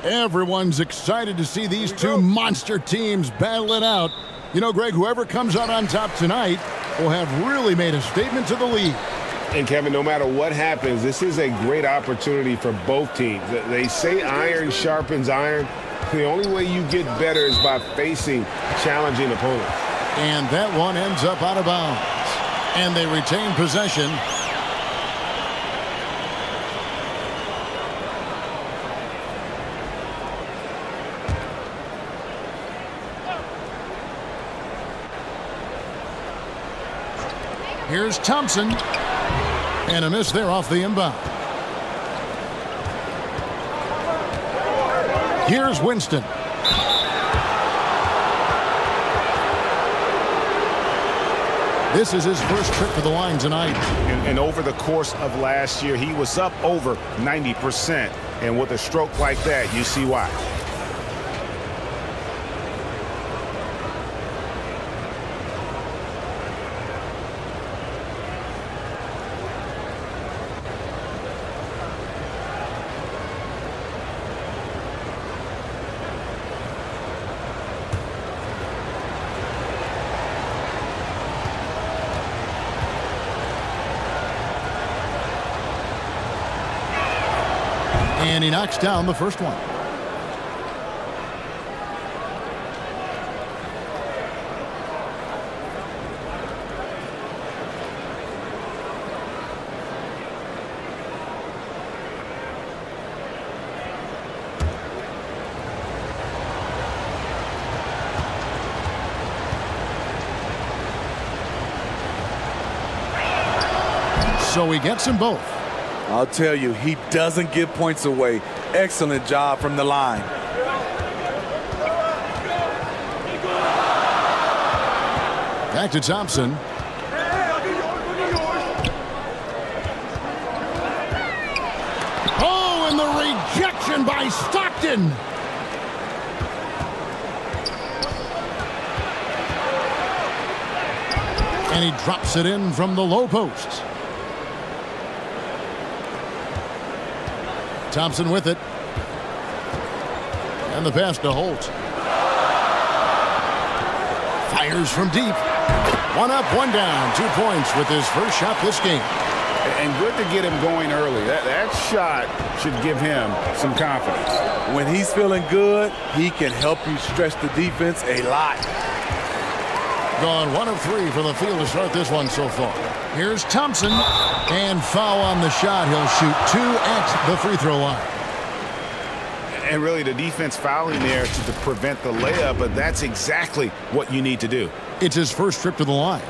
Everyone's excited to see these two monster teams battle it out. You know, Greg, whoever comes out on top tonight will have really made a statement to the league. And, Kevin, no matter what happens, this is a great opportunity for both teams. They say iron sharpens iron. The only way you get better is by facing challenging opponents. And that one ends up out of bounds. And they retain possession. Here's Thompson. And a miss there off the inbound. Here's Winston. This is his first trip to the line tonight. And over the course of last year, he was up over 90%. And with a stroke like that, you see why. And he knocks down the first one. So he gets them both. I'll tell you, he doesn't give points away. Excellent job from the line. Back to Thompson. Oh, and the rejection by Stockton. And he drops it in from the low post. Thompson with it. And the pass to Holt. Fires from deep. One up, one down. 2 points with his first shot this game. And good to get him going early. That shot should give him some confidence. When he's feeling good, he can help you stretch the defense a lot. Gone 1 of 3 for the field to start this one so far. Here's Thompson. And foul on the shot. He'll shoot 2 at the free throw line. And really the defense fouling there to prevent the layup, but that's exactly what you need to do. It's his first trip to the line.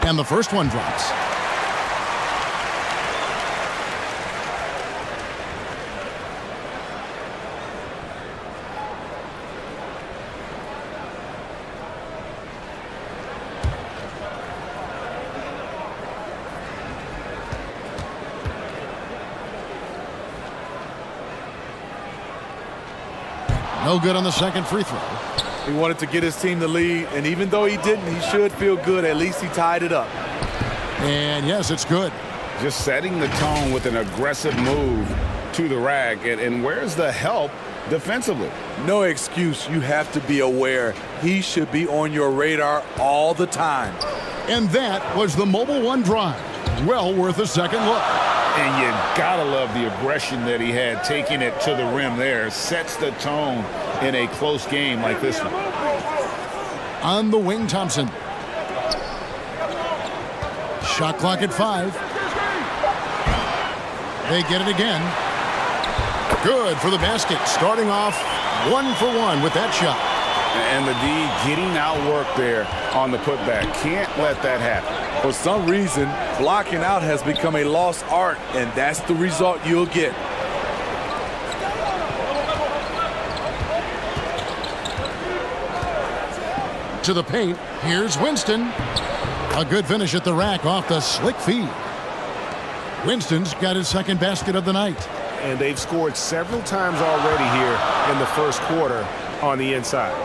And the first one drops. No good on the second free throw. He wanted to get his team the lead, and even though he didn't, he should feel good. At least he tied it up. And yes, it's good. Just setting the tone with an aggressive move to the rack. And where's the help defensively? No excuse. You have to be aware. He should be on your radar all the time. And that was the Mobile One drive. Well worth a second look. And you gotta love the aggression that he had, taking it to the rim there. Sets the tone in a close game like this one. On the wing, Thompson. Shot clock at 5. They get it again. Good for the basket. Starting off 1 for 1 with that shot. And the D getting outworked there on the putback. Can't let that happen. For some reason, blocking out has become a lost art, and that's the result you'll get. To the paint. Here's Winston. A good finish at the rack off the slick feed. Winston's got his second basket of the night. And they've scored several times already here in the first quarter on the inside.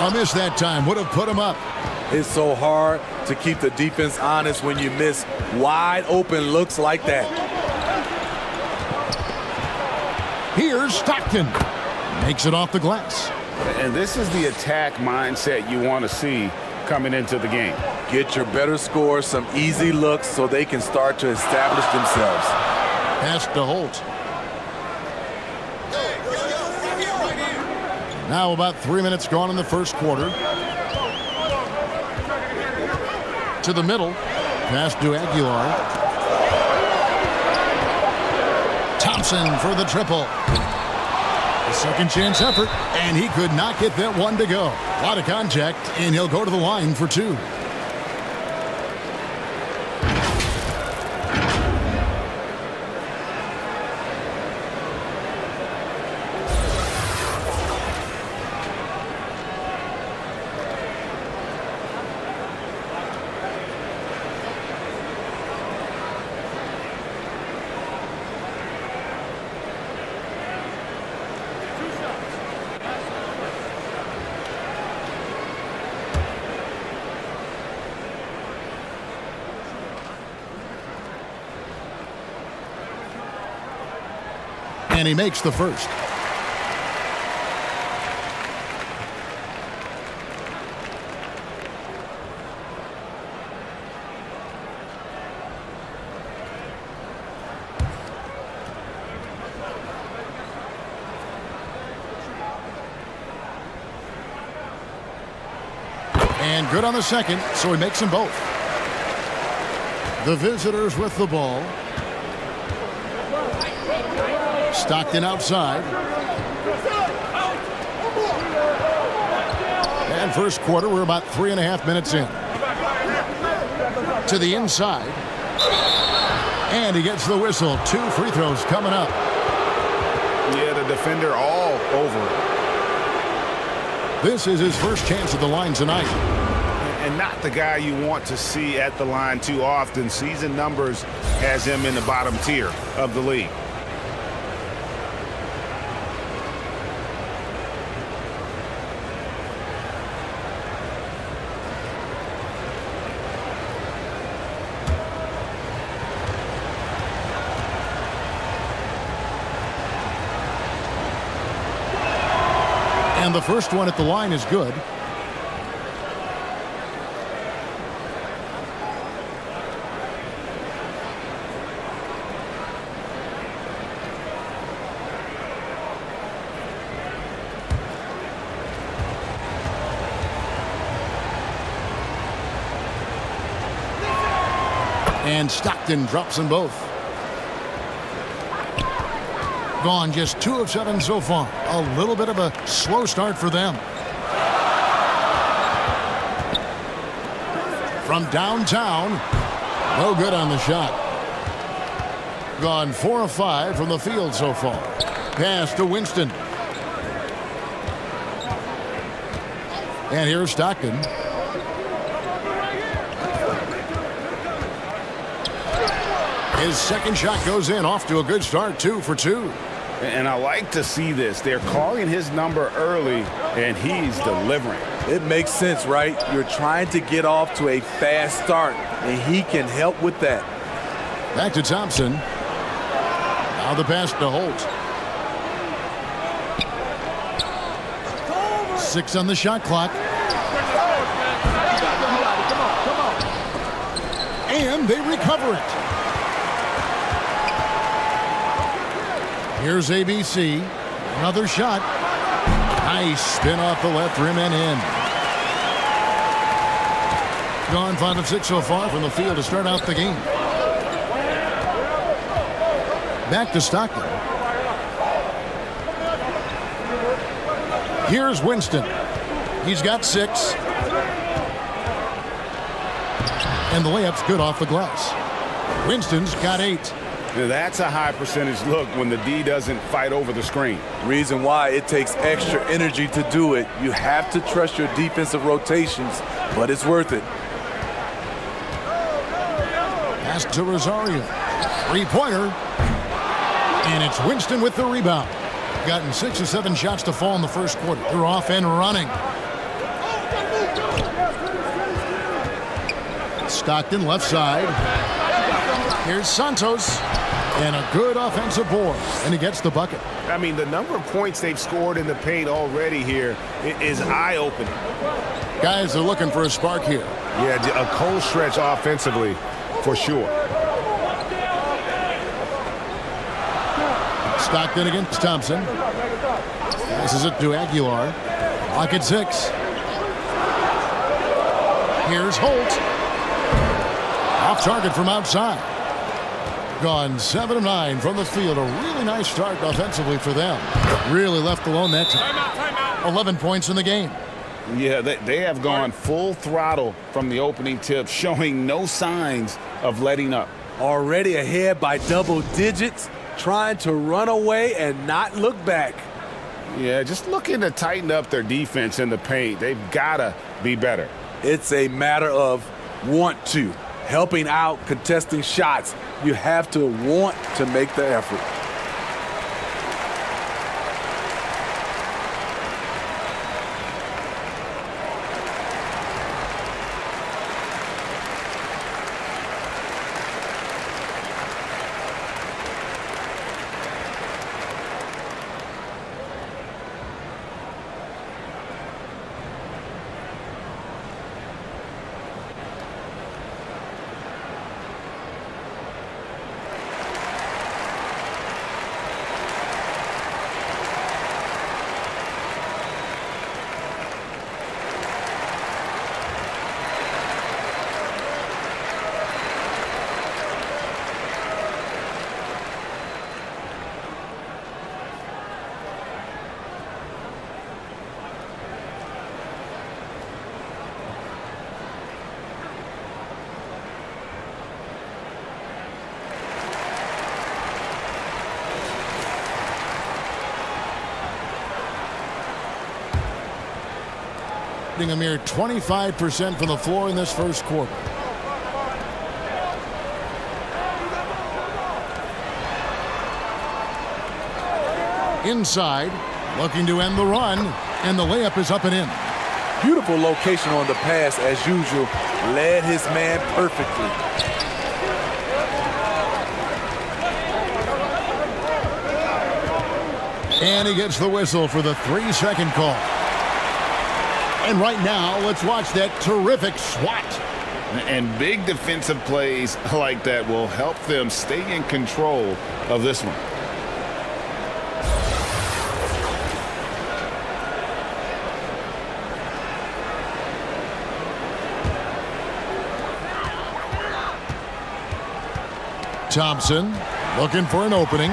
A miss that time would have put him up. It's so hard to keep the defense honest when you miss wide open looks like that. Here's Stockton. Makes it off the glass. And this is the attack mindset you want to see coming into the game. Get your better scores some easy looks so they can start to establish themselves. Pass to Holt. Now about 3 minutes gone in the first quarter. To the middle. Pass to Aguilar. Thompson for the triple. A second chance effort, and he could not get that one to go. A lot of contact, and he'll go to the line for two. And he makes the first. And good on the second, so he makes them both. The visitors with the ball. Stockton outside. And first quarter, we're about 3.5 minutes in. To the inside. And he gets the whistle. 2 free throws coming up. Yeah, the defender all over it. This is his first chance at the line tonight. And not the guy you want to see at the line too often. Season numbers has him in the bottom tier of the league. And the first one at the line is good. And Stockton drops them both. Gone just 2 of 7 so far. A little bit of a slow start for them. From downtown, no good on the shot. Gone 4 of 5 from the field so far. Pass to Winston. And here's Stockton. His second shot goes in, off to a good start, 2 for 2. And I like to see this. They're calling his number early, and he's delivering. It makes sense, right? You're trying to get off to a fast start, and he can help with that. Back to Thompson. Now the pass to Holt. 6 on the shot clock. And they recover it. Here's ABC. Another shot. Nice spin off the left rim and in. Gone 5 of 6 so far from the field to start out the game. Back to Stockton. Here's Winston. He's got 6. And the layup's good off the glass. Winston's got 8. Now, that's a high percentage look when the D doesn't fight over the screen. Reason why it takes extra energy to do it. You have to trust your defensive rotations, but it's worth it. Pass to Rosario. Three-pointer. And it's Winston with the rebound. Gotten 6 or 7 shots to fall in the first quarter. They're off and running. Stockton left side. Here's Santos. And a good offensive board. And he gets the bucket. I mean, the number of points they've scored in the paint already here is eye-opening. Guys are looking for a spark here. Yeah, a cold stretch offensively, for sure. Stockton against Thompson. Passes it to Aguilar. Clock at 6. Here's Holt. Off target from outside. Gone 7 of 9 from the field. A really nice start offensively for them. Really left alone that time. 11 points in the game. Yeah, they have gone full throttle from the opening tip, showing no signs of letting up. Already ahead by double digits, trying to run away and not look back. Yeah, just looking to tighten up their defense in the paint. They've got to be better. It's a matter of want to. Helping out, contesting shots. You have to want to make the effort. A mere 25% from the floor in this first quarter. Inside, looking to end the run, and the layup is up and in. Beautiful location on the pass as usual. Led his man perfectly. And he gets the whistle for the 3-second call. And right now, let's watch that terrific swat. And big defensive plays like that will help them stay in control of this one. Thompson looking for an opening.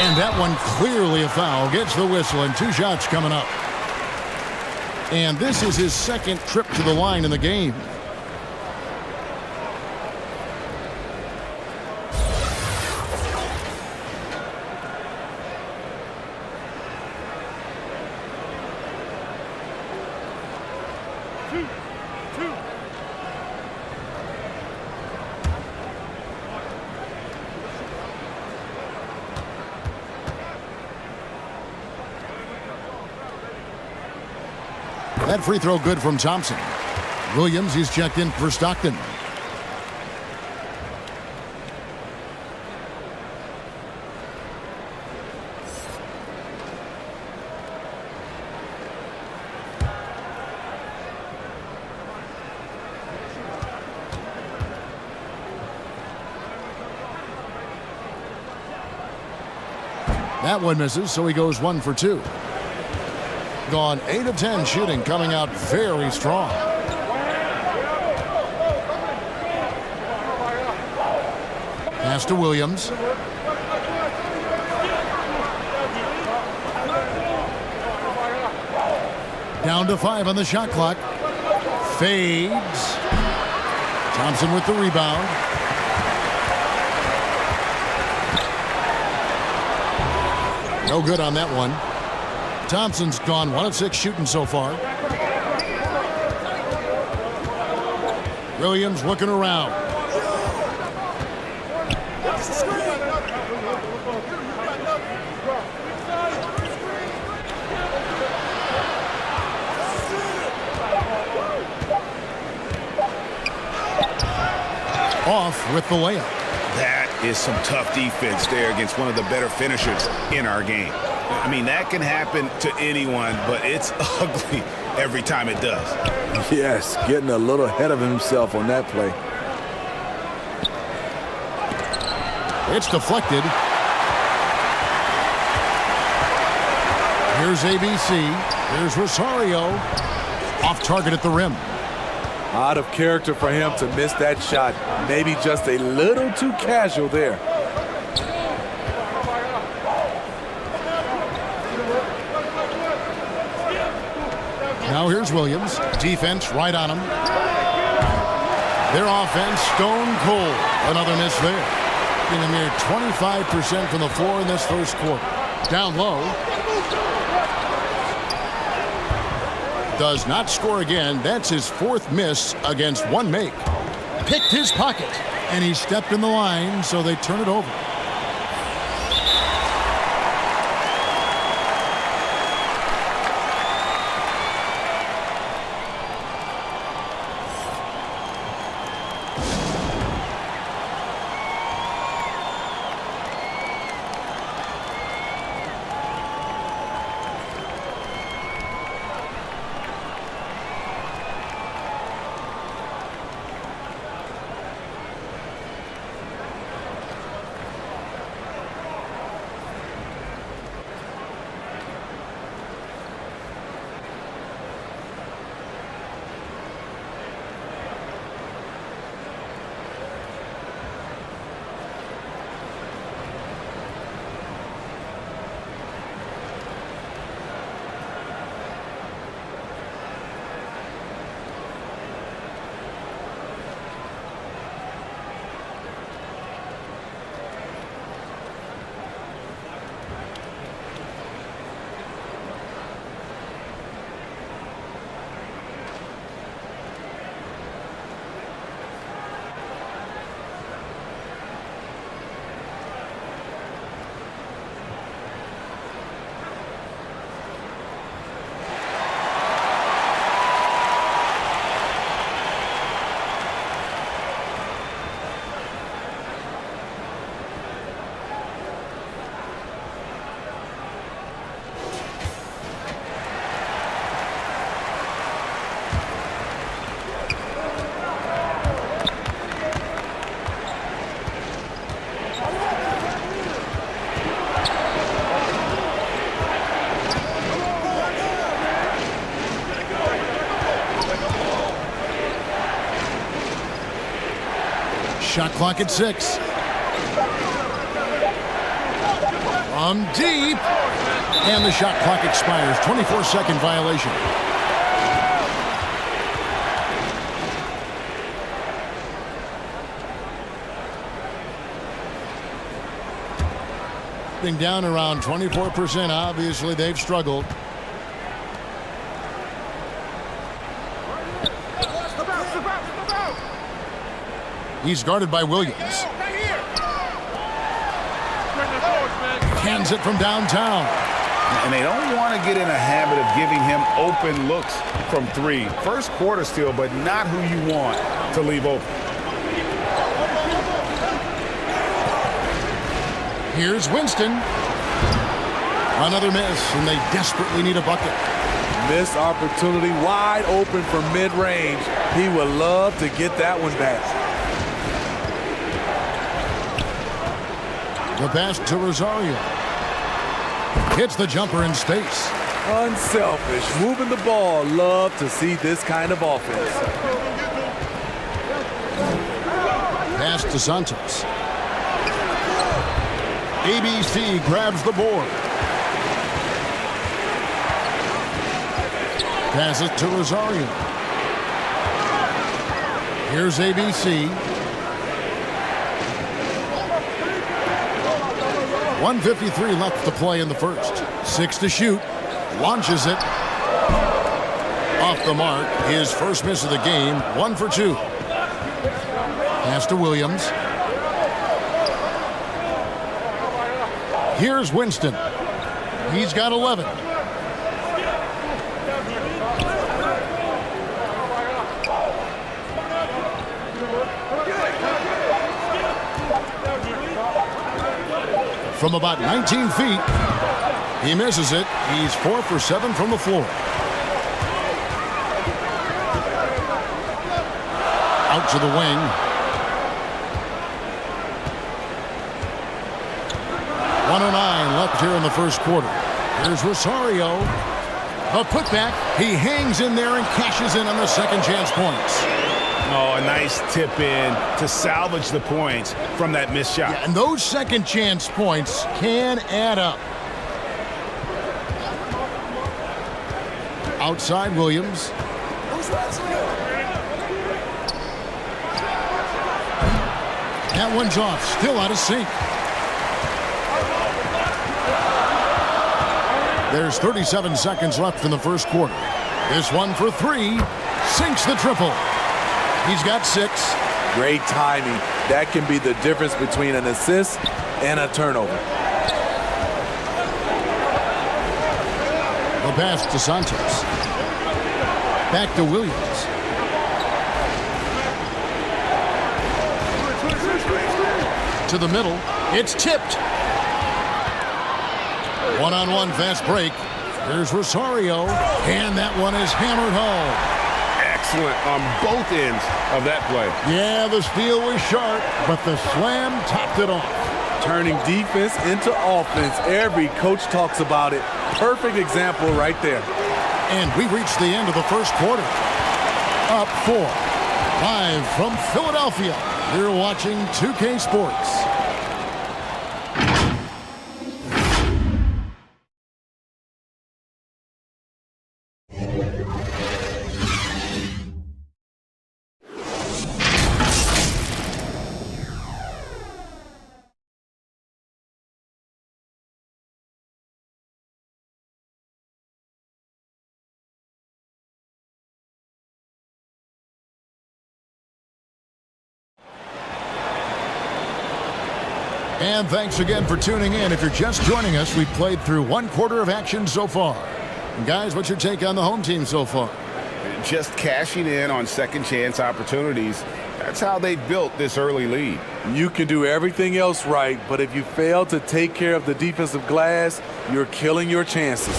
And that one clearly a foul. Gets the whistle and 2 shots coming up. And this is his second trip to the line in the game. That free throw good from Thompson. Williams is checked in for Stockton. That one misses, so he goes 1 for 2. Gone 8 of 10 shooting, coming out very strong. Pass to Williams. Down to 5 on the shot clock. Fades. Thompson with the rebound. No good on that one. Thompson's gone 1 of 6 shooting so far. Williams looking around. Off with the layup. That is some tough defense there against one of the better finishers in our game. I mean, that can happen to anyone, but it's ugly every time it does. Yes, getting a little ahead of himself on that play. It's deflected. Here's ABC. Here's Rosario. Off target at the rim. Out of character for him to miss that shot. Maybe just a little too casual there. Now here's Williams. Defense right on him. Their offense stone cold. Another miss there. In a mere 25% from the floor in this first quarter. Down low. Does not score again. That's his 4th miss against 1 make. Picked his pocket. And he stepped in the line, so they turn it over. Shot clock at 6. From deep. And the shot clock expires. 24-second violation. Being down around 24%. Obviously, they've struggled. He's guarded by Williams. Hands it from downtown. And they don't want to get in a habit of giving him open looks from 3. First quarter still, but not who you want to leave open. Here's Winston. Another miss, and they desperately need a bucket. Missed opportunity, wide open from mid-range. He would love to get that one back. The pass to Rosario. Hits the jumper in space. Unselfish, moving the ball. Love to see this kind of offense. Pass to Santos. ABC grabs the board. Passes to Rosario. Here's ABC. 1:53 left to play in the first. 6 to shoot. Launches it. Off the mark. His first miss of the game. 1 for 2. Pass to Williams. Here's Winston. He's got 11. From about 19 feet, he misses it. He's 4 for 7 from the floor. Out to the wing. .109 left here in the first quarter. Here's Rosario. A putback. He hangs in there and cashes in on the second chance points. Oh, a nice tip in to salvage the points from that missed shot. Yeah, and those second chance points can add up. Outside Williams. That one's off. Still out of sync. There's 37 seconds left in the first quarter. This one for 3. Sinks the triple. He's got 6. Great timing. That can be the difference between an assist and a turnover. The pass to Santos. Back to Williams. To the middle. It's tipped. One-on-one fast break. Here's Rosario. And that one is hammered home. Excellent on both ends of that play. Yeah, the steal was sharp, but the slam topped it off. Turning defense into offense. Every coach talks about it. Perfect example right there. And we reached the end of the first quarter. Up 4. Live from Philadelphia. You're watching 2K Sports. And thanks again for tuning in. If you're just joining us, we've played through 1 quarter of action so far. And guys, what's your take on the home team so far? Just cashing in on second chance opportunities. That's how they built this early lead. You can do everything else right, but if you fail to take care of the defensive glass, you're killing your chances.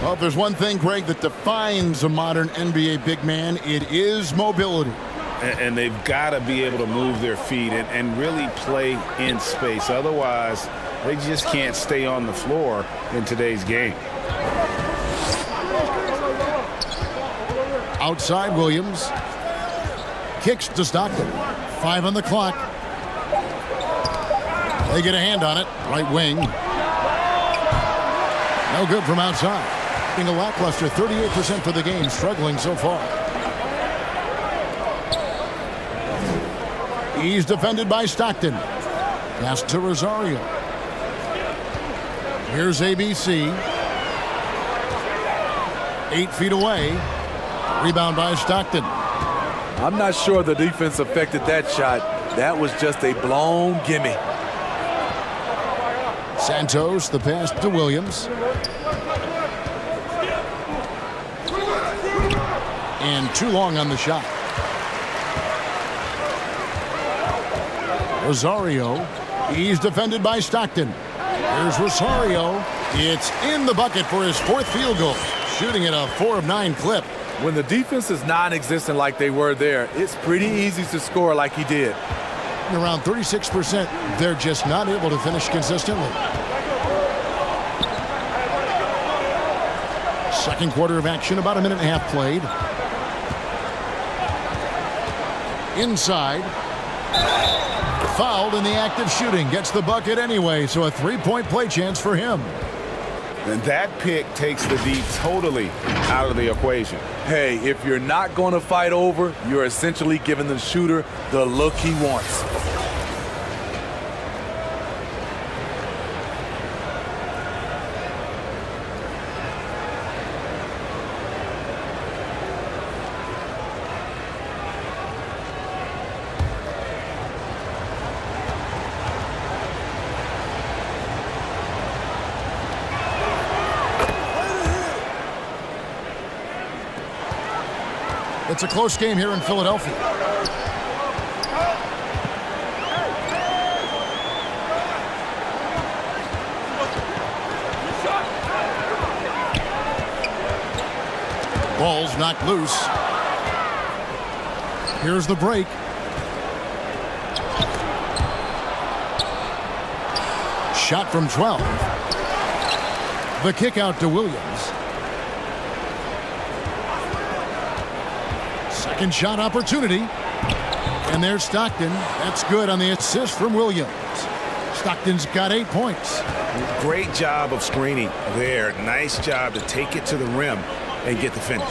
Well, if there's one thing, Greg, that defines a modern NBA big man, it is mobility. And they've got to be able to move their feet and really play in space. Otherwise, they just can't stay on the floor in today's game. Outside Williams. Kicks to Stockton. 5 on the clock. They get a hand on it. Right wing. No good from outside. Being a lackluster 38% for the game. Struggling so far. He's defended by Stockton. Pass to Rosario. Here's ABC. 8 feet away. Rebound by Stockton. I'm not sure the defense affected that shot. That was just a blown gimme. Santos, the pass to Williams. And too long on the shot. Rosario. He's defended by Stockton. Here's Rosario. It's in the bucket for his 4th field goal. Shooting at a 4 of 9 clip. When the defense is non-existent like they were there, it's pretty easy to score like he did. Around 36%, they're just not able to finish consistently. Second quarter of action, about a minute and a half played. Inside. Fouled in the act of shooting. Gets the bucket anyway, so a 3-point play chance for him. And that pick takes the D totally out of the equation. Hey, if you're not going to fight over, you're essentially giving the shooter the look he wants. It's a close game here in Philadelphia. Ball's knocked loose. Here's the break. Shot from 12. The kick out to Williams. Second shot opportunity. And there's Stockton. That's good on the assist from Williams. Stockton's got 8 points. Great job of screening there. Nice job to take it to the rim and get the finish.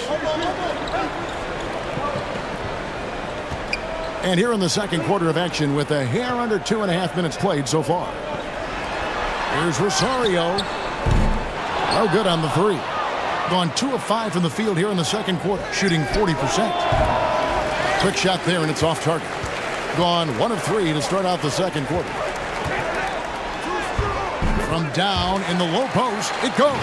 And here in the second quarter of action with a hair under 2.5 minutes played so far. Here's Rosario. No good on the three. Gone 2 of 5 from the field here in the second quarter, shooting 40%. Quick shot there, and it's off target. Gone 1 of 3 to start out the second quarter. From down in the low post, it goes.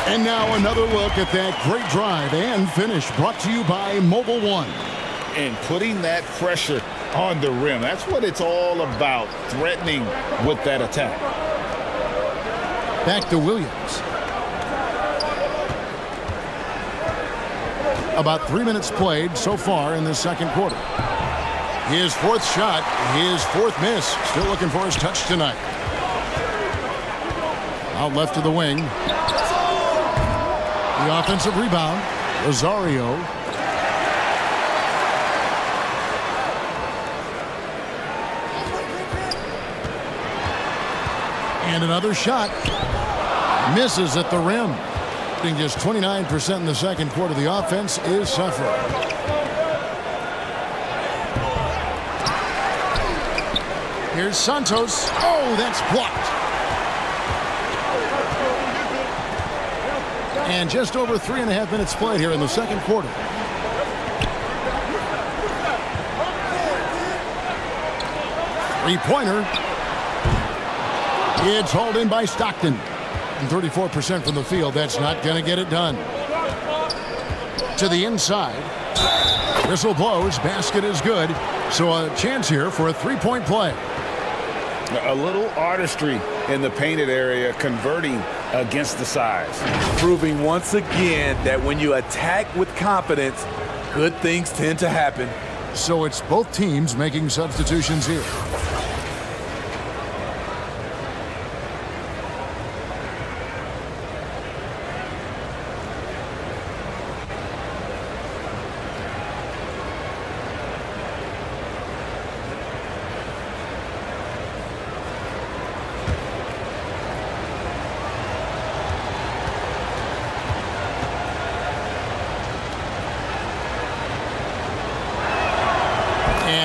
And now another look at that great drive and finish brought to you by Mobile One. And putting that pressure on the rim. That's what it's all about, threatening with that attack. Back to Williams. About 3 minutes played so far in the second quarter. His fourth shot, his fourth miss. Still looking for his touch tonight. Out left to the wing. The offensive rebound. Rosario. And another shot. Misses at the rim. Just 29% in the second quarter. The offense is suffering. Here's Santos. Oh, that's blocked. And just over 3.5 minutes played here in the second quarter. Three-pointer. It's hauled in by Stockton. 34% from the field. That's not going to get it done. To the inside. Whistle blows. Basket is good. So a chance here for a three-point play. A little artistry in the painted area, converting against the size. Proving once again that when you attack with confidence, good things tend to happen. So it's both teams making substitutions here.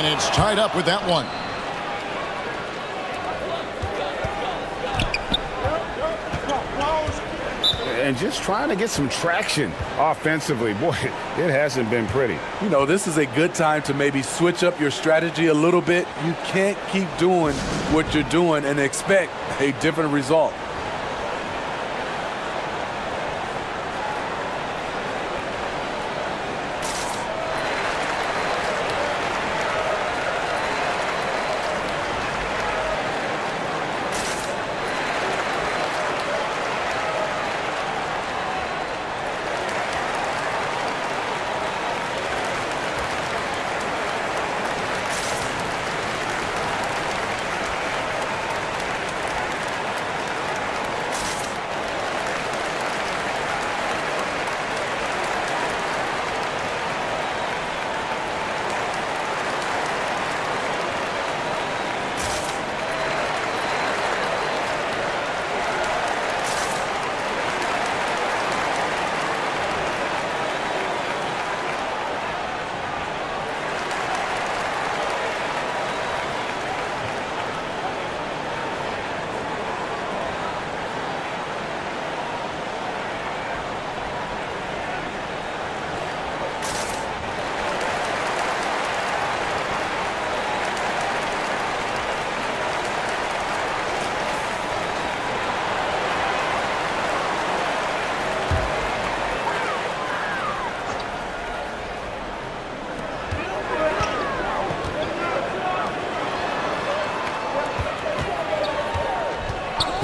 It's tied up with that one. And just trying to get some traction offensively. Boy, it hasn't been pretty. You know, this is a good time to maybe switch up your strategy a little bit. You can't keep doing what you're doing and expect a different result.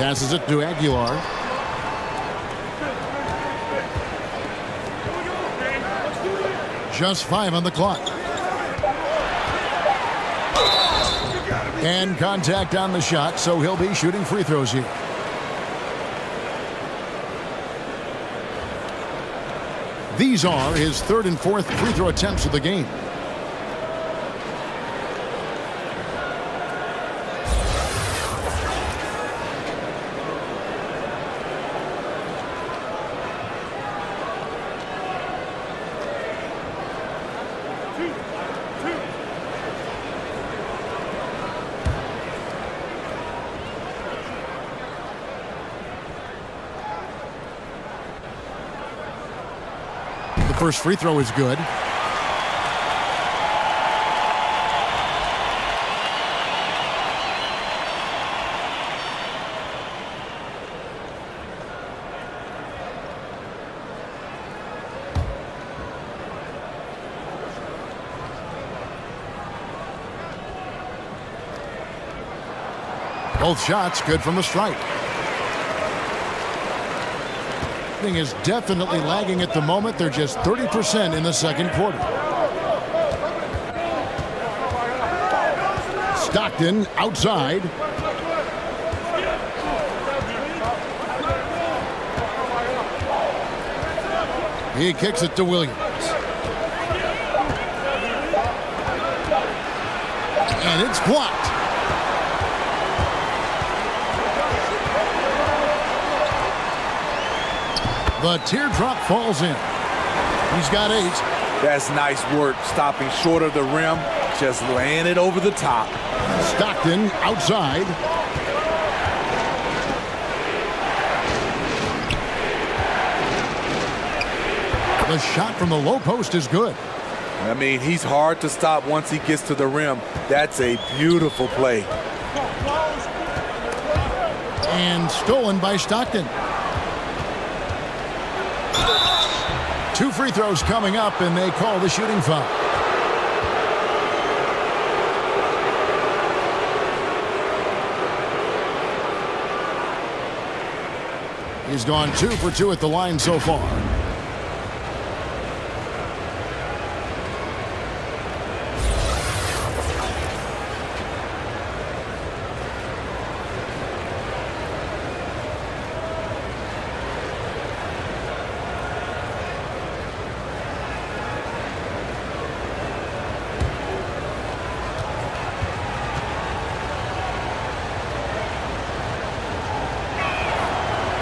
Passes it to Aguilar. Just 5 on the clock. And contact on the shot, so he'll be shooting free throws here. These are his 3rd and 4th free throw attempts of the game. The first free throw is good. Both shots good from the stripe. Is definitely lagging at the moment. They're just 30% in the second quarter. Stockton outside. He kicks it to Williams. And it's blocked. The teardrop falls in. He's got 8. That's nice work, stopping short of the rim, just laying it over the top. Stockton outside. The shot from the low post is good. I mean, he's hard to stop once he gets to the rim. That's a beautiful play. And stolen by Stockton. 2 free throws coming up, and they call the shooting foul. He's gone 2 for 2 at the line so far.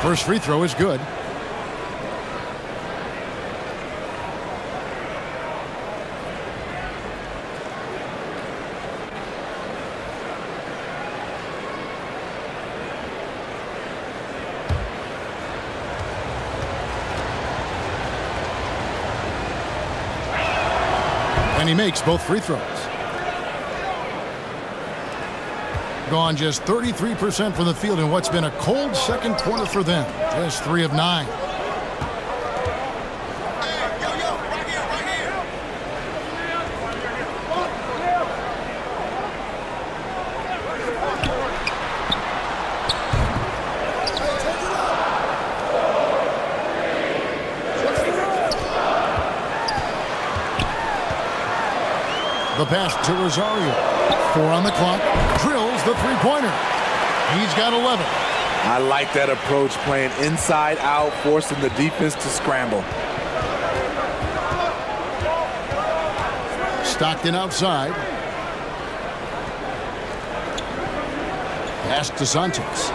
First free throw is good. And he makes both free throws. Gone just 33% from the field in what's been a cold second quarter for them. Just 3 of 9. The pass to Rosario. 4 on the clock. Drills the three-pointer. He's got 11. I like that approach, playing inside out, forcing the defense to scramble. Stockton outside. Pass to Santos.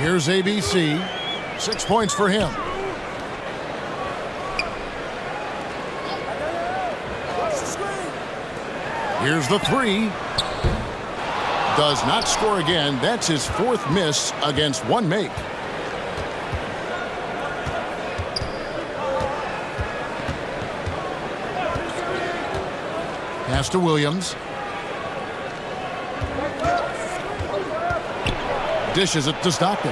Here's ABC. 6 points for him. Here's the 3. Does not score again. That's his 4th miss against 1 make. Pass to Williams. Dishes it to Stockton.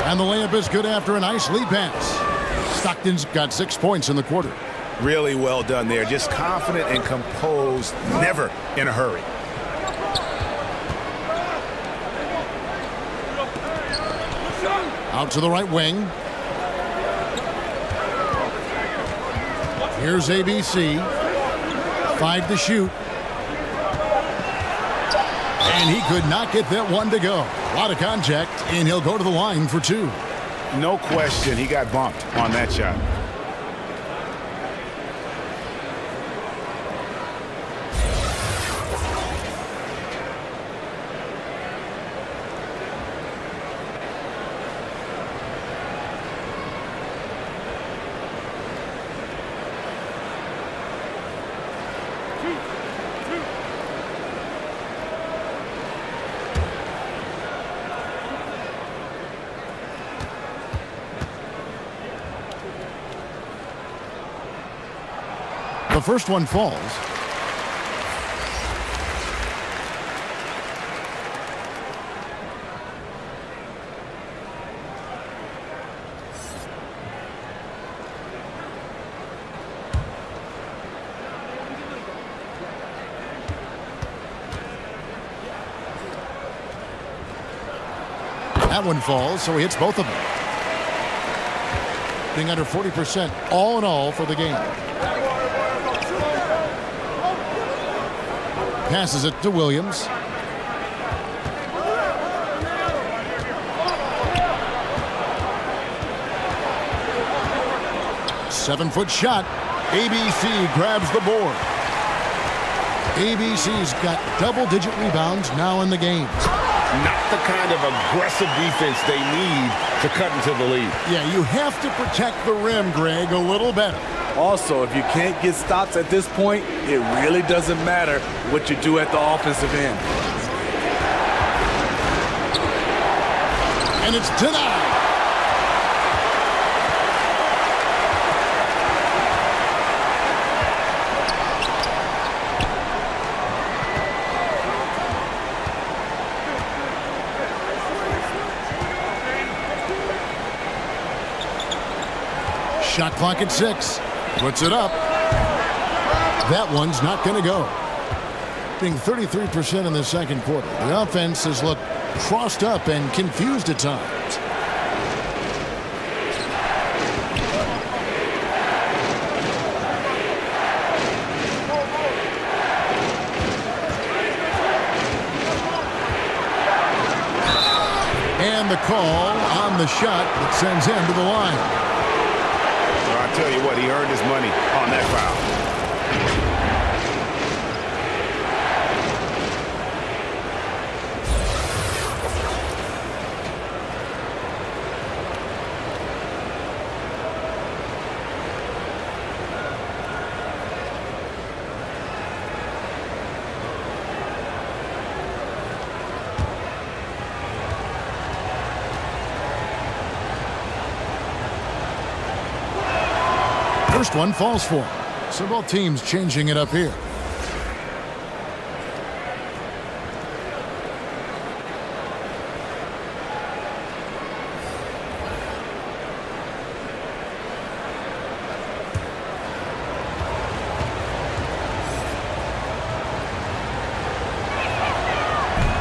And the layup is good after a nice lead pass. Stockton's got 6 points in the quarter. Really well done there. Just confident and composed, never in a hurry. Out to the right wing. Here's ABC. 5 to shoot. And he could not get that one to go. A lot of contact, and he'll go to the line for 2. No question, he got bumped on that shot. The first one falls. That one falls, so he hits both of them. Being under 40% all in all for the game. Passes it to Williams. Seven-foot shot. ABC grabs the board. ABC's got double-digit rebounds now in the game. Not the kind of aggressive defense they need to cut into the lead. Yeah, you have to protect the rim, Greg, a little better. Also, if you can't get stops at this point, it really doesn't matter what you do at the offensive end. And it's denied. Shot clock at 6. Puts it up. That one's not going to go. Being 33% in the second quarter. The offense has looked crossed up and confused at times. And the call on the shot that sends him to the line. I'll tell you what, he earned his money on that foul. First one falls for him. So both teams changing it up here.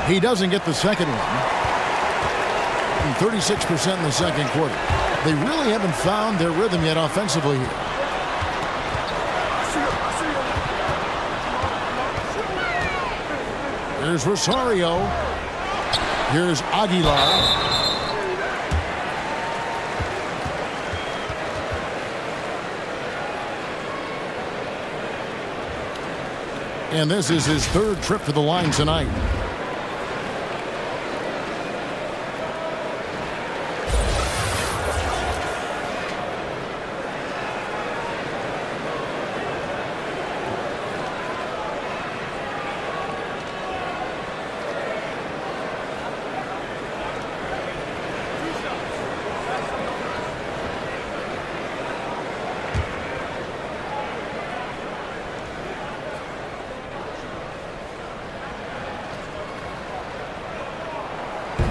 He doesn't get the second one. 36% in the second quarter. They really haven't found their rhythm yet offensively here. Here's Rosario. Here's Aguilar. And this is his third trip to the line tonight.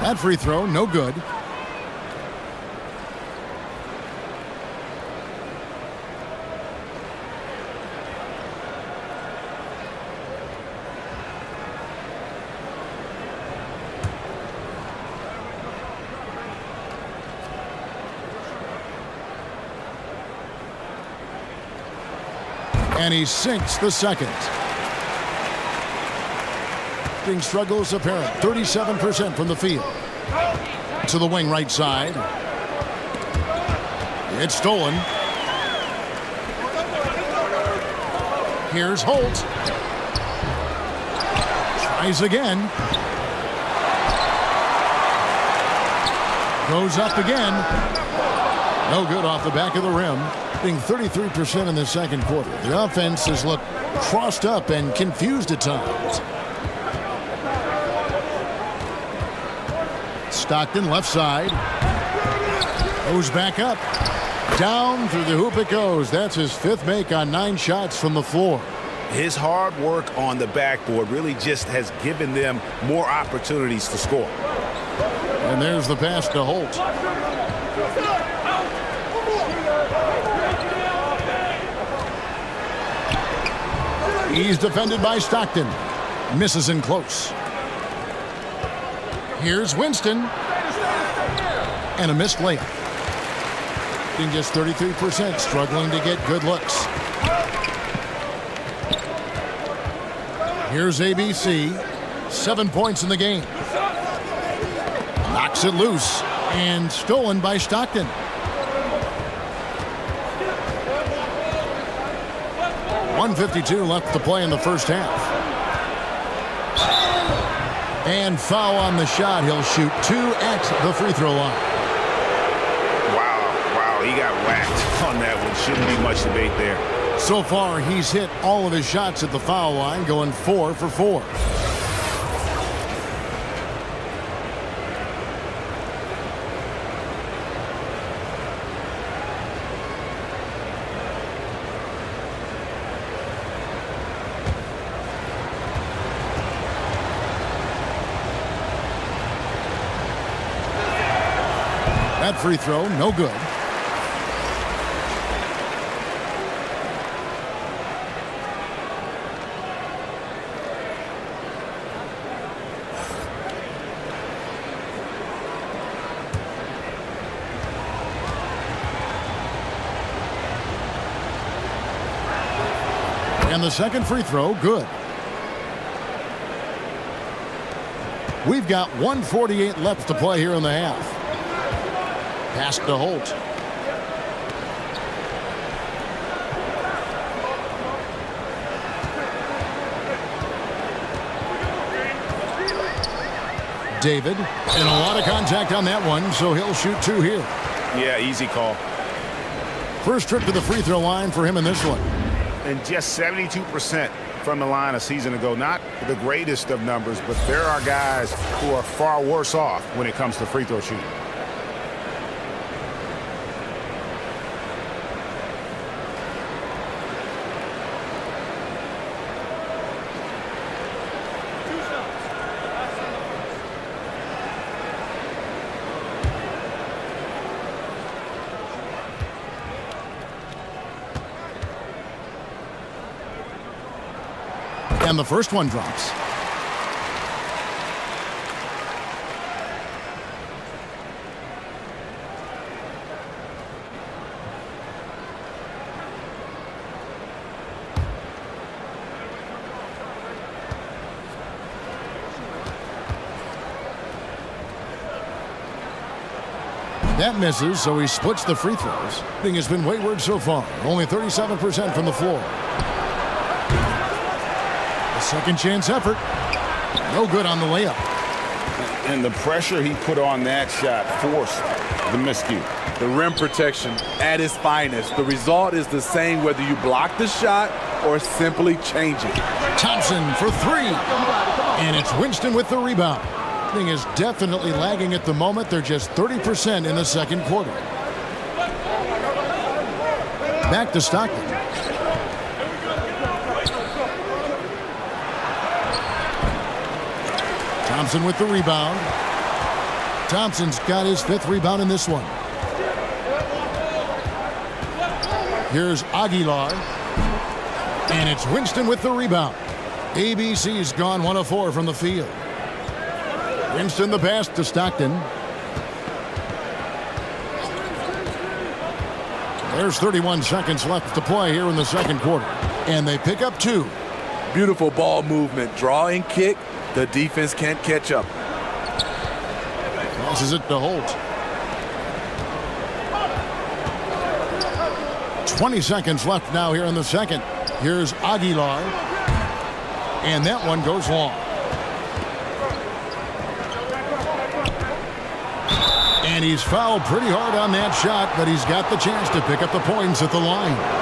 That free throw, no good. And he sinks the second. Shooting struggles apparent. 37% from the field. To the wing right side. It's stolen. Here's Holt. Tries again. Goes up again. No good off the back of the rim. Being 33% in the second quarter. The offense has looked crossed up and confused at times. Stockton left side. Goes back up. Down through the hoop it goes. That's his 5th make on 9 shots from the floor. His hard work on the backboard really just has given them more opportunities to score. And there's the pass to Holt. He's defended by Stockton. Misses in close. Here's Winston. And a missed layup. Being just 33%, struggling to get good looks. Here's ABC. 7 points in the game. Knocks it loose. And stolen by Stockton. .152 left to play in the first half. And foul on the shot. He'll shoot 2 at the free throw line. Wow, he got whacked on that one. Shouldn't be much debate there. So far, he's hit all of his shots at the foul line, going 4 for 4. That free throw, no good. And the second free throw, good. We've got 1:48 left to play here in the half. Pass to Holt. David, and a lot of contact on that one, so he'll shoot 2 here. Yeah, easy call. First trip to the free throw line for him in this one. And just 72% from the line a season ago. Not the greatest of numbers, but there are guys who are far worse off when it comes to free throw shooting. And the first one drops. That misses, so he splits the free throws. Thing has been wayward so far. Only 37% from the floor. Second chance effort. No good on the layup. And the pressure he put on that shot forced the miscue. The rim protection at its finest. The result is the same whether you block the shot or simply change it. Thompson for 3. And it's Winston with the rebound. Thing is definitely lagging at the moment. They're just 30% in the second quarter. Back to Stockton. Thompson with the rebound. Thompson's got his 5th rebound in this one. Here's Aguilar. And it's Winston with the rebound. ABC's gone 1 of 4 from the field. Winston the pass to Stockton. There's 31 seconds left to play here in the second quarter. And they pick up 2. Beautiful ball movement. Draw and kick. The defense can't catch up. Passes it to Holt. 20 seconds left now here in the second. Here's Aguilar. And that one goes long. And he's fouled pretty hard on that shot, but he's got the chance to pick up the points at the line.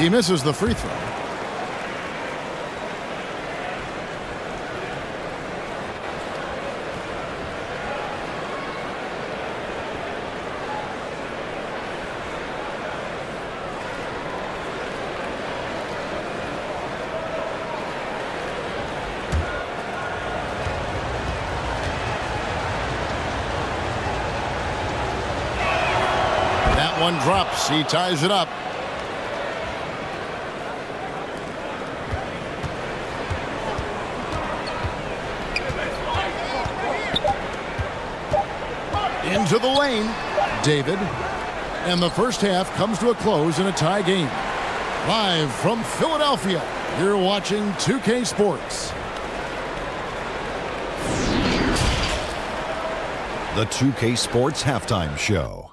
He misses the free throw. That one drops. He ties it up. Into the lane, David. And the first half comes to a close in a tie game. Live from Philadelphia, you're watching 2K Sports. The 2K Sports Halftime Show.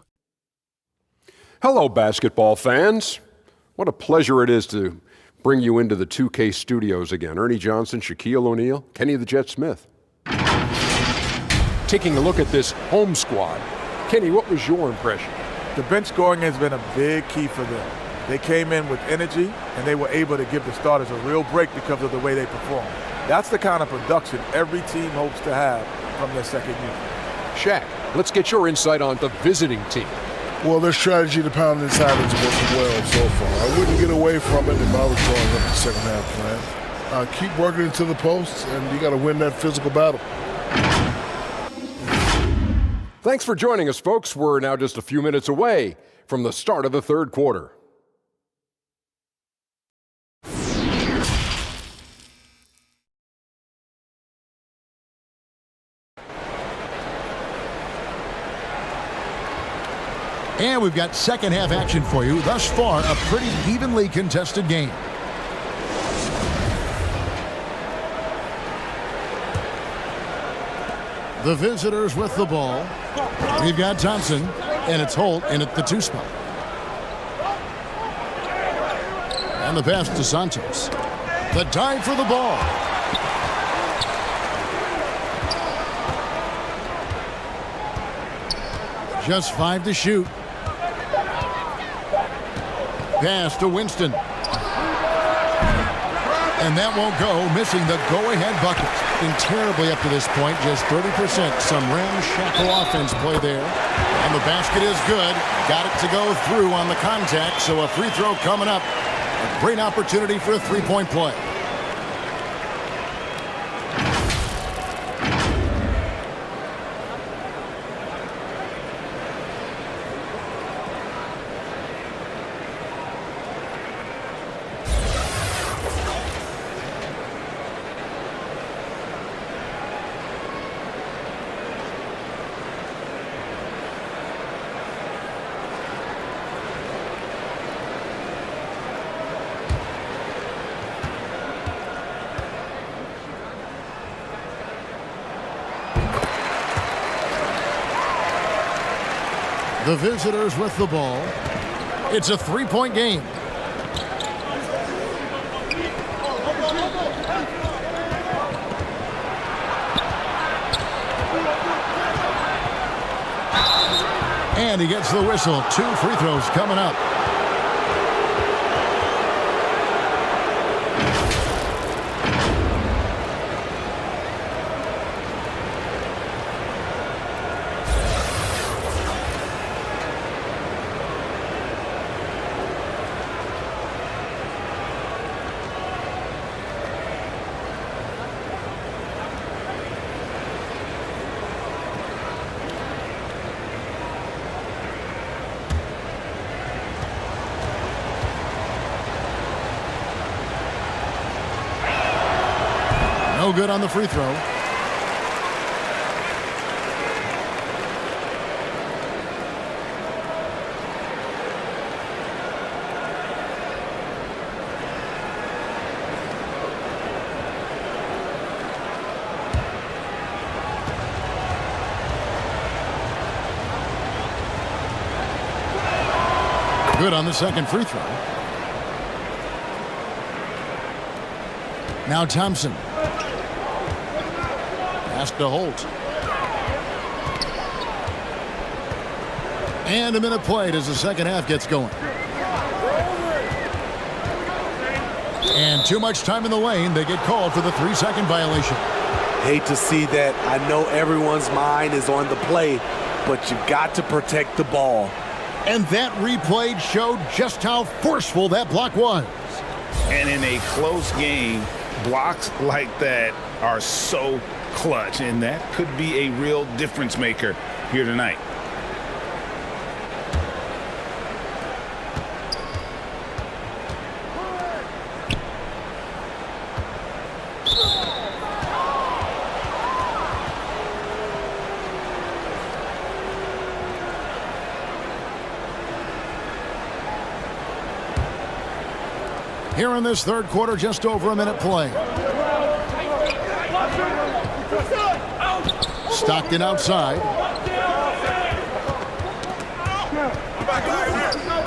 Hello, basketball fans. What a pleasure it is to bring you into the 2K studios again. Ernie Johnson, Shaquille O'Neal, Kenny the Jet Smith. Taking a look at this home squad. Kenny, what was your impression? The bench scoring has been a big key for them. They came in with energy, and they were able to give the starters a real break because of the way they performed. That's the kind of production every team hopes to have from their second unit. Shaq, let's get your insight on the visiting team. Well, their strategy to pound inside has worked well so far. I wouldn't get away from it if I was drawing up the second half plan. Keep working into the posts, and you got to win that physical battle. Thanks for joining us, folks. We're now just a few minutes away from the start of the third quarter. And we've got second half action for you. Thus far, a pretty evenly contested game. The visitors with the ball. We've got Thompson, and it's Holt in at the 2 spot. And the pass to Santos. The dive for the ball. Just 5 to shoot. Pass to Winston. And that won't go, missing the go-ahead bucket. Been terribly up to this point, just 30%. Some ramshackle offense play there. And the basket is good. Got it to go through on the contact, so a free throw coming up. A great opportunity for a three-point play. The visitors with the ball. It's a three-point game. And he gets the whistle. 2 free throws coming up. No good on the free throw. Good on the second free throw. Now Thompson. Pass to Holt. And a minute played as the second half gets going. And too much time in the lane. They get called for the 3-second violation. Hate to see that. I know everyone's mind is on the play, but you got to protect the ball. And that replay showed just how forceful that block was. And in a close game, blocks like that are so clutch, and that could be a real difference maker here tonight. Here in this third quarter, just over a minute play. Stockton outside.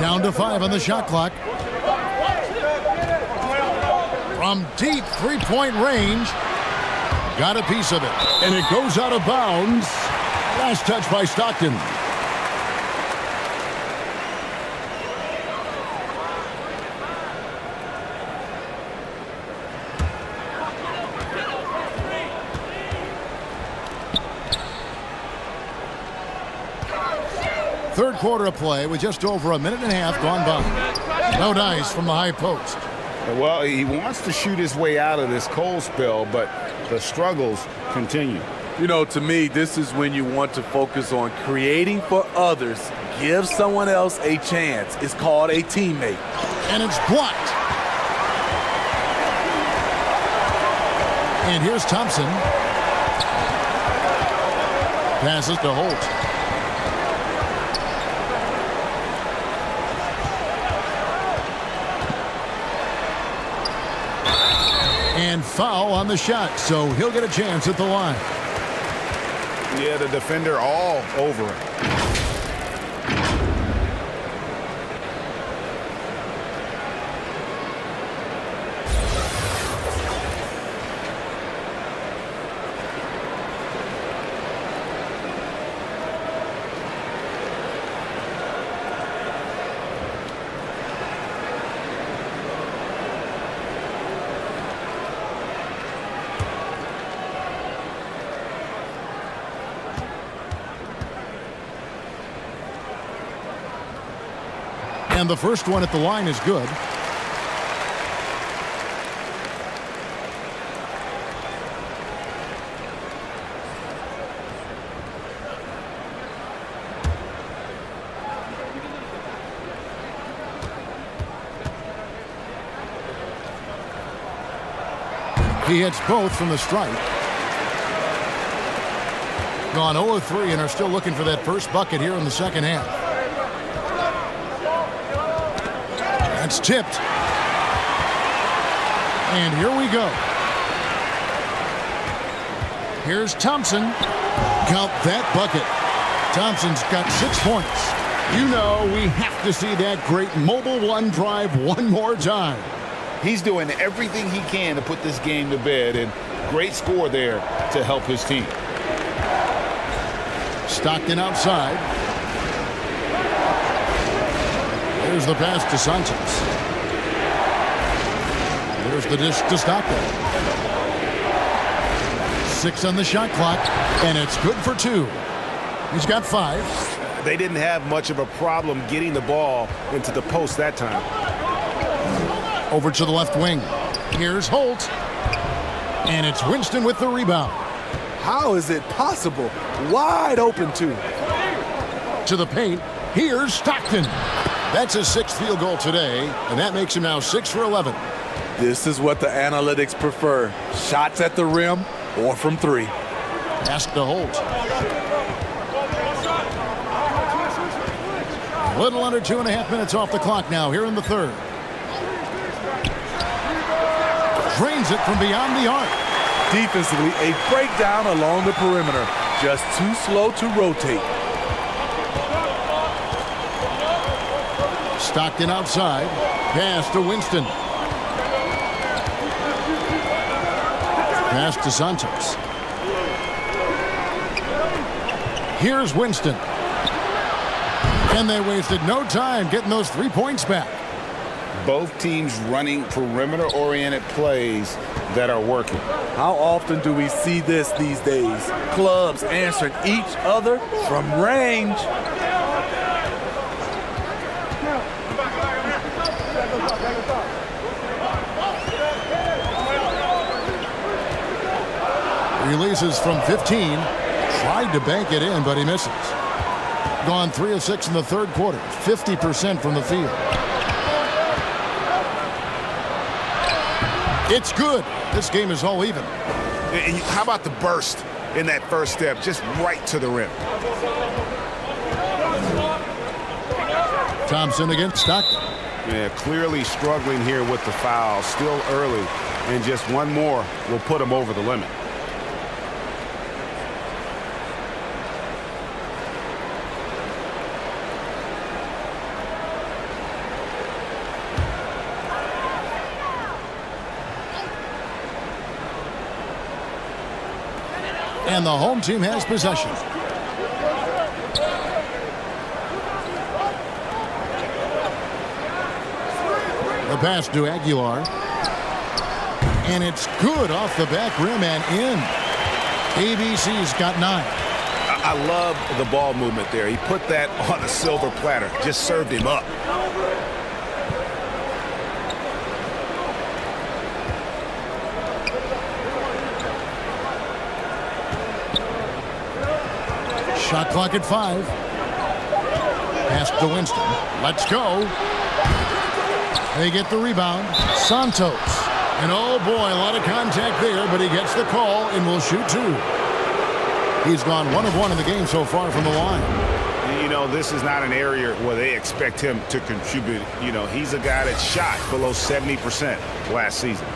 Down to 5 on the shot clock. From deep three-point range. Got a piece of it. And it goes out of bounds. Last touch by Stockton. Third quarter of play with just over a minute and a half gone by. No dice from the high post. Well, he wants to shoot his way out of this cold spell, but the struggles continue. You know, to me, this is when you want to focus on creating for others. Give someone else a chance. It's called a teammate. And it's blocked. And here's Thompson. Passes to Holt. And foul on the shot, so he'll get a chance at the line. Yeah, the defender all over him. And the first one at the line is good. He hits both from the stripe. Gone 0-3 and are still looking for that first bucket here in the second half. That's tipped. And here we go. Here's Thompson. Count that bucket. Thompson's got 6 points. You know we have to see that great mobile one drive one more time. He's doing everything he can to put this game to bed, and great score there to help his team. Stockton outside. There's the pass to Sanchez. There's the dish to Stockton. 6 on the shot clock, and it's good for 2. He's got 5. They didn't have much of a problem getting the ball into the post that time. Over to the left wing. Here's Holt. And it's Winston with the rebound. How is it possible? Wide open two. To the paint. Here's Stockton. That's his 6th field goal today, and that makes him now 6 for 11. This is what the analytics prefer. Shots at the rim or from three. Pass to Holt. A little under 2.5 minutes off the clock now here in the third. Drains it from beyond the arc. Defensively, a breakdown along the perimeter. Just too slow to rotate. Stockton outside. Pass to Winston. Pass to Santos. Here's Winston. And they wasted no time getting those 3 points back. Both teams running perimeter-oriented plays that are working. How often do we see this these days? Clubs answering each other from range. Releases from 15. Tried to bank it in, but he misses. Gone 3 of 6 in the third quarter. 50% from the field. It's good. This game is all even. And how about the burst in that first step, just right to the rim? Thompson against Stockton. Yeah, clearly struggling here with the foul. Still early, and just one more will put him over the limit. And the home team has possession. The pass to Aguilar. And it's good off the back rim and in. ABC's got 9. I love the ball movement there. He put that on a silver platter. Just served him up. Shot clock at 5. Pass to Winston. Let's go. They get the rebound. Santos. And oh boy, a lot of contact there, but he gets the call and will shoot 2. He's gone 1 of 1 in the game so far from the line. You know, this is not an area where they expect him to contribute. You know, he's a guy that shot below 70% last season.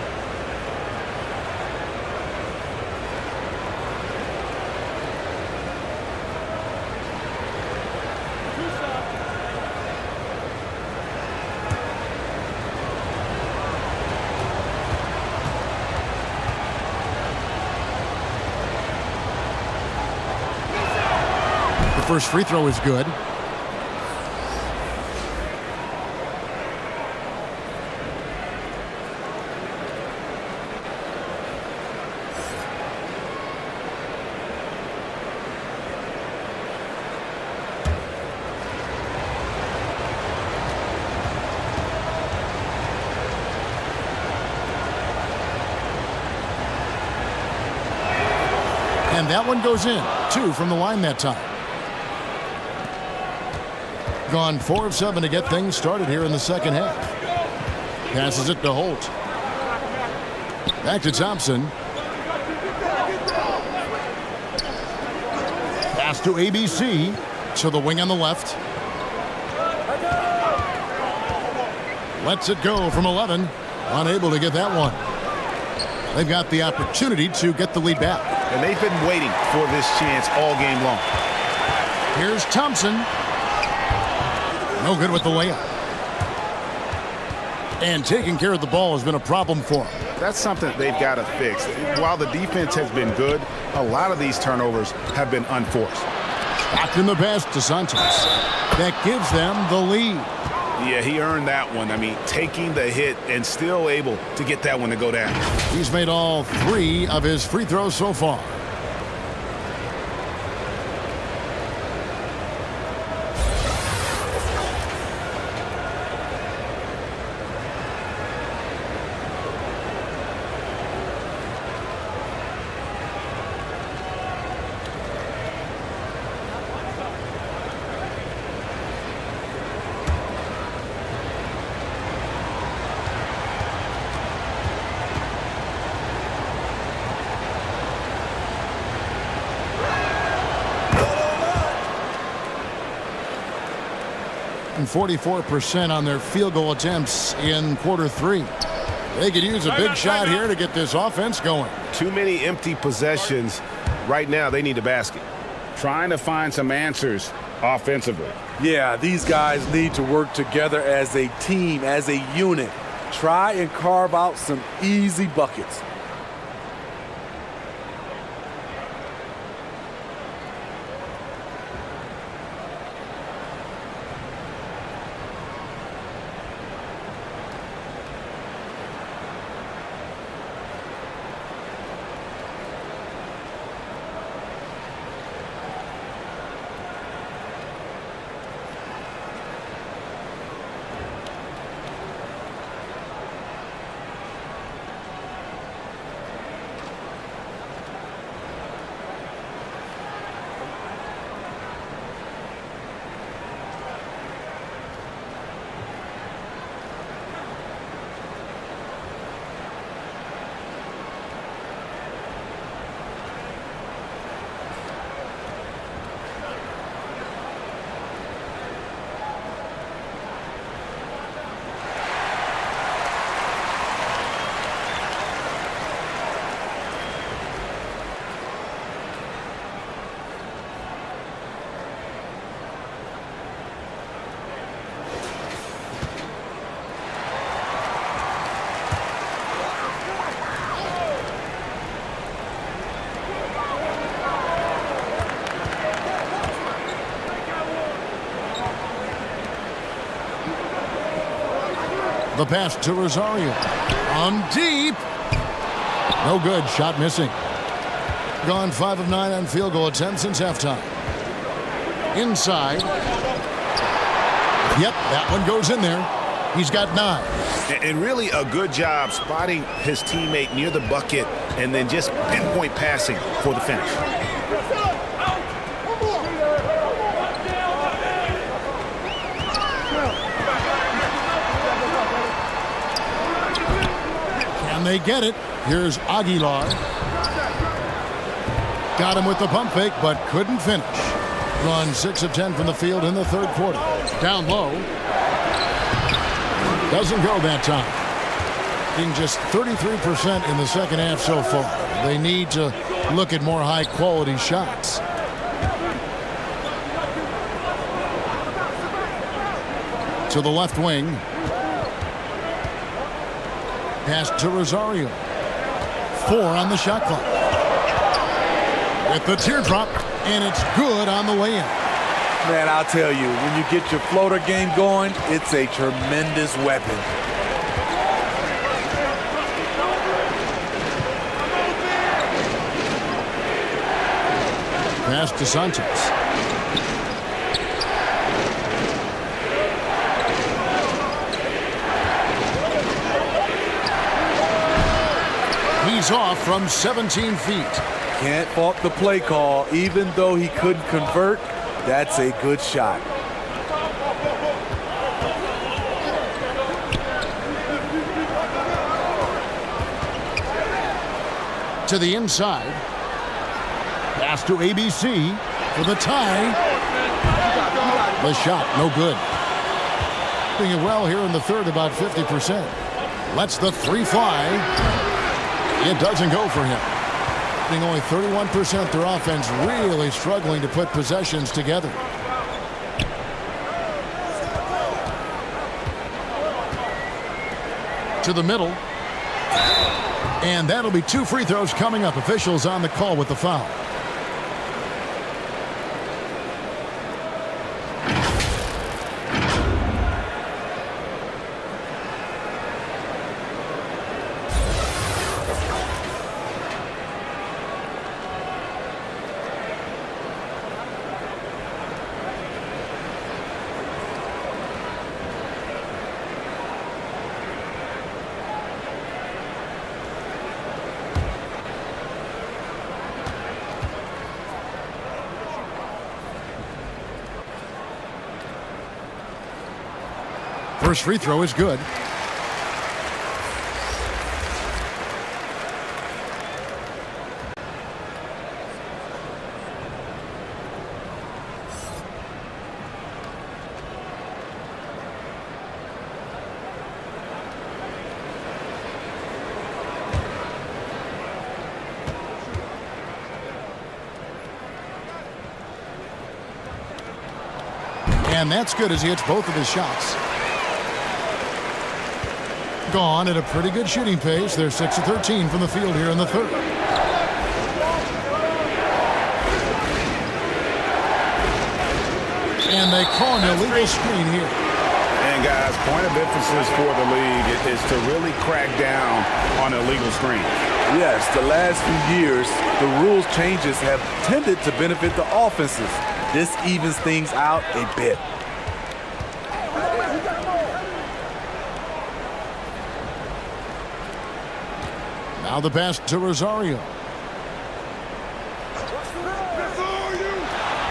First free throw is good. And that one goes in. 2 from the line that time. Gone 4 of 7 to get things started here in the second half. Passes it to Holt. Back to Thompson. Pass to ABC. To the wing on the left. Lets it go from 11. Unable to get that one. They've got the opportunity to get the lead back. And they've been waiting for this chance all game long. Here's Thompson. No good with the layup. And taking care of the ball has been a problem for them. That's something they've got to fix. While the defense has been good, a lot of these turnovers have been unforced. Back in the pass to Santos. That gives them the lead. Yeah, he earned that one. I mean, taking the hit and still able to get that one to go down. He's made all 3 of his free throws so far. shooting 44% on their field goal attempts in quarter 3. They could use a big shot here to get this offense going. Too many empty possessions. Right now, they need a basket. Trying to find some answers offensively. Yeah, these guys need to work together as a team, as a unit. Try and carve out some easy buckets. The pass to Rosario. On deep. No good. Shot missing. Gone 5 of 9 on field goal attempts since halftime. Inside. Yep, that one goes in there. He's got 9. And really a good job spotting his teammate near the bucket and then just pinpoint passing for the finish. Can they get it? Here's Aguilar. Got him with the pump fake, but couldn't finish. Run 6 of 10 from the field in the third quarter. Down low. Doesn't go that time. Being just 33% in the second half so far. They need to look at more high-quality shots. To the left wing. Pass to Rosario. 4 on the shot clock. With the teardrop, and it's good on the way in. Man, I'll tell you, when you get your floater game going, it's a tremendous weapon. Pass to Sanchez. He's off from 17 feet. Can't fault the play call. Even though he couldn't convert, that's a good shot. To the inside. Pass to ABC for the tie. The shot, no good. Doing it well here in the third, about 50%. Lets the 3 fly. It doesn't go for him. Being only 31% their offense, really struggling to put possessions together. To the middle. And that'll be 2 free throws coming up. Officials on the call with the foul. First free throw is good. And that's good as he hits both of his shots. Gone at a pretty good shooting pace. They're 6 of 13 from the field here in the third. And they call an illegal screen here. And guys, point of emphasis for the league is to really crack down on illegal screens. Yes, the last few years, the rules changes have tended to benefit the offenses. This evens things out a bit. Now the pass to Rosario.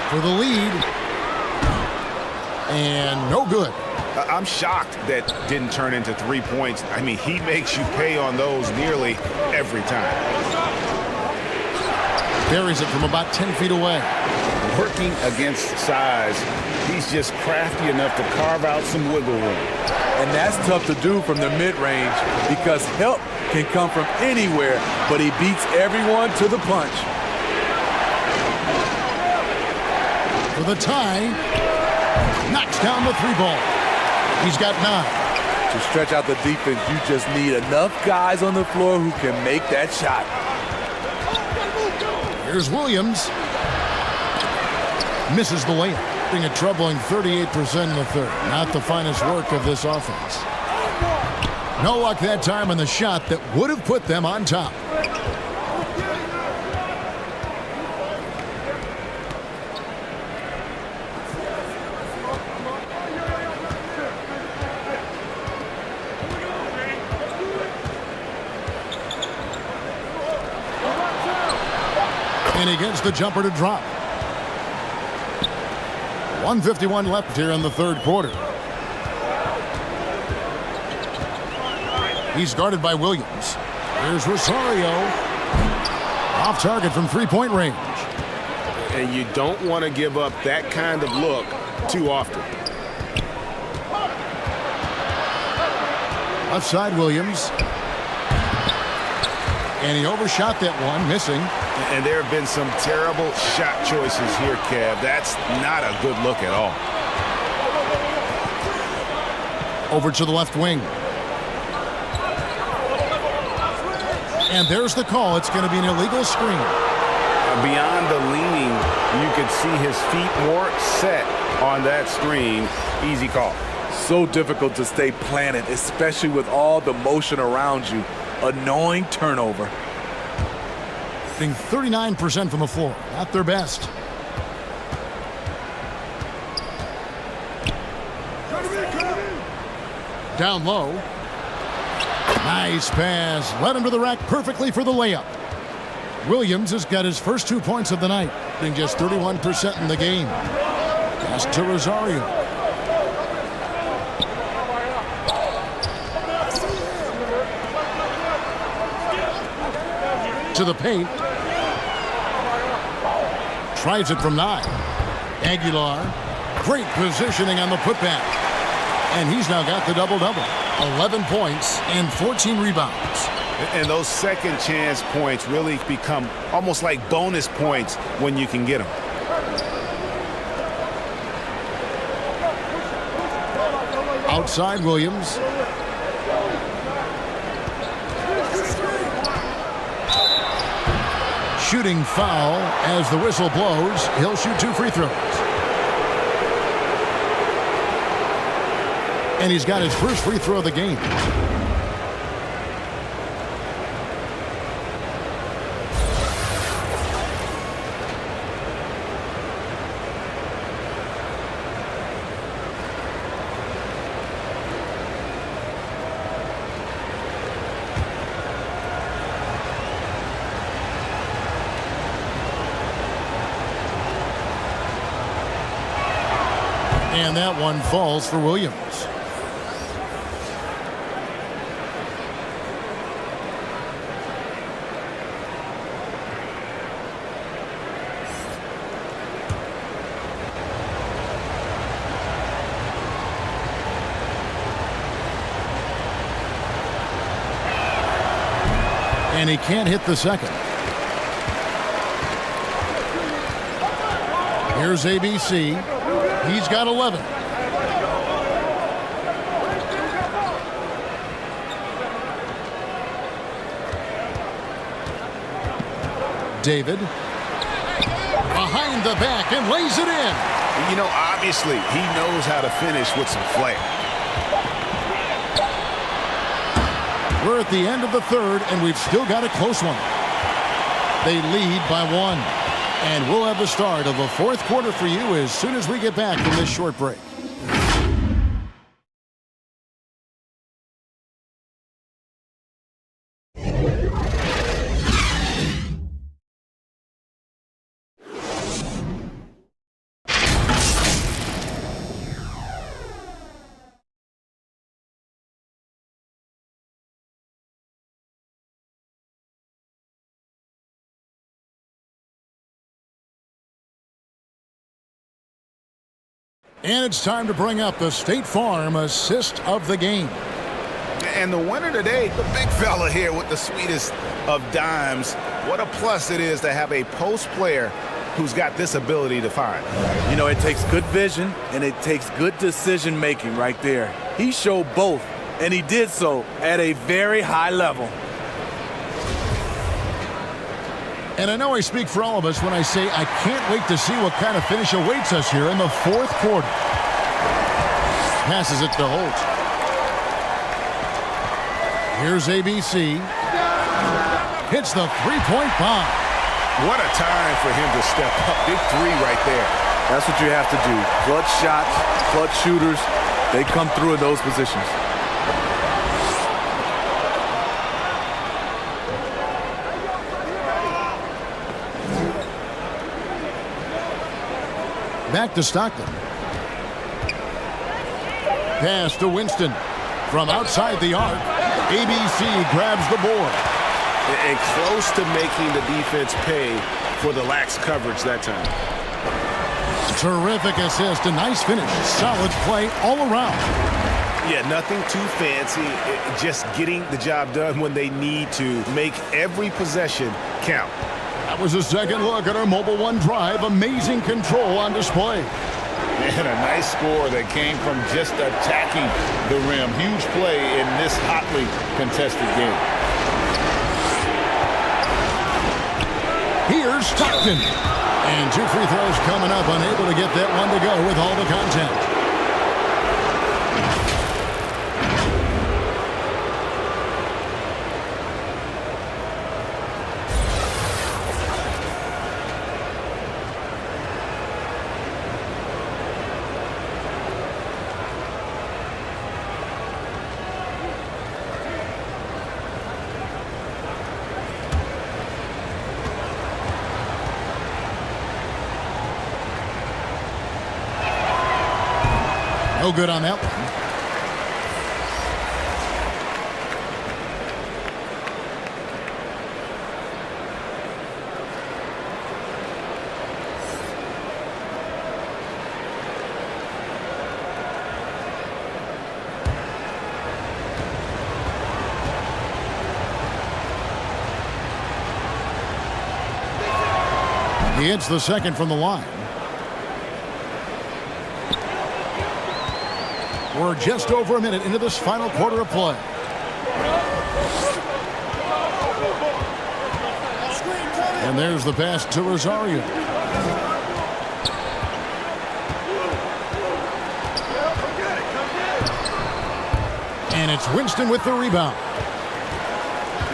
For the lead. And no good. I'm shocked that didn't turn into 3 points. I mean, he makes you pay on those nearly every time. Buries it from about 10 feet away. Working against size, he's just crafty enough to carve out some wiggle room. And that's tough to do from the mid-range because help can come from anywhere, but he beats everyone to the punch. For the tie. Knocks down the 3 ball. He's got 9. To stretch out the defense, you just need enough guys on the floor who can make that shot. Here's Williams. Misses the layup. Being a troubling 38% in the third. Not the finest work of this offense. No luck that time on the shot that would have put them on top. And he gets the jumper to drop. 1:51 left here in the third quarter. He's guarded by Williams. Here's Rosario. Off target from three-point range. And you don't want to give up that kind of look too often. Left side, Williams. And he overshot that one, missing. And there have been some terrible shot choices here, Kev. That's not a good look at all. Over to the left wing. And there's the call. It's going to be an illegal screen. Beyond the leaning, you could see his feet more set on that screen. Easy call. So difficult to stay planted, especially with all the motion around you. Annoying turnover. Being 39% from the floor. Not their best. Down low. Nice pass. Led him to the rack perfectly for the layup. Williams has got his first 2 points of the night, being just 31% in the game. Pass to Rosario. To the paint. Tries it from 9. Aguilar. Great positioning on the putback. And he's now got the double-double. 11 points and 14 rebounds. And those second chance points really become almost like bonus points when you can get them. Outside Williams. Shooting foul as the whistle blows. He'll shoot 2 free throws. And he's got his first free throw of the game. And that one falls for Williams. And he can't hit the second. Here's ABC. He's got 11. David. Behind the back and lays it in. You know, obviously, he knows how to finish with some flair. We're at the end of the third, and we've still got a close one. They lead by 1. And we'll have the start of the fourth quarter for you as soon as we get back from this short break. And it's time to bring up the State Farm assist of the game. And the winner today, the big fella here with the sweetest of dimes. What a plus it is to have a post player who's got this ability to find. You know, it takes good vision and it takes good decision making right there. He showed both, and he did so at a very high level. And I know I speak for all of us when I say I can't wait to see what kind of finish awaits us here in the fourth quarter. Passes it to Holt. Here's ABC. Hits the three-point bomb. What a time for him to step up. Big three right there. That's what you have to do. Clutch shots, clutch shooters, they come through in those positions. Back to Stockton. Pass to Winston. From outside the arc, ABC grabs the board. And close to making the defense pay for the lax coverage that time. Terrific assist, a nice finish. Solid play all around. Yeah, nothing too fancy. Just getting the job done when they need to. Make every possession count. That was a second look at our Mobile One drive. Amazing control on display. And a nice score that came from just attacking the rim. Huge play in this hotly contested game. Here's Stockton. And 2 free throws coming up. Unable to get that one to go with all the contact. No good on that one. He hits the second from the line. We're just over a minute into this final quarter of play. And there's the pass to Rosario. And it's Winston with the rebound.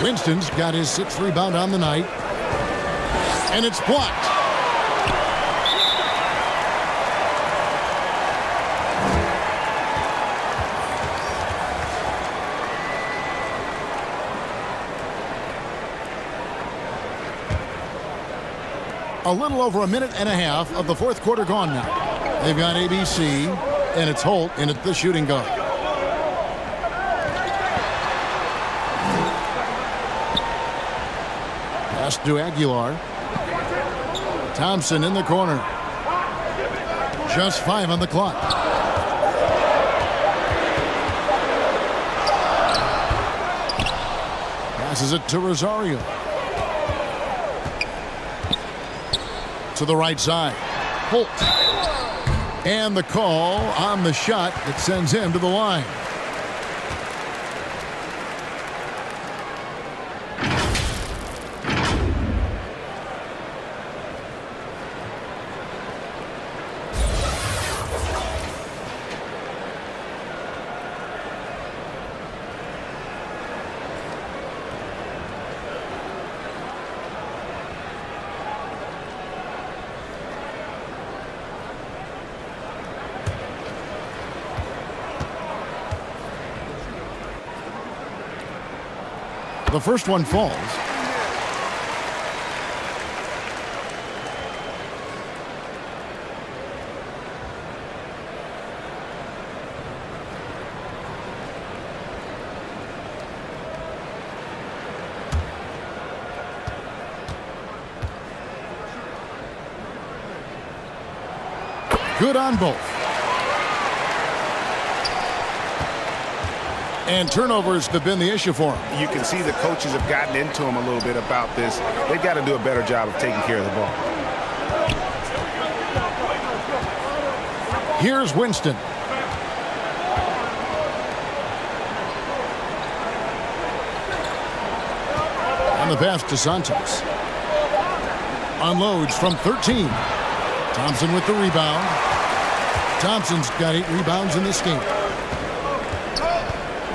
Winston's got his 6th rebound on the night. And it's blocked. A little over a minute and a half of the fourth quarter gone now. They've got ABC, and it's Holt in at the shooting guard. Pass to Aguilar. Thompson in the corner. Just 5 on the clock. Passes it to Rosario. To the right side. Holt. And the call on the shot that sends him to the line. The first one falls. Good on both. And turnovers have been the issue for him. You can see the coaches have gotten into him a little bit about this. They've got to do a better job of taking care of the ball. Here's Winston. And the pass to Santos. Unloads from 13. Thompson with the rebound. Thompson's got 8 rebounds in this game.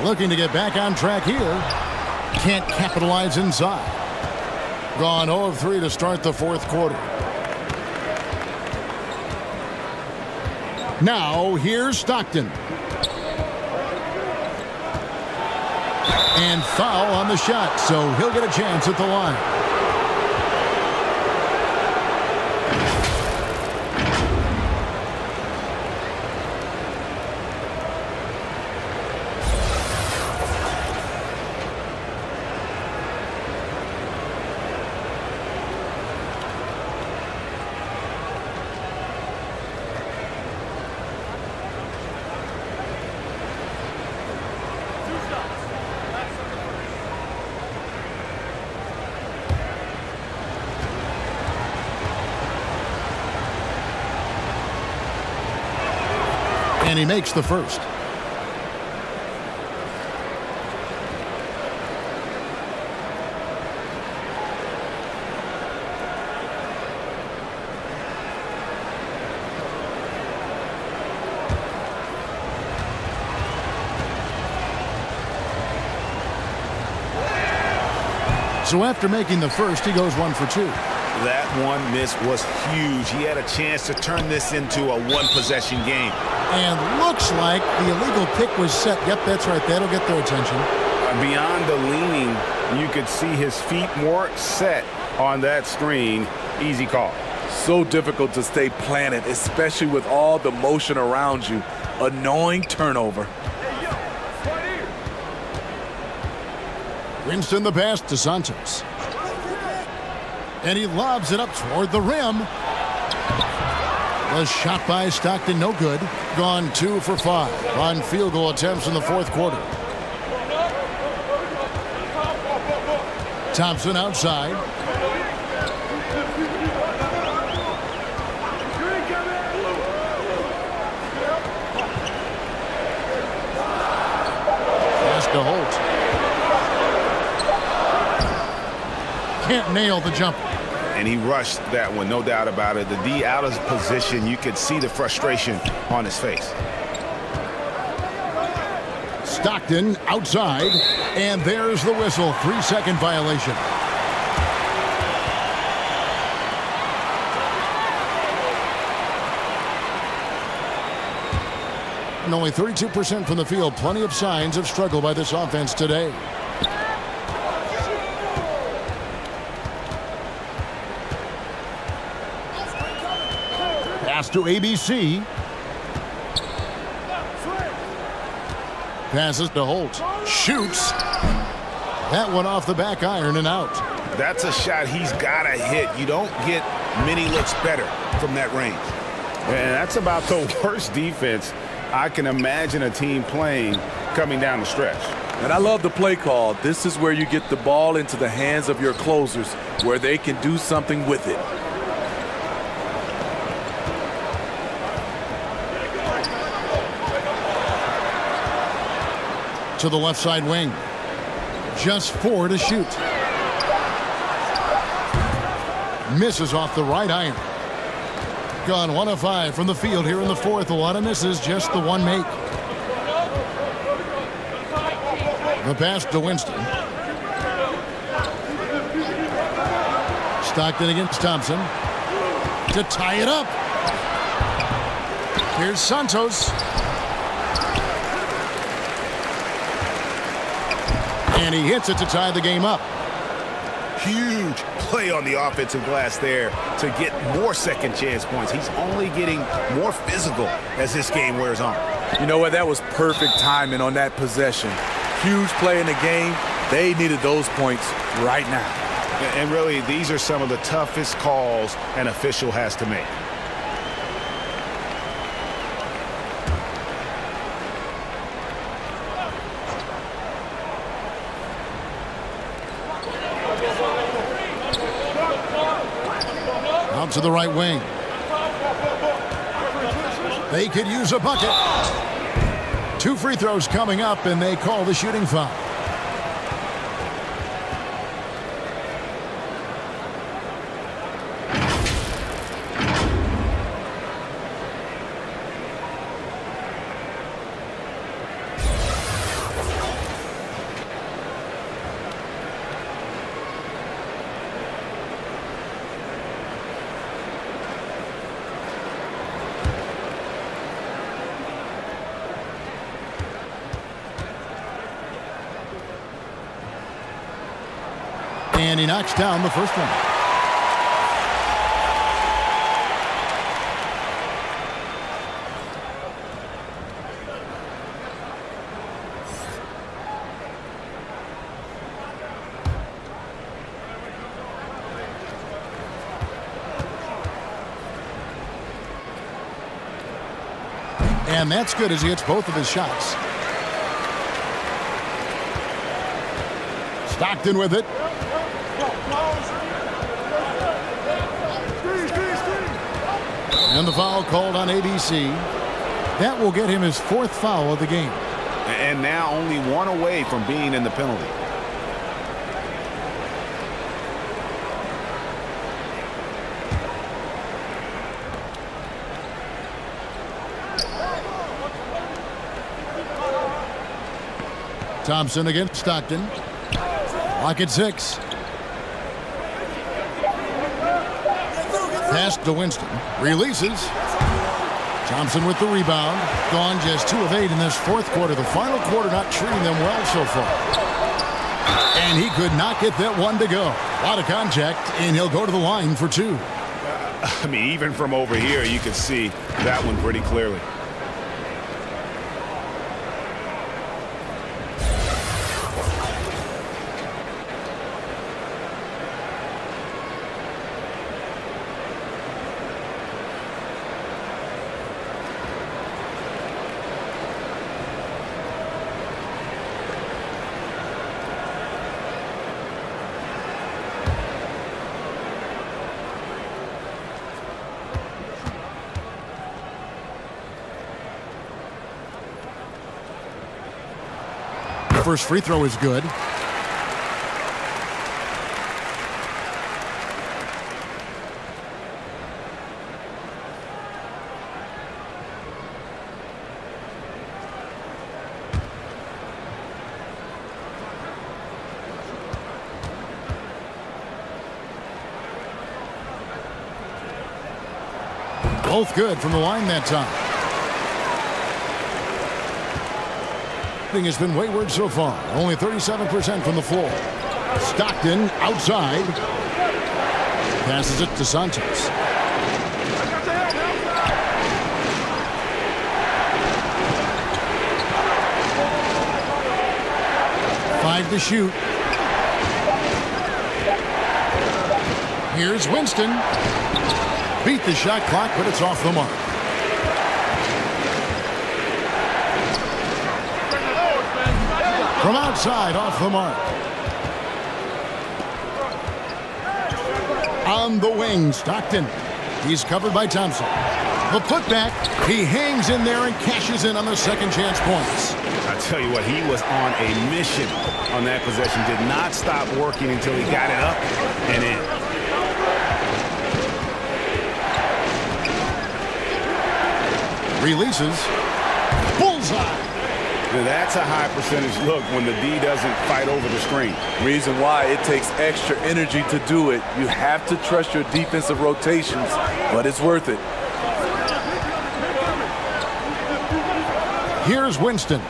Looking to get back on track here. Can't capitalize inside. Gone 0 of 3 to start the fourth quarter. Now here's Stockton. And foul on the shot, so he'll get a chance at the line. And he makes the first. So after making the first, he goes 1 for 2. That one miss was huge. He had a chance to turn this into a one-possession game. And looks like the illegal pick was set. Yep, that's right. That'll get their attention. Beyond the leaning, you could see his feet more set on that screen. Easy call. So difficult to stay planted, especially with all the motion around you. Annoying turnover. Winston the pass to Santos. And he lobs it up toward the rim. The shot by Stockton, no good. Gone 2 for 5 on field goal attempts in the fourth quarter. Thompson outside. Pass to Holt. Can't nail the jumper. And he rushed that one, no doubt about it. The D out of position, you could see the frustration on his face. Stockton outside, and there's the whistle. 3-second violation. And only 32% from the field. Plenty of signs of struggle by this offense today. Pass to ABC. Passes to Holt. Shoots. That one off the back iron and out. That's a shot he's got to hit. You don't get many looks better from that range. And that's about the worst defense I can imagine a team playing coming down the stretch. And I love the play call. This is where you get the ball into the hands of your closers, where they can do something with it. To the left side wing. Just 4 to shoot. Misses off the right iron. Gone 1 of 5 from the field here in the fourth. A lot of misses, just the one make. The pass to Winston. Stockton against Thompson. To tie it up. Here's Santos. And he hits it to tie the game up. Huge play on the offensive glass there to get more second chance points. He's only getting more physical as this game wears on. You know what? That was perfect timing on that possession. Huge play in the game. They needed those points right now. And really, these are some of the toughest calls an official has to make. Out to the right wing. They could use a bucket. 2 free throws coming up, and they call the shooting foul. And he knocks down the first one. And that's good as he hits both of his shots. Stockton with it. And the foul called on ABC. That will get him his 4th foul of the game. And now only 1 away from being in the penalty. Thompson against Stockton. Lock at 6. Pass to Winston. Releases. Thompson with the rebound. Gone just 2 of 8 in this fourth quarter. The final quarter not treating them well so far. And he could not get that one to go. A lot of contact, and he'll go to the line for 2. I mean, even from over here, you can see that one pretty clearly. First free throw is good. Both good from the line that time. Has been wayward so far. Only 37% from the floor. Stockton outside. Passes it to Santos. Five to shoot. Here's Winston. Beat the shot clock, but it's off the mark. From outside, off the mark. On the wing, Stockton. He's covered by Thompson. The putback, he hangs in there and cashes in on the second chance points. I tell you what, he was on a mission on that possession. Did not stop working until he got it up and in. Releases. Bullseye. That's a high percentage look when the D doesn't fight over the screen. Reason why it takes extra energy to do it. You have to trust your defensive rotations, but it's worth it. Here's Winston.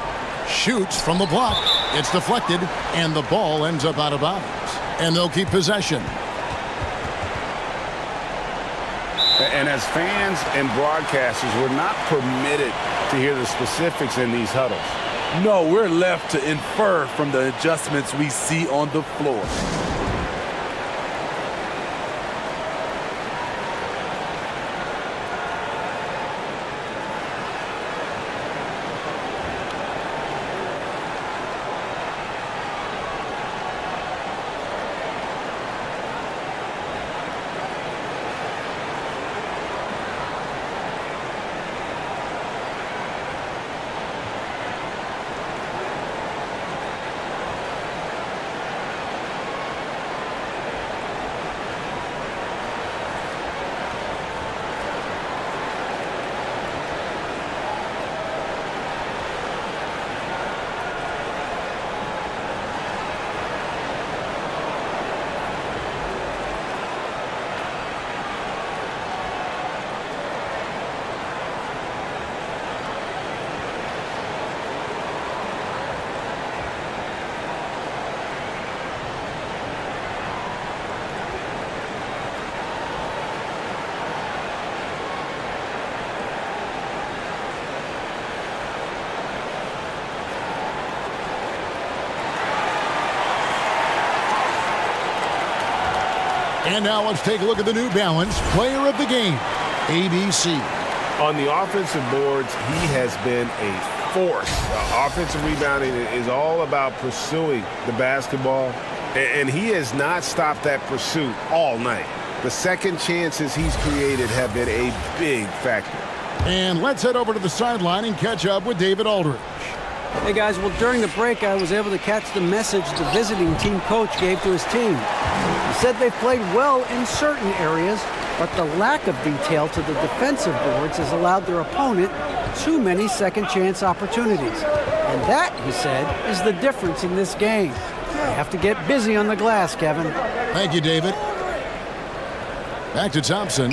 Shoots from the block. It's deflected, and the ball ends up out of bounds. And they'll keep possession. And as fans and broadcasters, we're not permitted to hear the specifics in these huddles. No, we're left to infer from the adjustments we see on the floor. And now let's take a look at the New Balance Player of the Game, ABC. On the offensive boards, he has been a force. Offensive rebounding is all about pursuing the basketball, and he has not stopped that pursuit all night. The second chances he's created have been a big factor. And let's head over to the sideline and catch up with David Aldridge. Hey guys, well during the break I was able to catch the message the visiting team coach gave to his team. He said they've played well in certain areas, but the lack of detail to the defensive boards has allowed their opponent too many second chance opportunities. And that, he said, is the difference in this game. They have to get busy on the glass, Kevin. Thank you, David. Back to Thompson.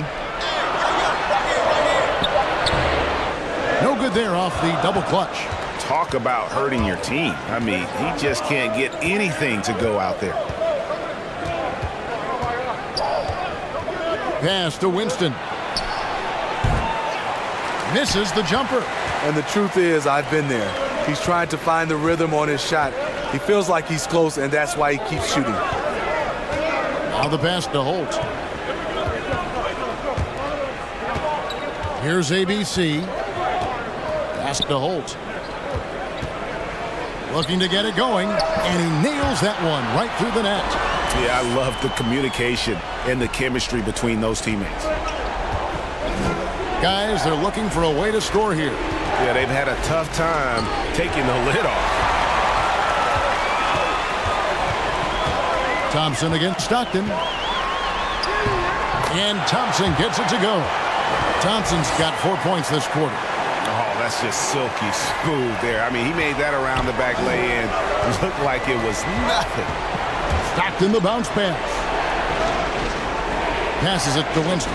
No good there off the double clutch. Talk about hurting your team. I mean, he just can't get anything to go out there. Pass to Winston. Misses the jumper. And the truth is, I've been there. He's trying to find the rhythm on his shot. He feels like he's close, and that's why he keeps shooting. Now the pass to Holt. Here's ABC. Pass to Holt. Looking to get it going, and he nails that one right through the net. Yeah, I love the communication and the chemistry between those teammates. Guys, they're looking for a way to score here. Yeah, they've had a tough time taking the lid off. Thompson against Stockton. And Thompson gets it to go. Thompson's got 4 points this quarter. Oh, that's just silky smooth there. I mean, he made that around the back lay-in. It looked like it was nothing. Stockton the bounce pass. Passes it to Winston.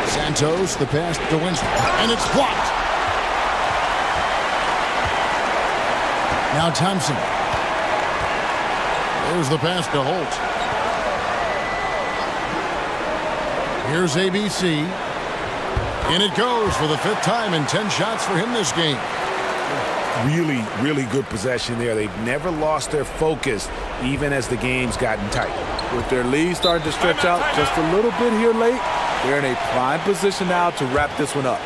Santos, the pass to Winston. And it's blocked. Now Thompson. There's the pass to Holt. Here's ABC. And it goes for the 5th time in 10 shots for him this game. Really, really good possession there. They've never lost their focus, even as the game's gotten tight. With their lead starting to stretch out just a little bit here late, they're in a prime position now to wrap this one up.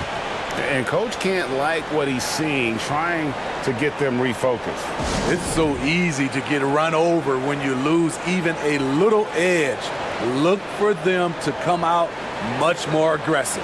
And coach can't like what he's seeing, trying to get them refocused. It's so easy to get run over when you lose even a little edge. Look for them to come out much more aggressive.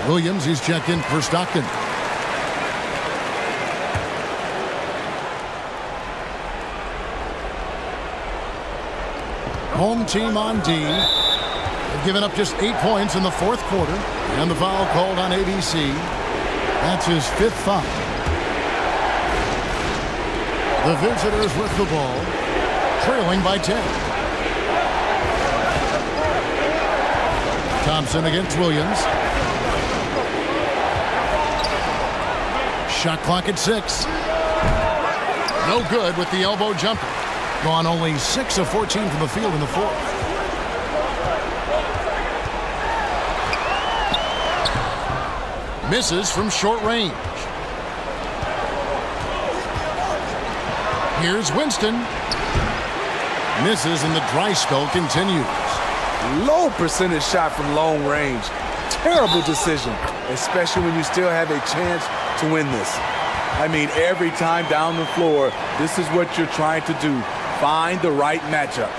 Williams, he's checked in for Stockton. Home team on D. They've given up just 8 points in the fourth quarter. And the foul called on ABC. That's his 5th foul. The visitors with the ball, trailing by 10. Thompson against Williams. Shot clock at 6. No good with the elbow jumper. Gone only 6 of 14 from the field in the fourth. Misses from short range. Here's Winston. Misses and the dry spell continues. Low percentage shot from long range. Terrible decision, especially when you still have a chance to win this. I mean, every time down the floor, this is what you're trying to do. Find the right matchup.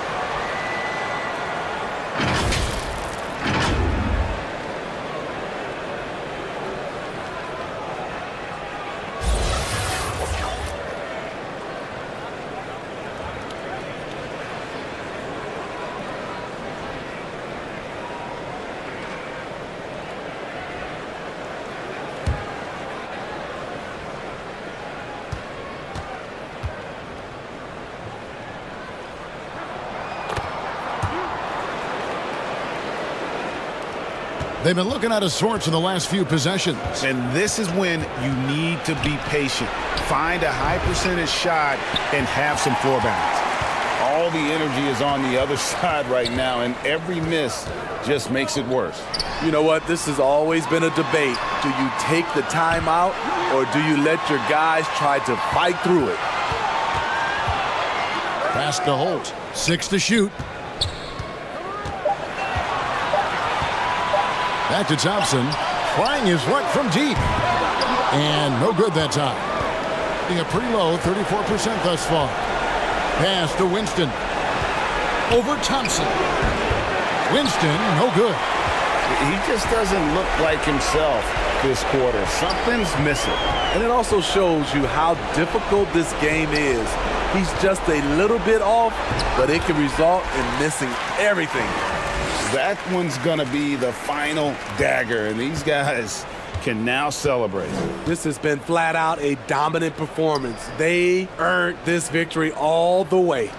They've been looking out of sorts in the last few possessions. And this is when you need to be patient. Find a high percentage shot and have some floor balance. All the energy is on the other side right now, and every miss just makes it worse. You know what? This has always been a debate. Do you take the timeout or do you let your guys try to fight through it? Pass to Holt. 6 to shoot. Back to Thompson. Trying his luck from deep. And no good that time. Being a pretty low 34% thus far. Pass to Winston. Over Thompson. Winston, no good. He just doesn't look like himself this quarter. Something's missing. And it also shows you how difficult this game is. He's just a little bit off, but it can result in missing everything. That one's going to be the final dagger, and these guys can now celebrate. This has been flat out a dominant performance. They earned this victory all the way.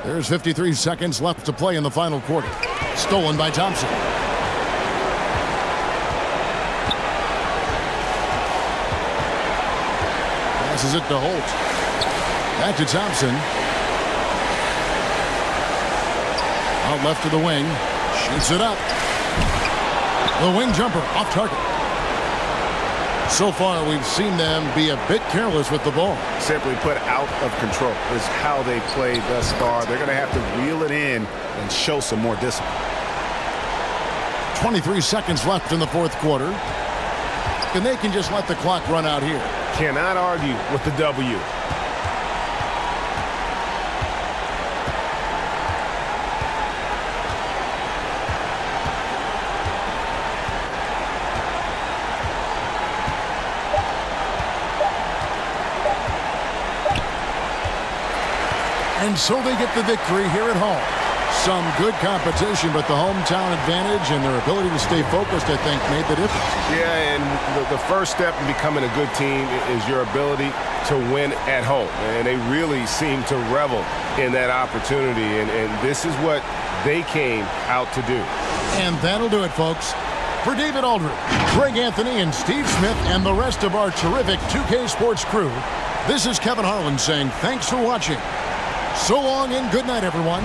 There's 53 seconds left to play in the final quarter. Stolen by Thompson. Passes it to Holt. Back to Thompson. Out left to the wing. Shoots it up. The wing jumper off target. So far, we've seen them be a bit careless with the ball. Simply put, out of control is how they played thus far. They're going to have to reel it in and show some more discipline. 23 seconds left in the fourth quarter. and they can just let the clock run out here. Cannot argue with the W. And so they get the victory here at home. Some good competition, but the hometown advantage and their ability to stay focused, I think, made the difference. Yeah, and the first step in becoming a good team is your ability to win at home. And they really seem to revel in that opportunity, and this is what they came out to do. And that'll do it, folks. For David Aldridge, Greg Anthony, and Steve Smith, and the rest of our terrific 2K Sports crew, this is Kevin Harlan saying thanks for watching. So long and good night, everyone.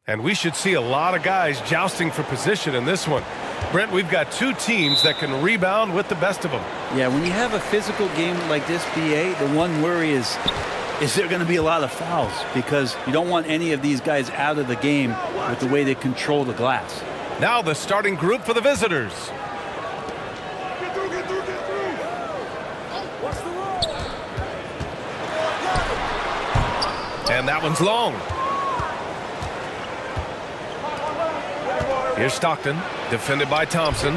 And we should see a lot of guys jousting for position in this one. Brent, we've got two teams that can rebound with the best of them. Yeah, when you have a physical game like this, BA, the one worry is there going to be a lot of fouls? Because you don't want any of these guys out of the game with the way they control the glass. Now the starting group for the visitors. And that one's long. Here's Stockton, defended by Thompson.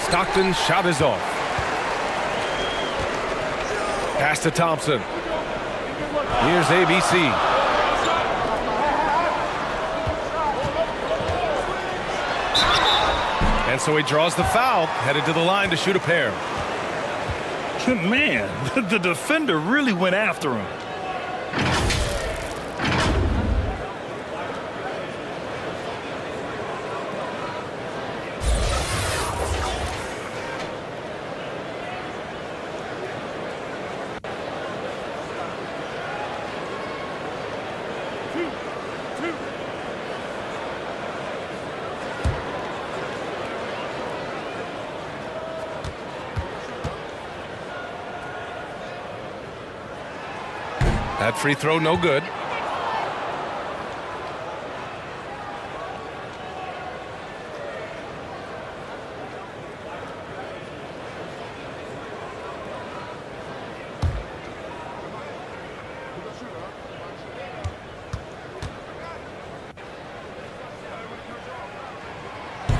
Stockton's shot is off. Pass to Thompson. Here's ABC. And so he draws the foul, headed to the line to shoot a pair. Man, the defender really went after him. That free throw, no good.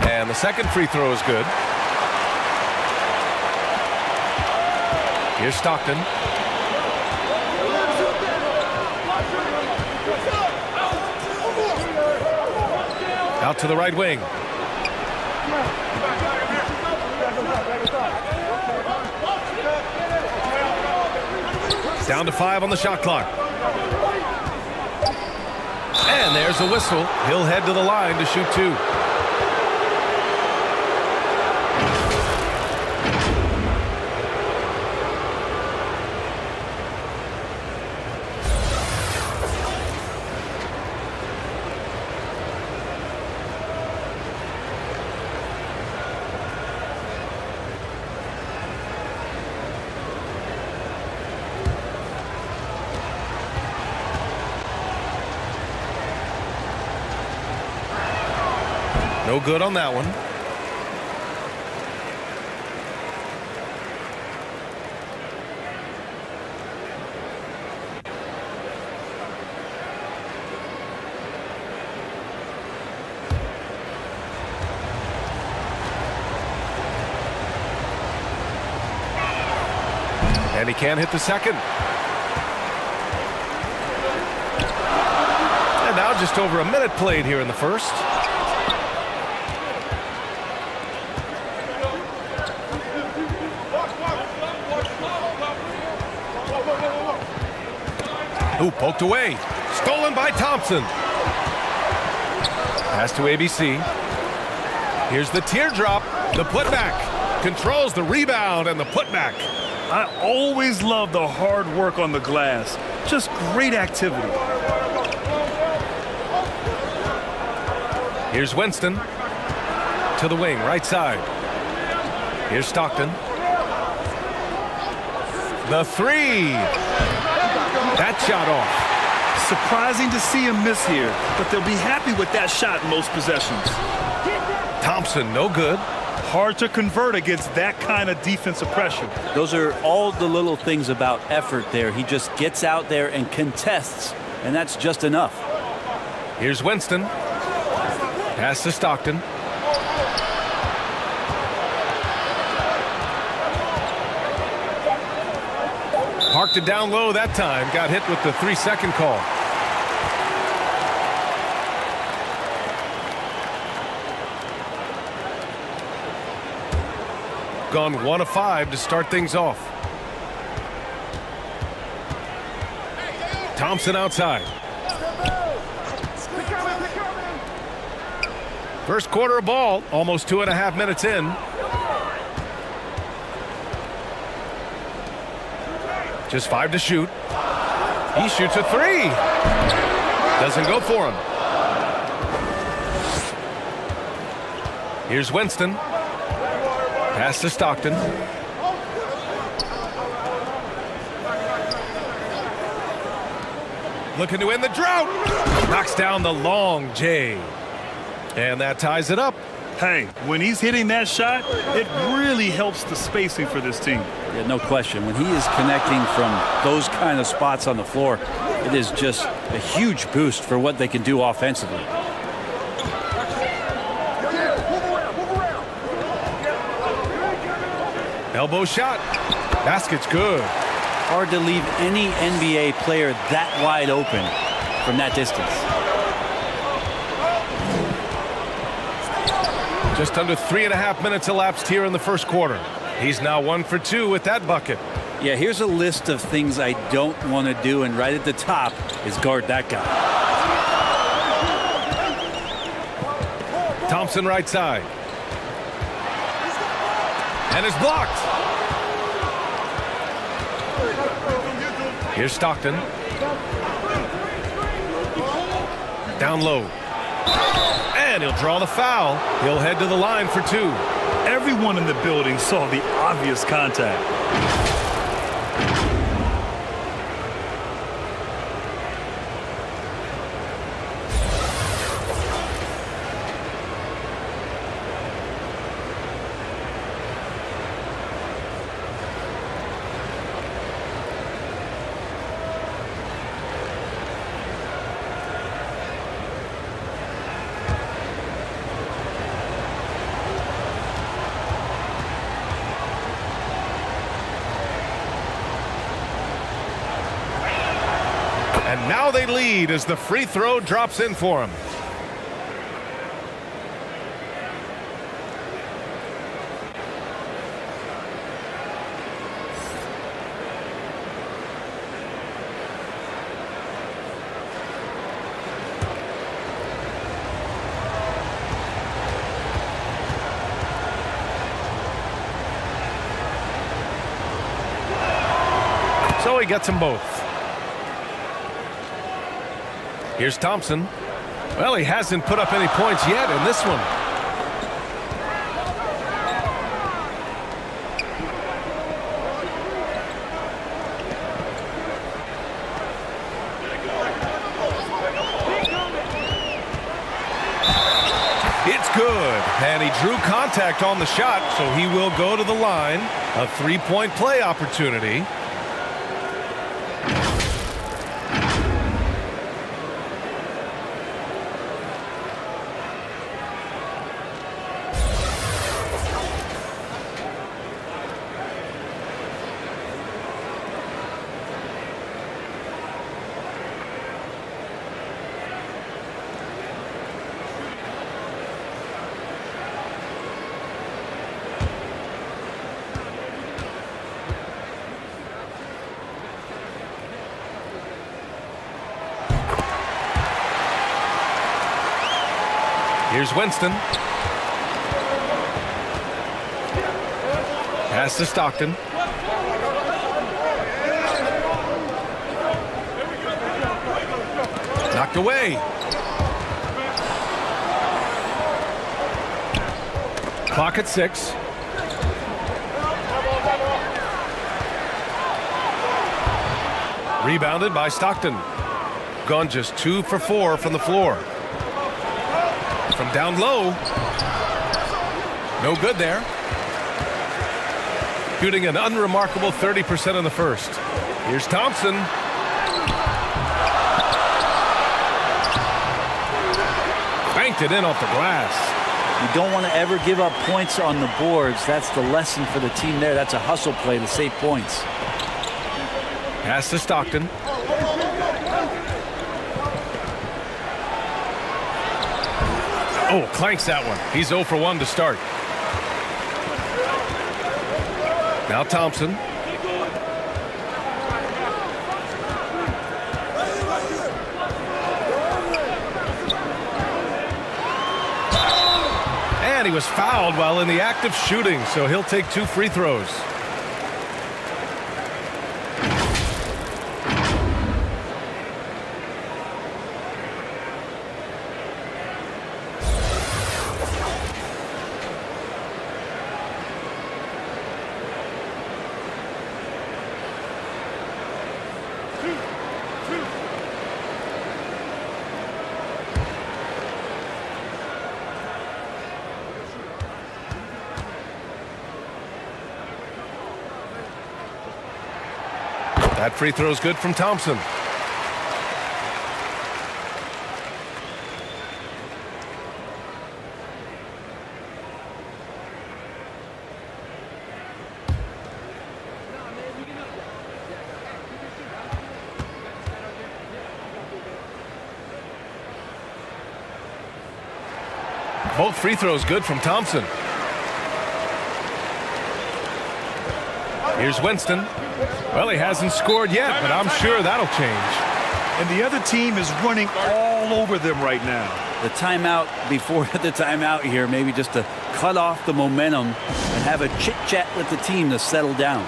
And the second free throw is good. Here's Stockton. Out to the right wing. Down to 5 on the shot clock. And there's the whistle. He'll head to the line to shoot 2. No good on that one. And he can't hit the second. And now just over a minute played here in the first. Ooh, poked away. Stolen by Thompson. Pass to ABC. Here's the teardrop. The putback. Controls the rebound and the putback. I always love the hard work on the glass. Just great activity. Here's Winston. To the wing, right side. Here's Stockton. The 3. That shot off. Surprising to see him miss here, but they'll be happy with that shot in most possessions. Thompson, no good. Hard to convert against that kind of defensive pressure. Those are all the little things about effort there. He just gets out there and contests, and that's just enough. Here's Winston. Pass to Stockton. Parked it down low that time. Got hit with the 3-second call. Gone 1 of 5 to start things off. Thompson outside. First quarter of ball, almost 2.5 minutes in. Just 5 to shoot. He shoots a 3. Doesn't go for him. Here's Winston. Pass to Stockton. Looking to end the drought. Knocks down the long J. And that ties it up. Hey, when he's hitting that shot, it really helps the spacing for this team. Yeah, no question. When he is connecting from those kind of spots on the floor, it is just a huge boost for what they can do offensively. Elbow shot. Basket's good. Hard to leave any NBA player that wide open from that distance. Just under 3.5 minutes elapsed here in the first quarter. He's now 1 for 2 with that bucket. Yeah, here's a list of things I don't want to do, and right at the top is guard that guy. Thompson right side. And it's blocked. Here's Stockton. Down low. And he'll draw the foul. He'll head to the line for 2. Everyone in the building saw the obvious contact. And now they lead as the free throw drops in for him. Oh, he gets them both. Here's Thompson. Well, he hasn't put up any points yet in this one. It's good, and he drew contact on the shot, so he will go to the line. A three-point play opportunity. Here's Winston. Pass to Stockton. Knocked away. Clock at 6. Rebounded by Stockton. Gone just 2 for 4 from the floor. From down low. No good there. Shooting an unremarkable 30% in the first. Here's Thompson. Banked it in off the glass. You don't want to ever give up points on the boards. That's the lesson for the team there. That's a hustle play to save points. Pass to Stockton. Oh, clanks that one. He's 0 for 1 to start. Now Thompson. And he was fouled while in the act of shooting, so he'll take 2 free throws. That free throw is good from Thompson. Both free throws good from Thompson. Here's Winston. Well, he hasn't scored yet, but I'm sure that'll change. And the other team is running all over them right now. The timeout before the timeout here, maybe just to cut off the momentum and have a chit-chat with the team to settle down.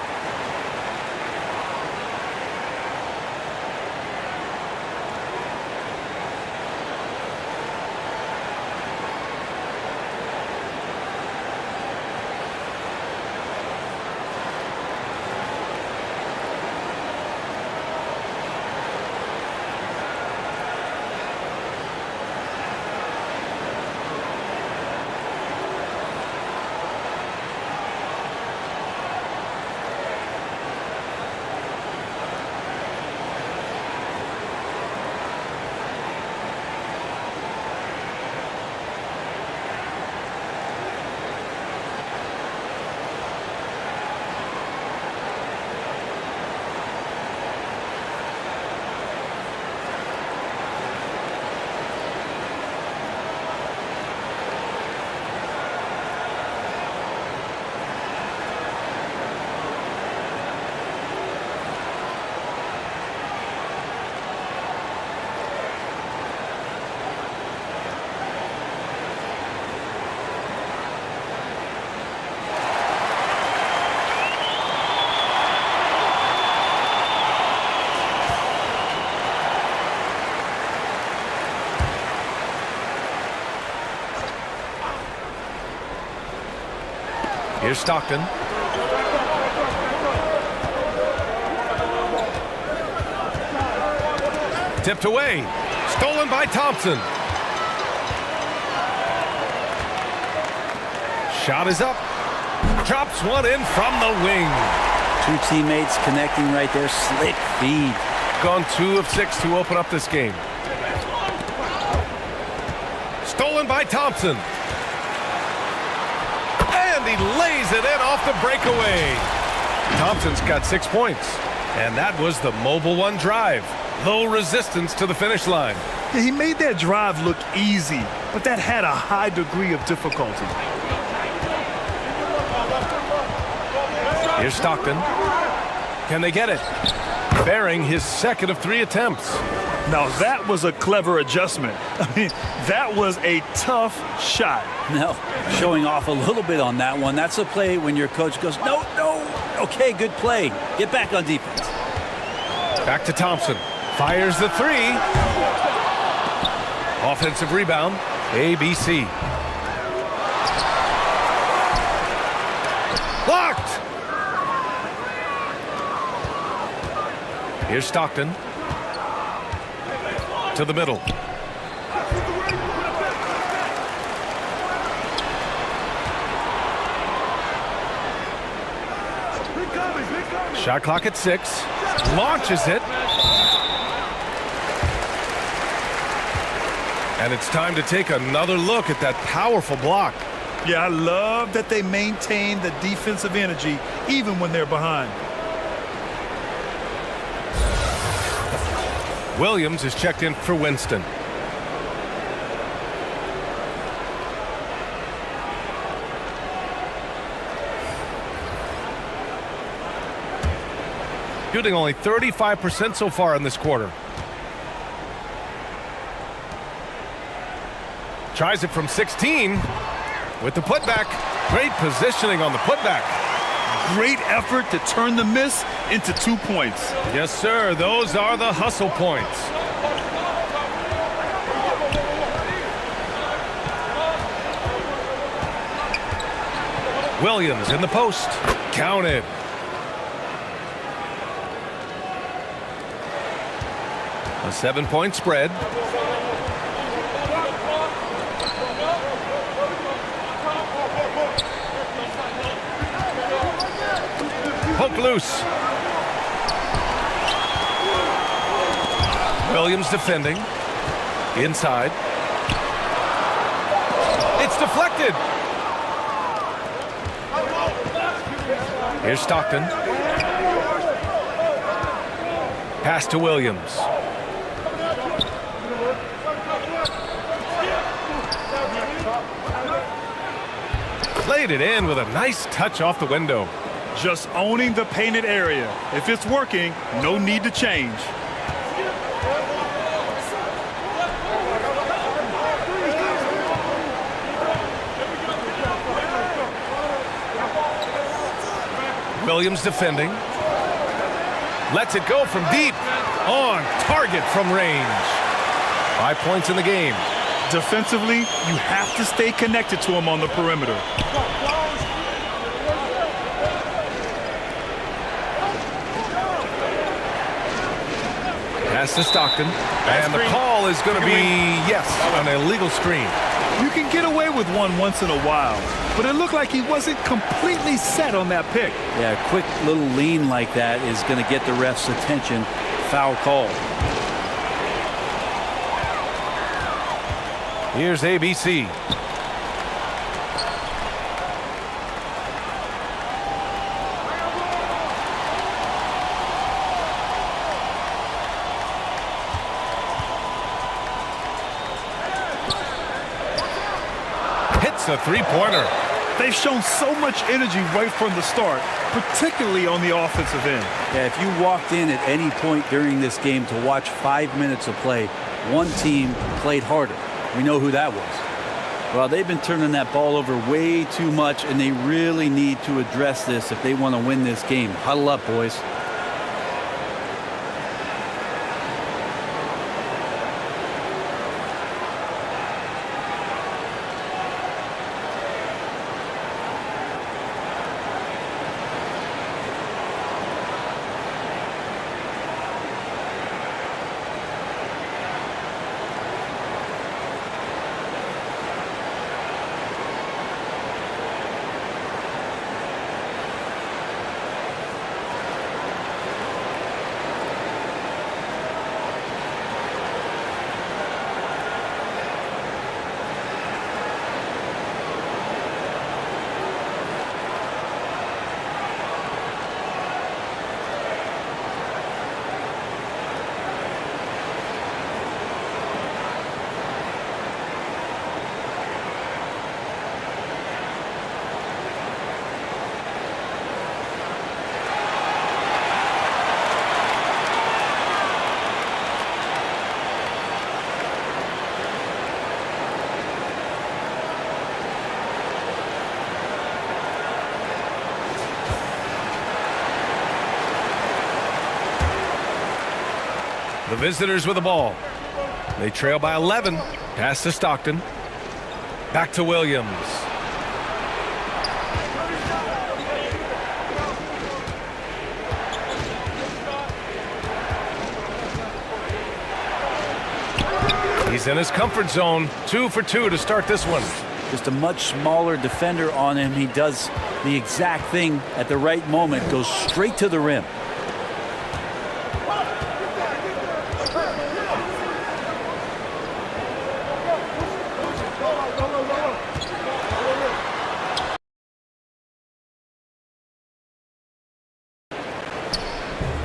Here's Stockton. Tipped away. Stolen by Thompson. Shot is up. Drops one in from the wing. Two teammates connecting right there. Slick feed. Gone 2 of 6 to open up this game. Stolen by Thompson. And he lays it in off the breakaway. Thompson's got 6 points. And that was the Mobile One drive. Low resistance to the finish line. Yeah, he made that drive look easy, but that had a high degree of difficulty. Here's Stockton. Can they get it? Bearing his second of 3 attempts. Now that was a clever adjustment. I mean, that was a tough shot. No, showing off a little bit on that one. That's a play when your coach goes, no, no. Okay, good play. Get back on defense. Back to Thompson. Fires the 3. Offensive rebound. ABC. Blocked. Here's Stockton. To the middle. Shot clock at 6. Launches it. And it's time to take another look at that powerful block. Yeah, I love that they maintain the defensive energy even when they're behind. Williams is checked in for Winston. Shooting only 35% so far in this quarter. Tries it from 16 with the putback. Great positioning on the putback. Great effort to turn the miss into 2 points. Yes, sir. Those are the hustle points. Williams in the post. Counted. A 7-point spread. Poke loose. Williams defending. Inside. It's deflected. Here's Stockton. Pass to Williams. Played it in with a nice touch off the window. Just owning the painted area. If it's working, no need to change. Williams defending. Lets it go from deep. On target from range. 5 points in the game. Defensively, you have to stay connected to him on the perimeter. Pass to Stockton. And the call is going to be, yes, an illegal screen. You can get away with one once in a while, but it looked like he wasn't completely set on that pick. Yeah, a quick little lean like that is going to get the ref's attention. Foul call. Here's ABC. Hits a three-pointer. They've shown so much energy right from the start, particularly on the offensive end. Yeah, if you walked in at any point during this game to watch 5 minutes of play, one team played harder. We know who that was. Well, they've been turning that ball over way too much, and they really need to address this if they want to win this game. Huddle up, boys. The visitors with the ball. They trail by 11. Pass to Stockton. Back to Williams. He's in his comfort zone. 2 for 2 to start this one. Just a much smaller defender on him. He does the exact thing at the right moment. Goes straight to the rim.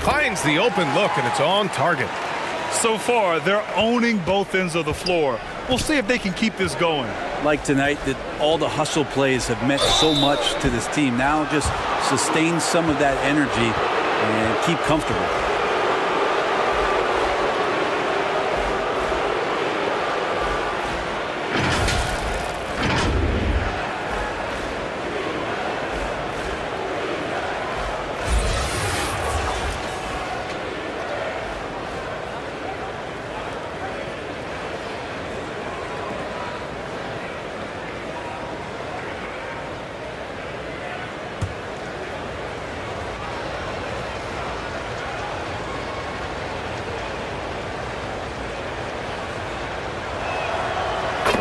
Finds the open look, and it's on target. So far, they're owning both ends of the floor. We'll see if they can keep this going. Like tonight, that all the hustle plays have meant so much to this team. Now just sustain some of that energy and keep comfortable.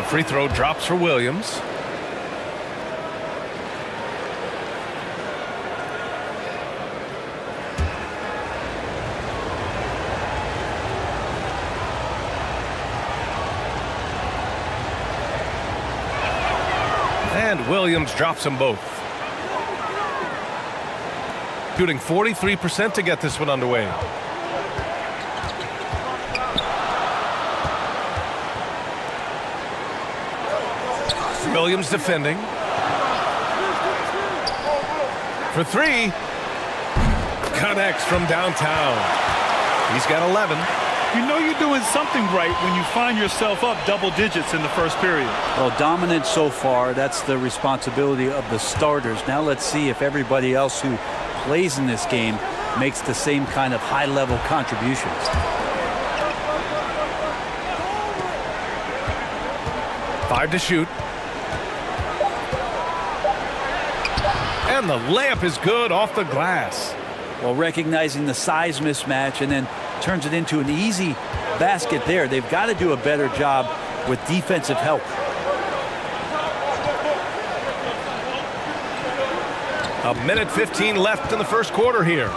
Free throw drops for Williams. And Williams drops them both. Shooting 43% to get this one underway. Williams defending. For 3. Connects from downtown. He's got 11. You know you're doing something right when you find yourself up double digits in the first period. Well, dominant so far. That's the responsibility of the starters. Now let's see if everybody else who plays in this game makes the same kind of high-level contributions. Five to shoot. And the layup is good off the glass. Well, recognizing the size mismatch and then turns it into an easy basket there. They've got to do a better job with defensive help. A minute 15 left in the first quarter here.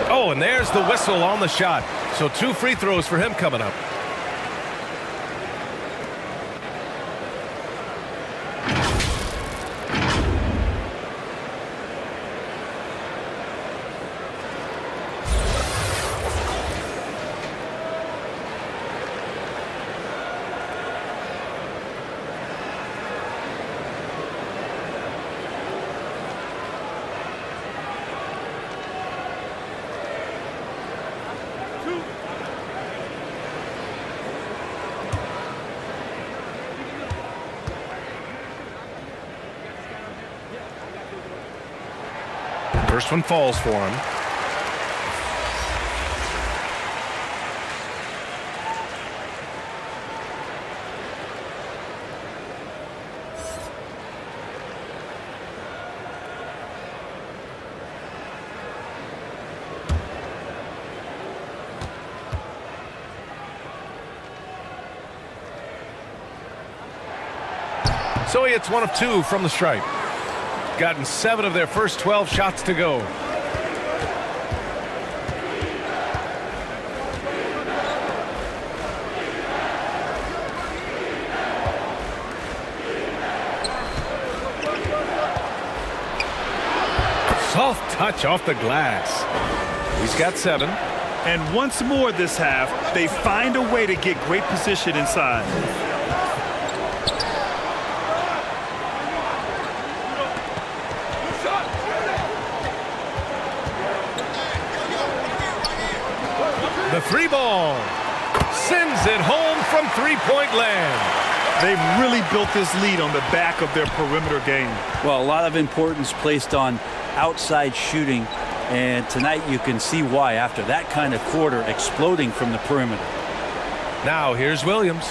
Oh, and there's the whistle on the shot. So 2 free throws for him coming up. First one falls for him. So he hits 1 of 2 from the stripe. Gotten 7 of their first 12 shots to go. Soft touch off the glass. He's got 7. And once more this half, they find a way to get great position inside. The 3 ball sends it home from 3-point land. They've really built this lead on the back of their perimeter game. Well, a lot of importance placed on outside shooting, and tonight you can see why after that kind of quarter exploding from the perimeter. Now here's Williams.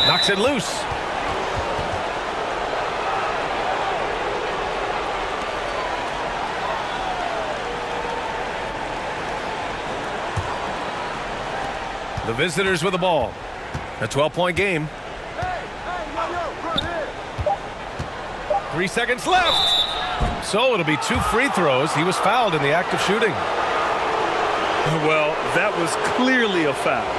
Knocks it loose. The visitors with the ball. A 12-point game. 3 seconds left. So it'll be 2 free throws. He was fouled in the act of shooting. Well, that was clearly a foul.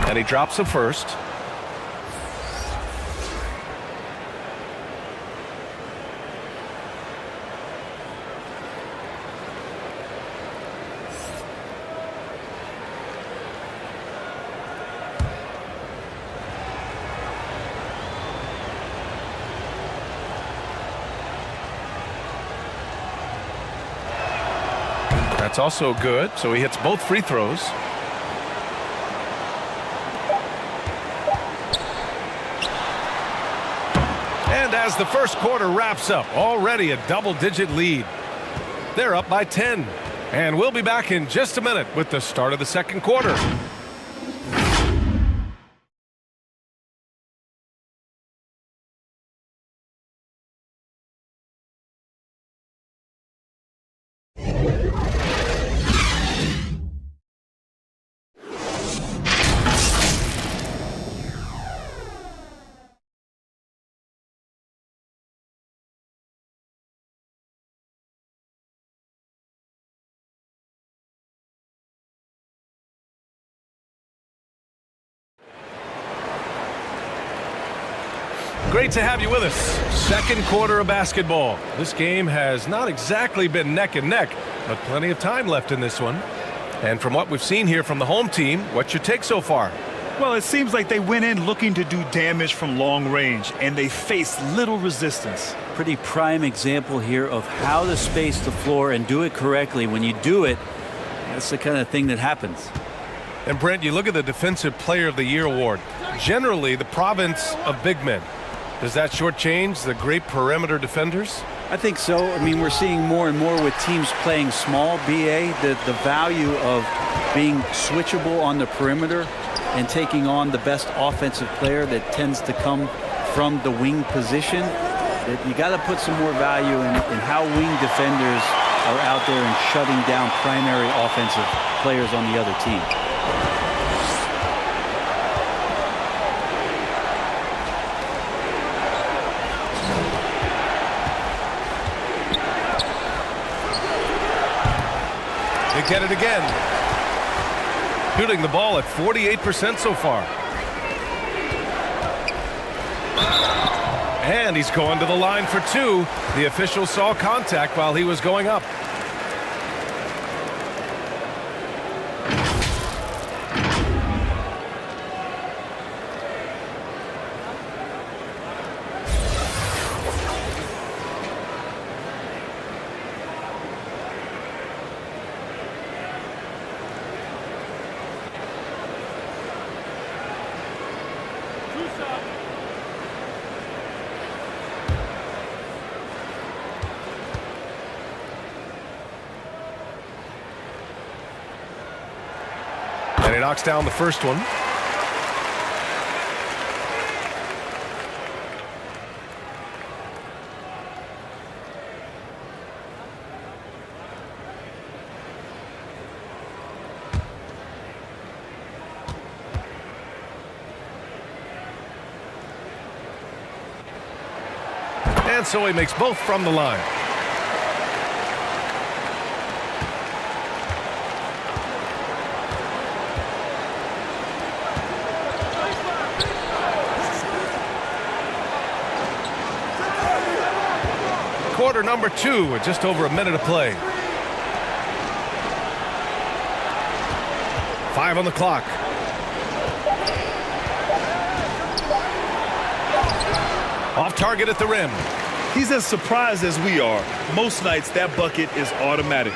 And he drops the first. That's also good, so he hits both free throws. And as the first quarter wraps up, already a double-digit lead. They're up by 10. And we'll be back in just a minute with the start of the second quarter. Great to have you with us. Second quarter of basketball. This game has not exactly been neck and neck, but plenty of time left in this one. And from what we've seen here from the home team, what's your take so far? Well, it seems like they went in looking to do damage from long range, and they faced little resistance. Pretty prime example here of how to space the floor and do it correctly. When you do it, that's the kind of thing that happens. And Brent, you look at the Defensive Player of the Year award. Generally, the province of big men. Does that shortchange the great perimeter defenders? I think so. I mean, we're seeing more and more with teams playing small, BA, the value of being switchable on the perimeter and taking on the best offensive player that tends to come from the wing position. You got to put some more value in how wing defenders are out there and shutting down primary offensive players on the other team. They get it again. Shooting the ball at 48% so far. And he's going to the line for 2. The official saw contact while he was going up. And he knocks down the first one. And so he makes both from the line. quarter number 2 with just over a minute to play. 5 on the clock. Off target at the rim. He's as surprised as we are. Most nights, that bucket is automatic.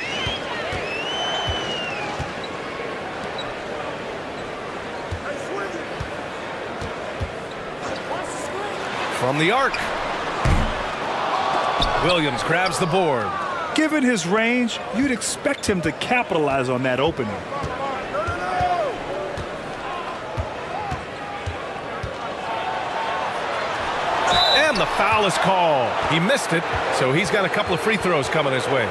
From the arc. Williams grabs the board. Given his range, you'd expect him to capitalize on that opening. And the foul is called. He missed it, so he's got a couple of free throws coming his way.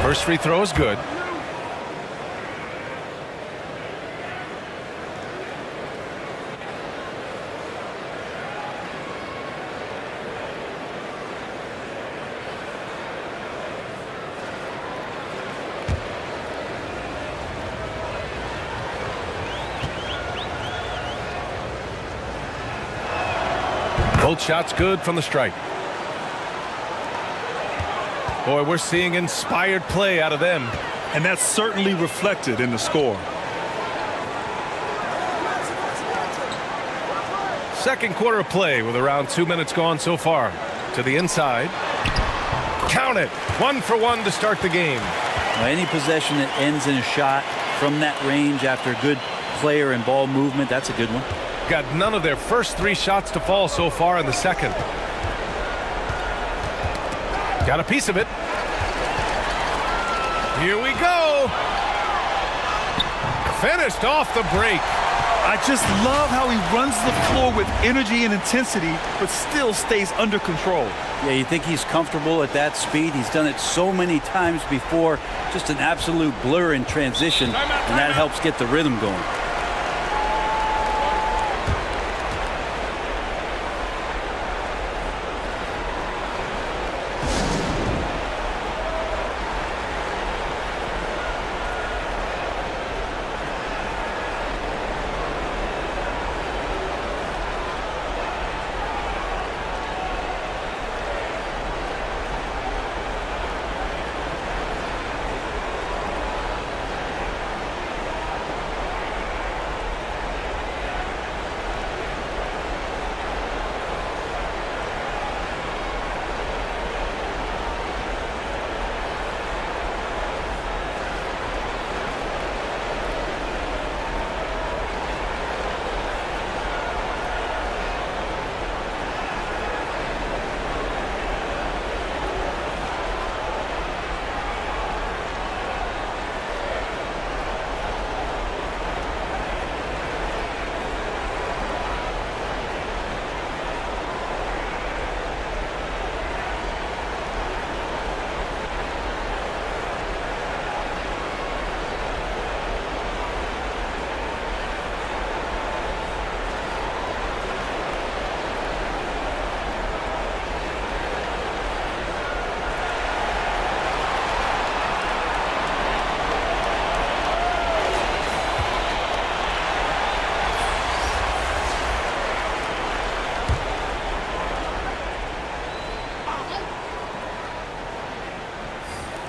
First free throw is good. Both shots good from the stripe. Boy, we're seeing inspired play out of them. And that's certainly reflected in the score. Second quarter of play with around 2 minutes gone so far. To the inside. Count it. 1 for 1 to start the game. Well, any possession that ends in a shot from that range after good player and ball movement, that's a good one. Got none of their first 3 shots to fall so far in the second. Got a piece of it. Here we go. Finished off the break. I just love how he runs the floor with energy and intensity, but still stays under control. Yeah, you think he's comfortable at that speed. He's done it so many times before. Just an absolute blur in transition, and that helps get the rhythm going.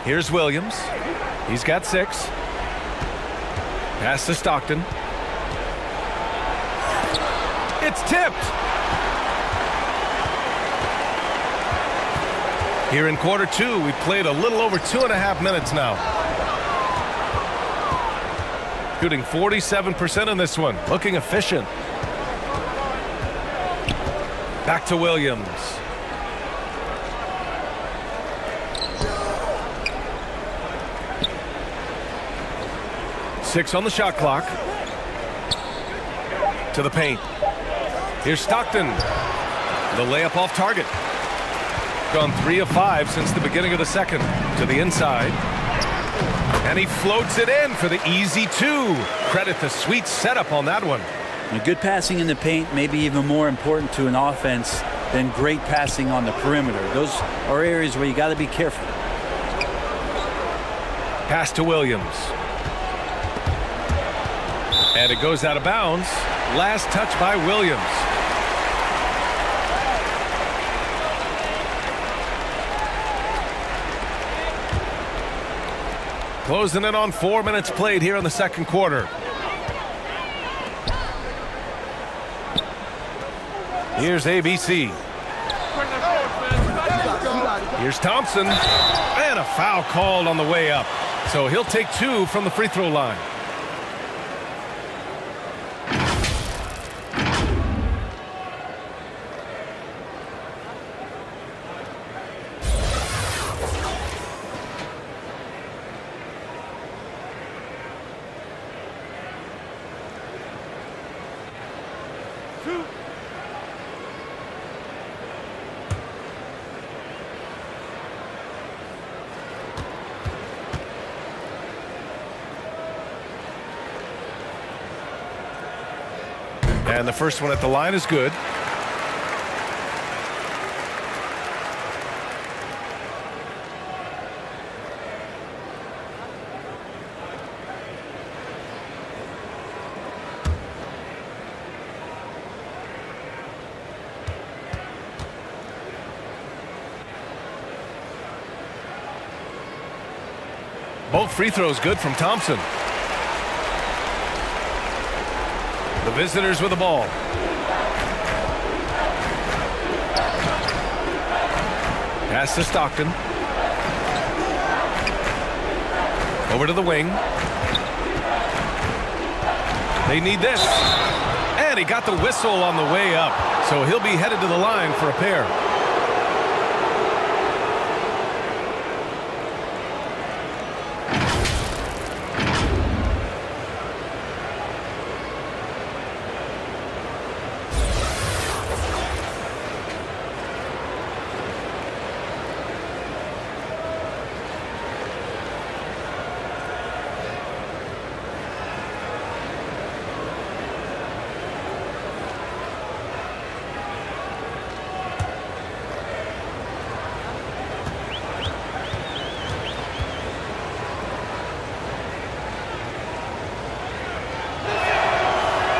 Here's Williams. He's got 6. Pass to Stockton. It's tipped. Here in quarter 2, we've played a little over 2.5 minutes now. Shooting 47% in this one. Looking efficient. Back to Williams. Six on the shot clock. To the paint. Here's Stockton. The layup off target. Gone 3 of 5 since the beginning of the second. To the inside. And he floats it in for the easy 2. Credit the sweet setup on that one. And good passing in the paint may be even more important to an offense than great passing on the perimeter. Those are areas where you got to be careful. Pass to Williams. And it goes out of bounds. Last touch by Williams. Closing in on 4 minutes played here in the second quarter. Here's ABC. Here's Thompson. And a foul called on the way up. So he'll take 2 from the free throw line. And the first one at the line is good. Both free throws good from Thompson. The visitors with the ball. Pass to Stockton. Over to the wing. They need this. And he got the whistle on the way up. So he'll be headed to the line for a pair.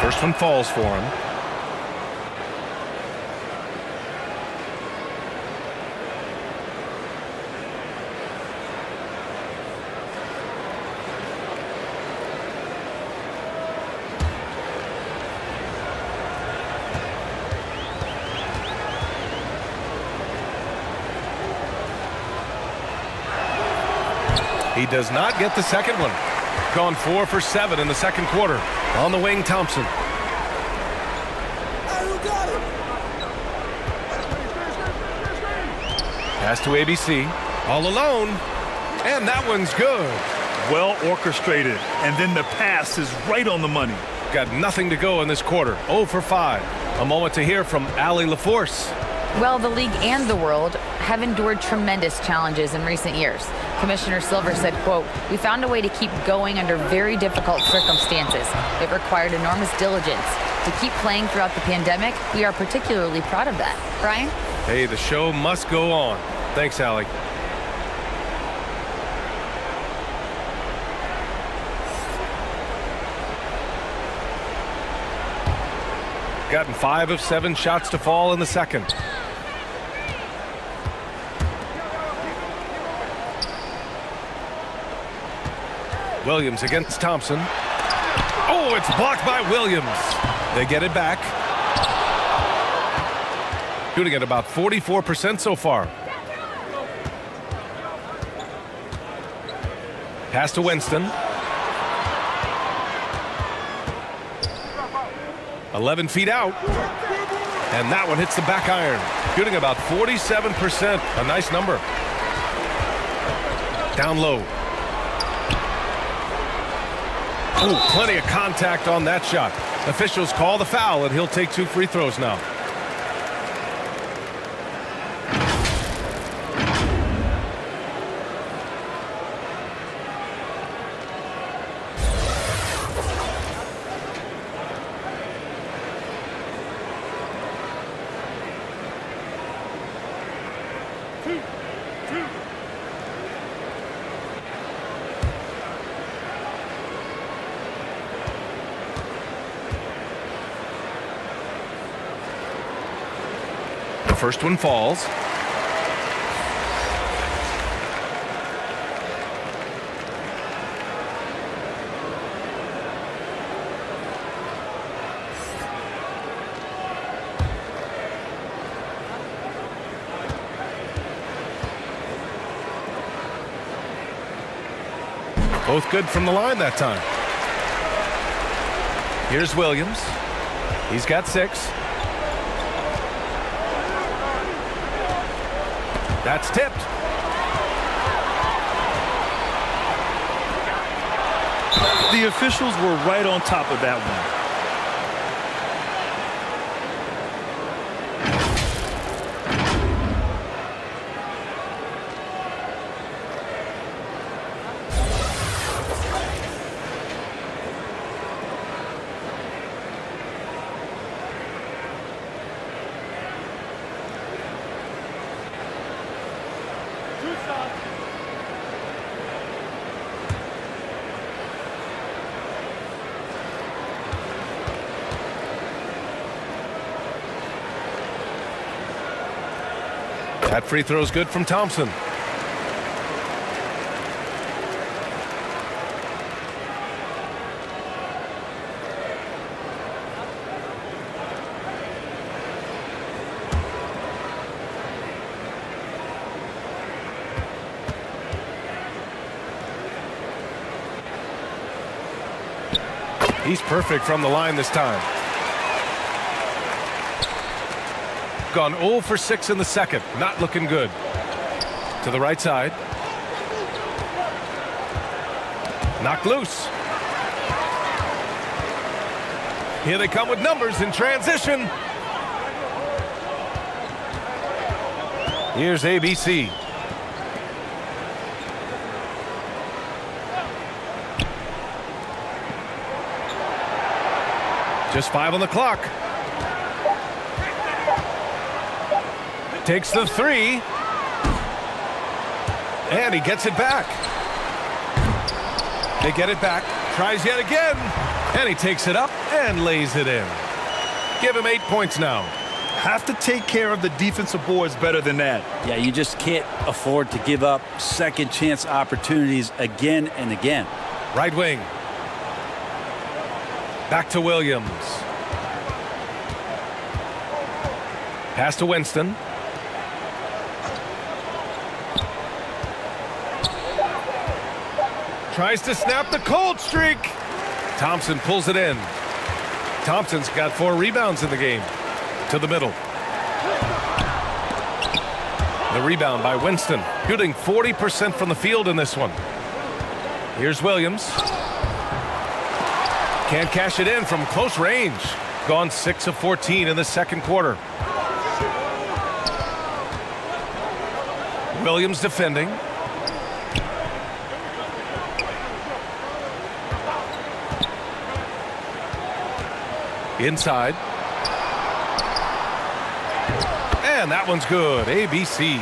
First one falls for him. He does not get the second one. Gone 4 for 7 in the second quarter. On the wing, Thompson. Pass to ABC. All alone. And that one's good. Well orchestrated. And then the pass is right on the money. Got nothing to go in this quarter. 0 for 5. A moment to hear from Allie LaForce. Well, the league and the world have endured tremendous challenges in recent years. Commissioner Silver said, quote, "We found a way to keep going under very difficult circumstances. It required enormous diligence. To keep playing throughout the pandemic, we are particularly proud of that." Brian? Hey, the show must go on. Thanks, Allie. Gotten 5 of 7 shots to fall in the second. Williams against Thompson. Oh, it's blocked by Williams. They get it back. Shooting at about 44% so far. Pass to Winston. 11 feet out. And that one hits the back iron. Shooting about 47%. A nice number. Down low. Oh, plenty of contact on that shot. Officials call the foul, and he'll take 2 free throws now. First one falls. Both good from the line that time. Here's Williams. He's got 6. That's tipped. The officials were right on top of that one. That free throw is good from Thompson. He's perfect from the line this time. Gone 0 for 6 in the second. Not looking good. To the right side. Knocked loose. Here they come with numbers in transition. Here's ABC. Just 5 on the clock. Takes the 3. And he gets it back. They get it back. Tries yet again. And he takes it up and lays it in. Give him 8 points now. Have to take care of the defensive boards better than that. Yeah, you just can't afford to give up second chance opportunities again and again. Right wing. Back to Williams. Pass to Winston. Tries to snap the cold streak. Thompson pulls it in. Thompson's got 4 rebounds in the game. To the middle. The rebound by Winston. Shooting 40% from the field in this one. Here's Williams. Can't cash it in from close range. Gone 6 of 14 in the second quarter. Williams defending. Inside. And that one's good. ABC.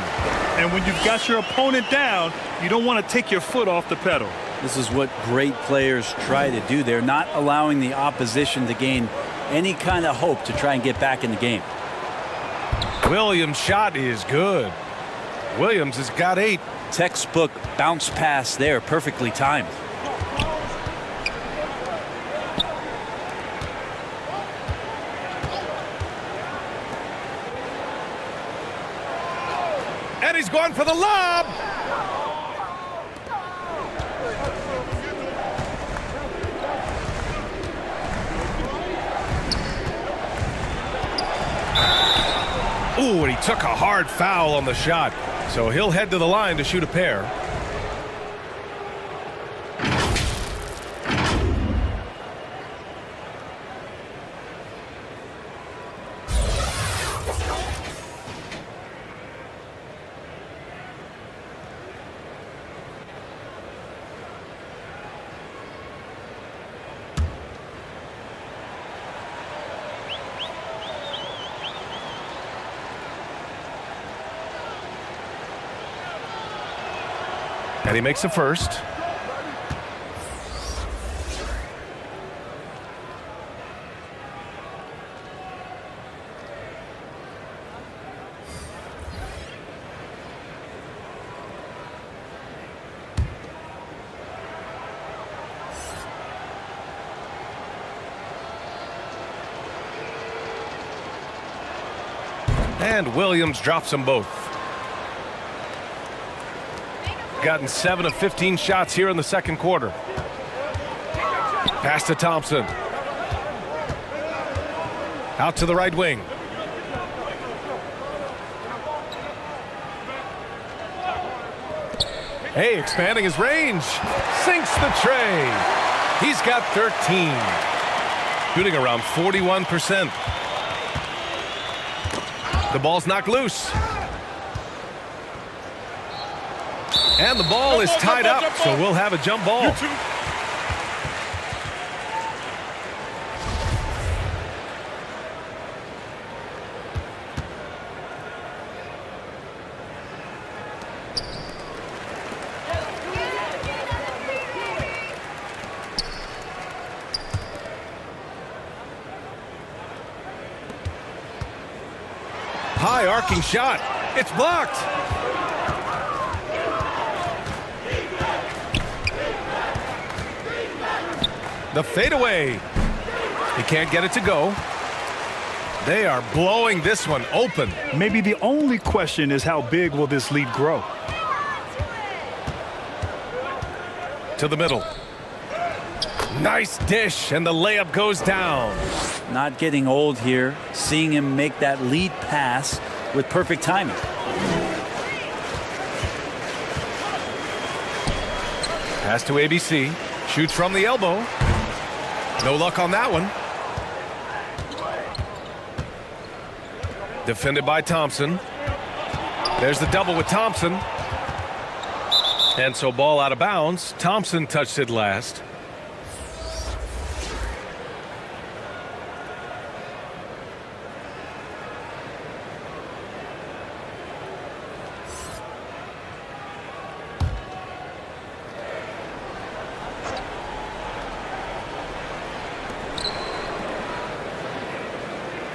And when you've got your opponent down, you don't want to take your foot off the pedal. This is what great players try to do. They're not allowing the opposition to gain any kind of hope to try and get back in the game. Williams' shot is good. Williams has got 8. Textbook bounce pass there, perfectly timed. And he's going for the lob. Ooh, and he took a hard foul on the shot. So he'll head to the line to shoot a pair. And he makes the first. And Williams drops them both. Gotten 7 of 15 shots here in the second quarter. Pass to Thompson. Out to the right wing. Hey, expanding his range. Sinks the tray. He's got 13. Shooting around 41%. The ball's knocked loose. And the ball is tied up, so we'll have a jump ball. High arcing shot. It's blocked. The fadeaway. He can't get it to go. They are blowing this one open. Maybe the only question is how big will this lead grow? To the middle. Nice dish, and the layup goes down. Not getting old here, seeing him make that lead pass with perfect timing. Pass to ABC. Shoots from the elbow. No luck on that one. Defended by Thompson. There's the double with Thompson. And so ball out of bounds. Thompson touched it last.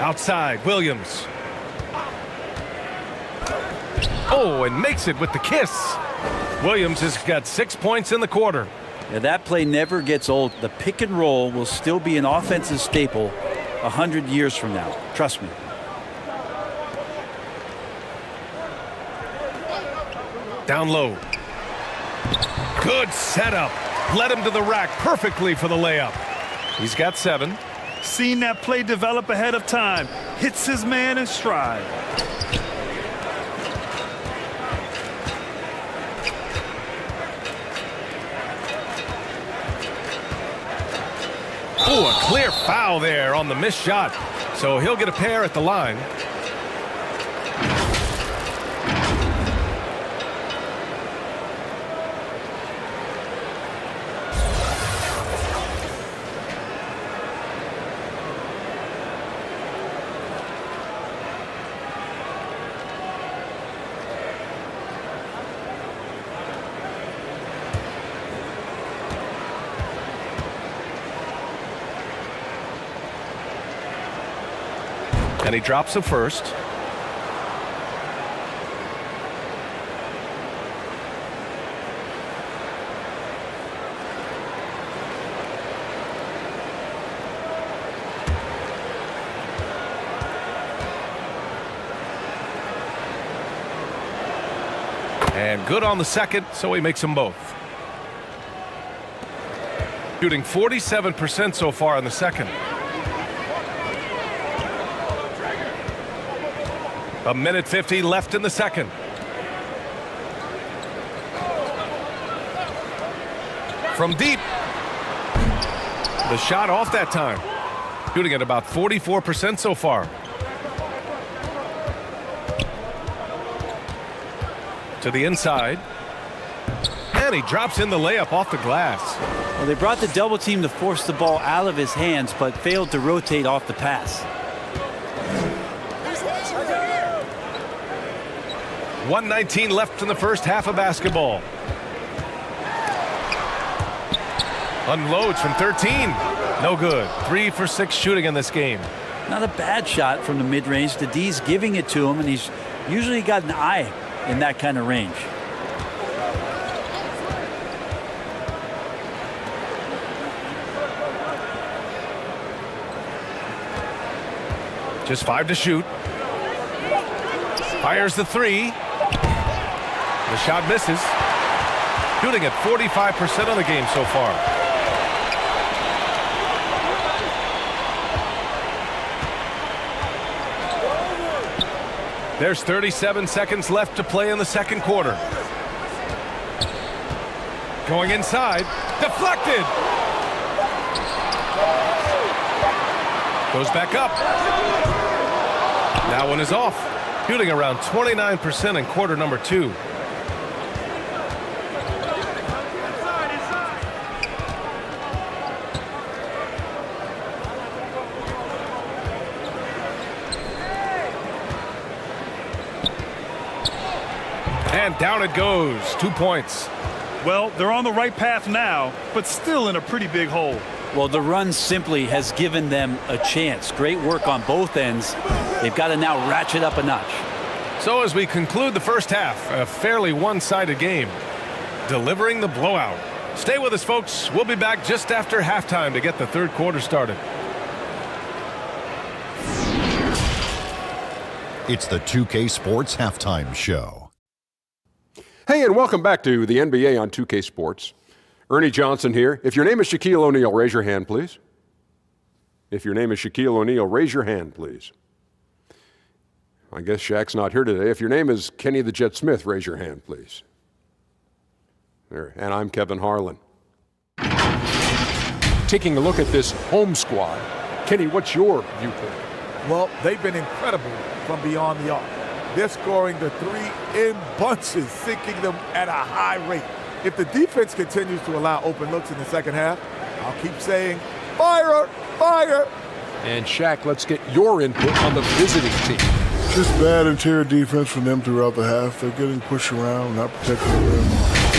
Outside, Williams. Oh, and makes it with the kiss. Williams has got 6 points in the quarter. Yeah, that play never gets old. The pick and roll will still be an offensive staple 100 years from now. Trust me. Down low. Good setup. Led him to the rack perfectly for the layup. He's got 7. Seen that play develop ahead of time. Hits his man in stride. Oh, a clear foul there on the missed shot. So he'll get a pair at the line. And he drops the first. And good on the second, so he makes them both. Shooting 47% so far in the second. A minute 50 left in the second. From deep. The shot off that time. Shooting at about 44% so far. To the inside. And he drops in the layup off the glass. Well, they brought the double team to force the ball out of his hands, but failed to rotate off the pass. 1:19 left in the first half of basketball. Unloads from 13. No good. 3 for 6 shooting in this game. Not a bad shot from the mid-range. The D's giving it to him, and he's usually got an eye in that kind of range. Just 5 to shoot. Fires the 3. The shot misses. Shooting at 45% of the game so far. There's 37 seconds left to play in the second quarter. Going inside. Deflected. Goes back up. That one is off. Shooting around 29% in quarter number 2. And down it goes. 2 points. Well, they're on the right path now, but still in a pretty big hole. Well, the run simply has given them a chance. Great work on both ends. They've got to now ratchet up a notch. So as we conclude the first half, a fairly one-sided game, delivering the blowout. Stay with us, folks. We'll be back just after halftime to get the third quarter started. It's the 2K Sports Halftime Show. Hey, and welcome back to the NBA on 2K Sports. Ernie Johnson here. If your name is Shaquille O'Neal, raise your hand, please. If your name is Shaquille O'Neal, raise your hand, please. I guess Shaq's not here today. If your name is Kenny the Jet Smith, raise your hand, please. There. And I'm Kevin Harlan. Taking a look at this home squad, Kenny, what's your viewpoint? Well, they've been incredible from beyond the arc. They're scoring the 3 in bunches, sinking them at a high rate. If the defense continues to allow open looks in the second half, I'll keep saying, fire, fire. And Shaq, let's get your input on the visiting team. Just bad interior defense from them throughout the half. They're getting pushed around, not protecting the rim,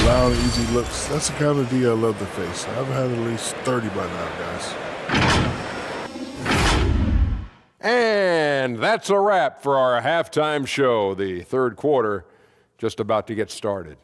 allowing easy looks. That's the kind of D I love to face. I've had at least 30 by now, guys. And that's a wrap for our halftime show. The third quarter just about to get started.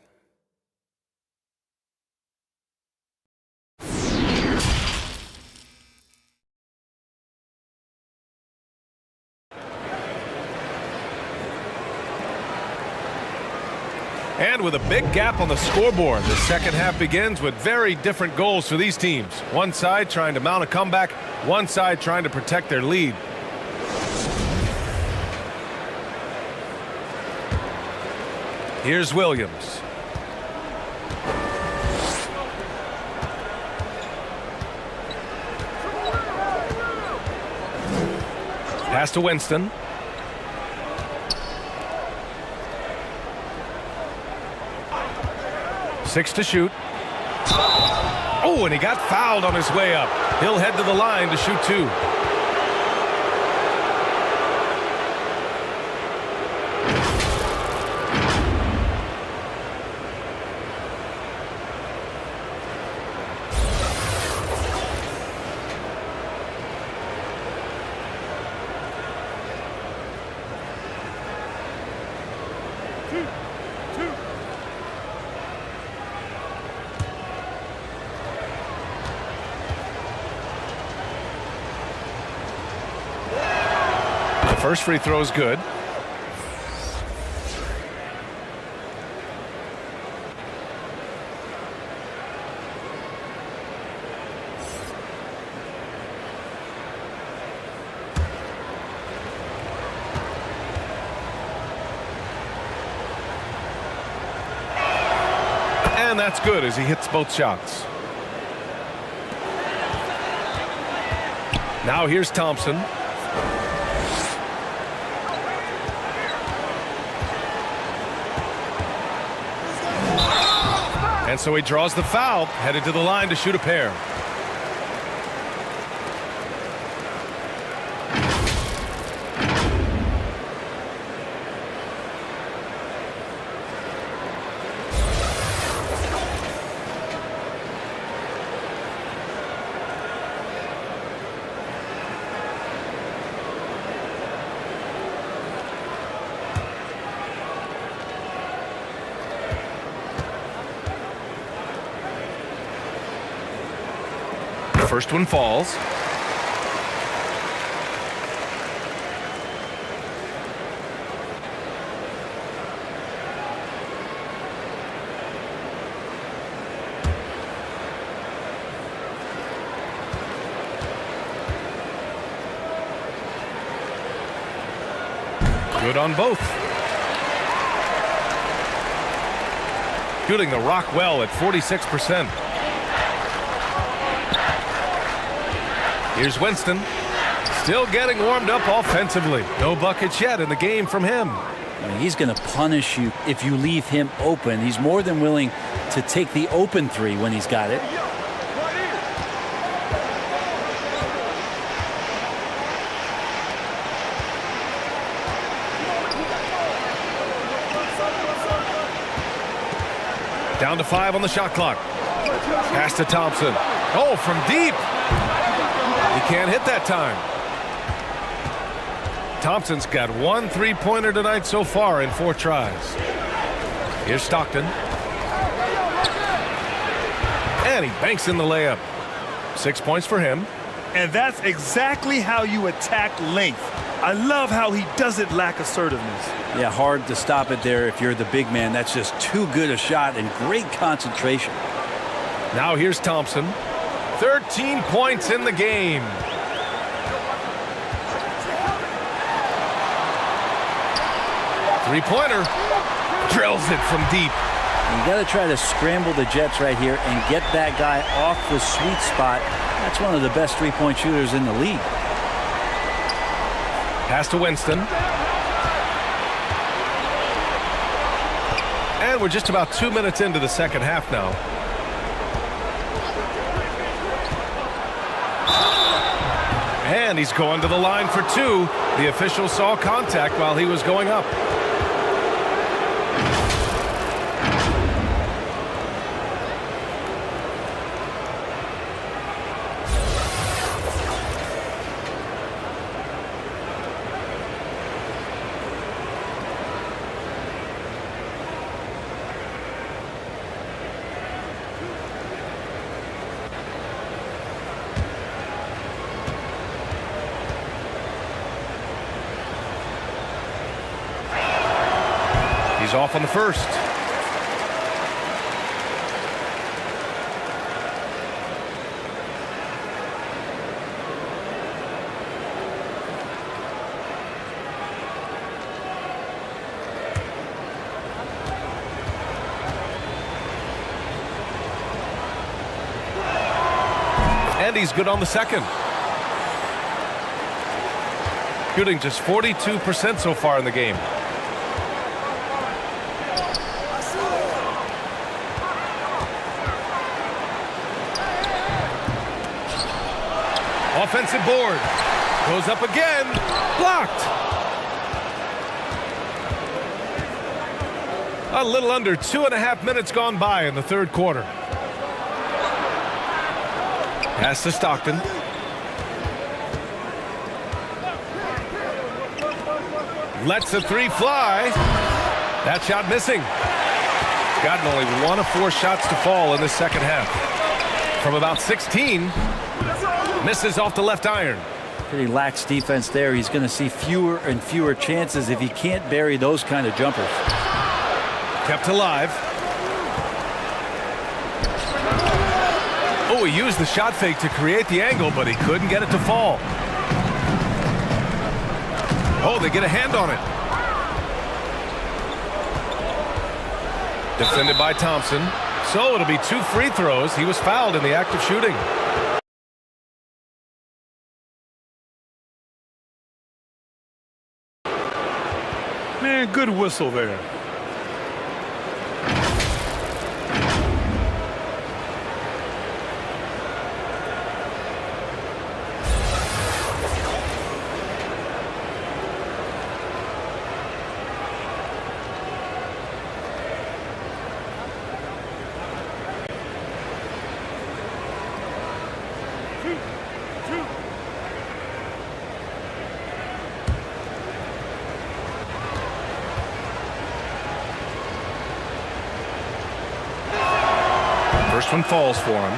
And with a big gap on the scoreboard, the second half begins with very different goals for these teams. One side trying to mount a comeback, one side trying to protect their lead. Here's Williams. Pass to Winston. Six to shoot. Oh, and he got fouled on his way up. He'll head to the line to shoot 2. First free throw is good. And that's good as he hits both shots. Now here's Thompson. And so he draws the foul, headed to the line to shoot a pair. First one falls. Good on both. Shooting the rock well at 46%. Here's Winston. Still getting warmed up offensively. No buckets yet in the game from him. He's going to punish you if you leave him open. He's more than willing to take the open three when he's got it. Down to 5 on the shot clock. Pass to Thompson. Oh, from deep. He can't hit that time. Thompson's got 1 3-pointer tonight so far in 4 tries. Here's Stockton. And he banks in the layup. 6 points for him. And that's exactly how you attack length. I love how he doesn't lack assertiveness. Yeah, hard to stop it there if you're the big man. That's just too good a shot and great concentration. Now here's Thompson. 13 points in the game. Three-pointer. Drills it from deep. You got to try to scramble the Jets right here and get that guy off the sweet spot. That's one of the best three-point shooters in the league. Pass to Winston. And we're just about 2 minutes into the second half now. And he's going to the line for 2. The official saw contact while he was going up. He's off on the first. And he's good on the second. Shooting just 42% so far in the game. Offensive board. Goes up again. Blocked. A little under 2.5 minutes gone by in the third quarter. Pass to Stockton. Lets the 3 fly. That shot missing. Gotten only 1 of 4 shots to fall in the second half. From about 16. Misses off the left iron. Pretty lax defense there. He's going to see fewer and fewer chances if he can't bury those kind of jumpers. Kept alive. Oh, he used the shot fake to create the angle, but he couldn't get it to fall. Oh, they get a hand on it. Defended by Thompson. So it'll be 2 free throws. He was fouled in the act of shooting. Man, good whistle there. First one falls for him.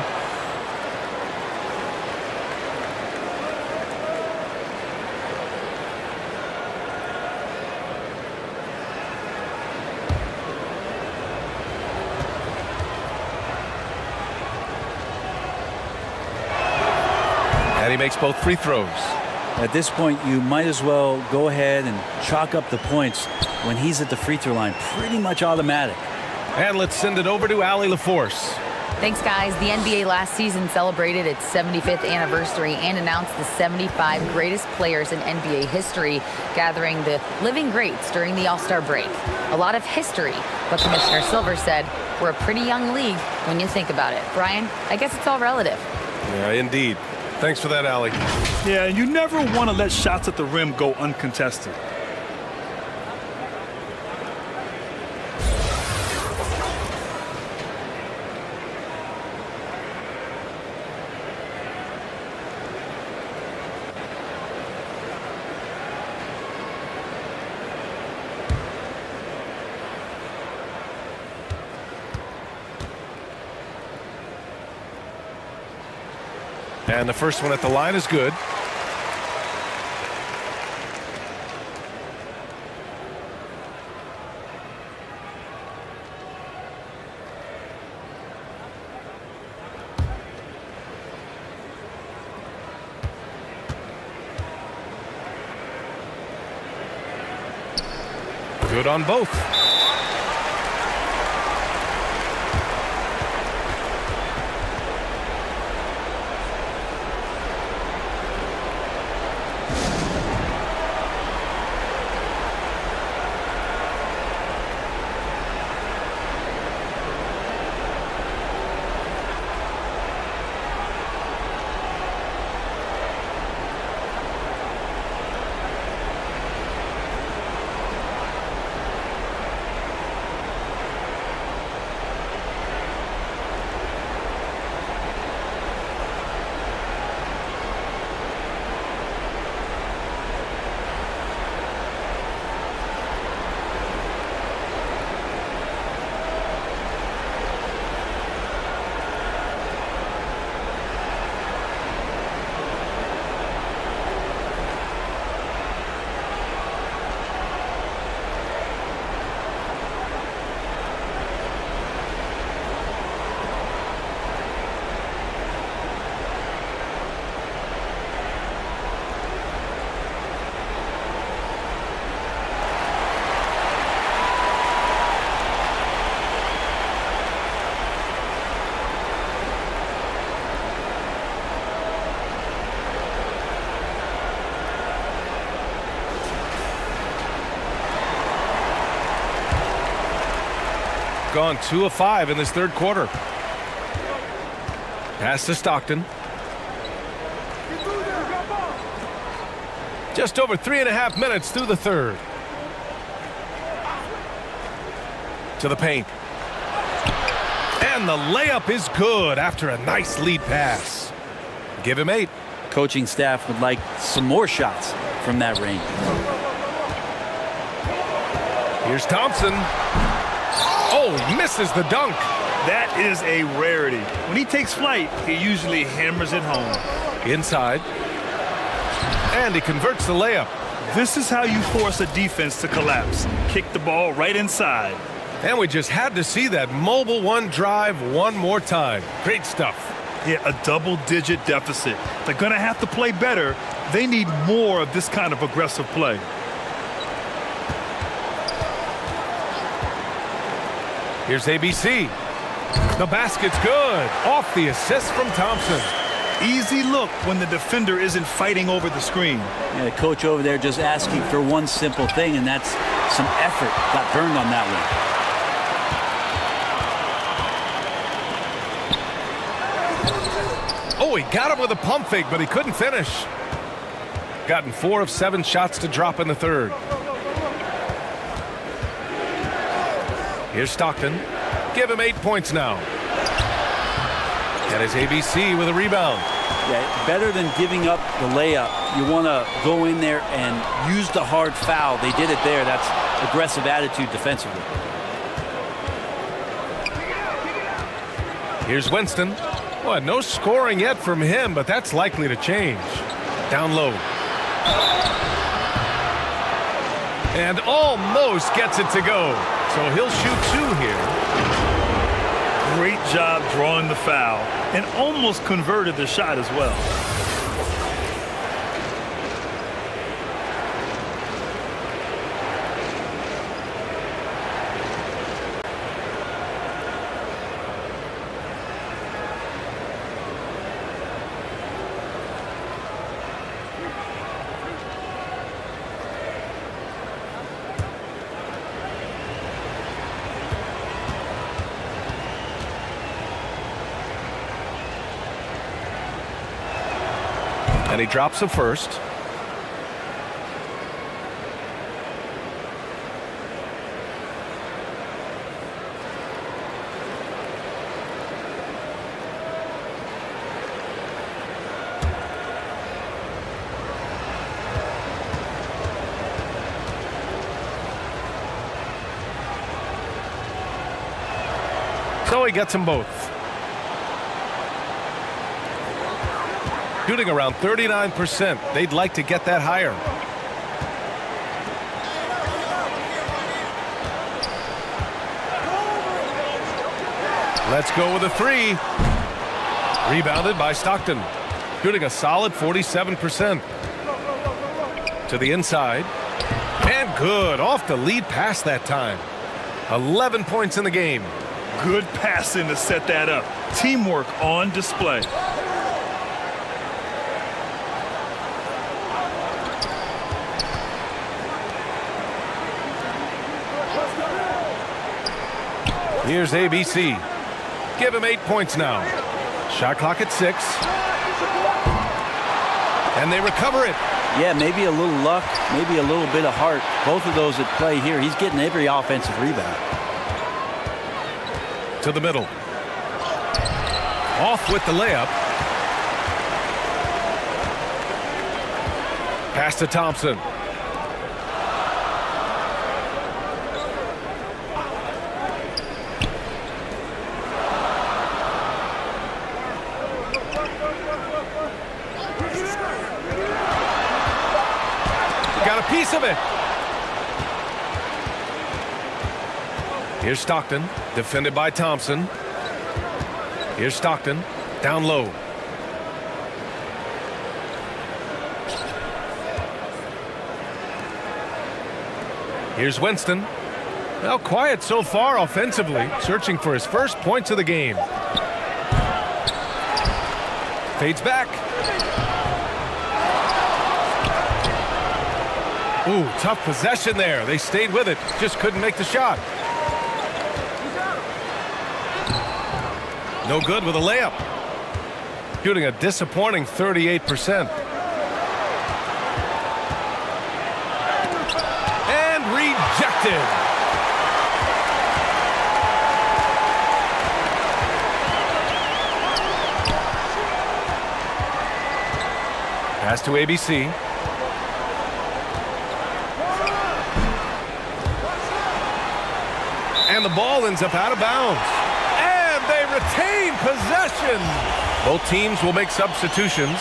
And he makes both free throws. At this point, you might as well go ahead and chalk up the points when he's at the free throw line. Pretty much automatic. And let's send it over to Allie LaForce. Thanks, guys. The NBA last season celebrated its 75th anniversary and announced the 75 greatest players in NBA history, gathering the living greats during the All-Star break. A lot of history, but Commissioner Silver said we're a pretty young league when you think about it. Brian, I guess it's all relative. Yeah, indeed. Thanks for that, Allie. Yeah, you never want to let shots at the rim go uncontested. And the first one at the line is good. Good on both. Gone 2 of 5 in this third quarter. Pass to Stockton. Just over 3.5 minutes through the third. To the paint. And the layup is good after a nice lead pass. Give him 8. Coaching staff would like some more shots from that range. Here's Thompson. Oh, he misses the dunk. That is a rarity. When he takes flight, he usually hammers it home. Inside. And he converts the layup. This is how you force a defense to collapse. Kick the ball right inside. And we just had to see that mobile one drive one more time. Great stuff. Yeah, a double-digit deficit. They're going to have to play better. They need more of this kind of aggressive play. Here's ABC. The basket's good. Off the assist from Thompson. Easy look when the defender isn't fighting over the screen. Yeah, the coach over there just asking for one simple thing, and that's some effort. Got burned on that one. Oh, he got him with a pump fake, but he couldn't finish. Gotten 4 of 7 shots to drop in the third. Here's Stockton. Give him 8 points now. And it's ABC with a rebound. Yeah, better than giving up the layup. You want to go in there and use the hard foul. They did it there. That's aggressive attitude defensively. Here's Winston. Well, no scoring yet from him, but that's likely to change. Down low. And almost gets it to go. So he'll shoot 2 here. Great job drawing the foul and almost converted the shot as well. And he drops the first. So he gets them both. Shooting around 39%. They'd like to get that higher. Let's go with a three. Rebounded by Stockton. Shooting a solid 47%. To the inside. And good. Off the lead pass that time. 11 points in the game. Good passing to set that up. Teamwork on display. Here's ABC. Give him 8 points now. Shot clock at 6. And they recover it. Yeah, maybe a little luck, maybe a little bit of heart. Both of those at play here. He's getting every offensive rebound. To the middle. Off with the layup. Pass to Thompson. Got a piece of it. Here's Stockton, defended by Thompson. Here's Stockton, down low. Here's Winston. Well, quiet so far offensively, searching for his first points of the game. Fades back. Ooh, tough possession there. They stayed with it, just couldn't make the shot. No good with a layup. Shooting a disappointing 38%. And rejected. Pass to ABC. And the ball ends up out of bounds. And they retain possession. Both teams will make substitutions.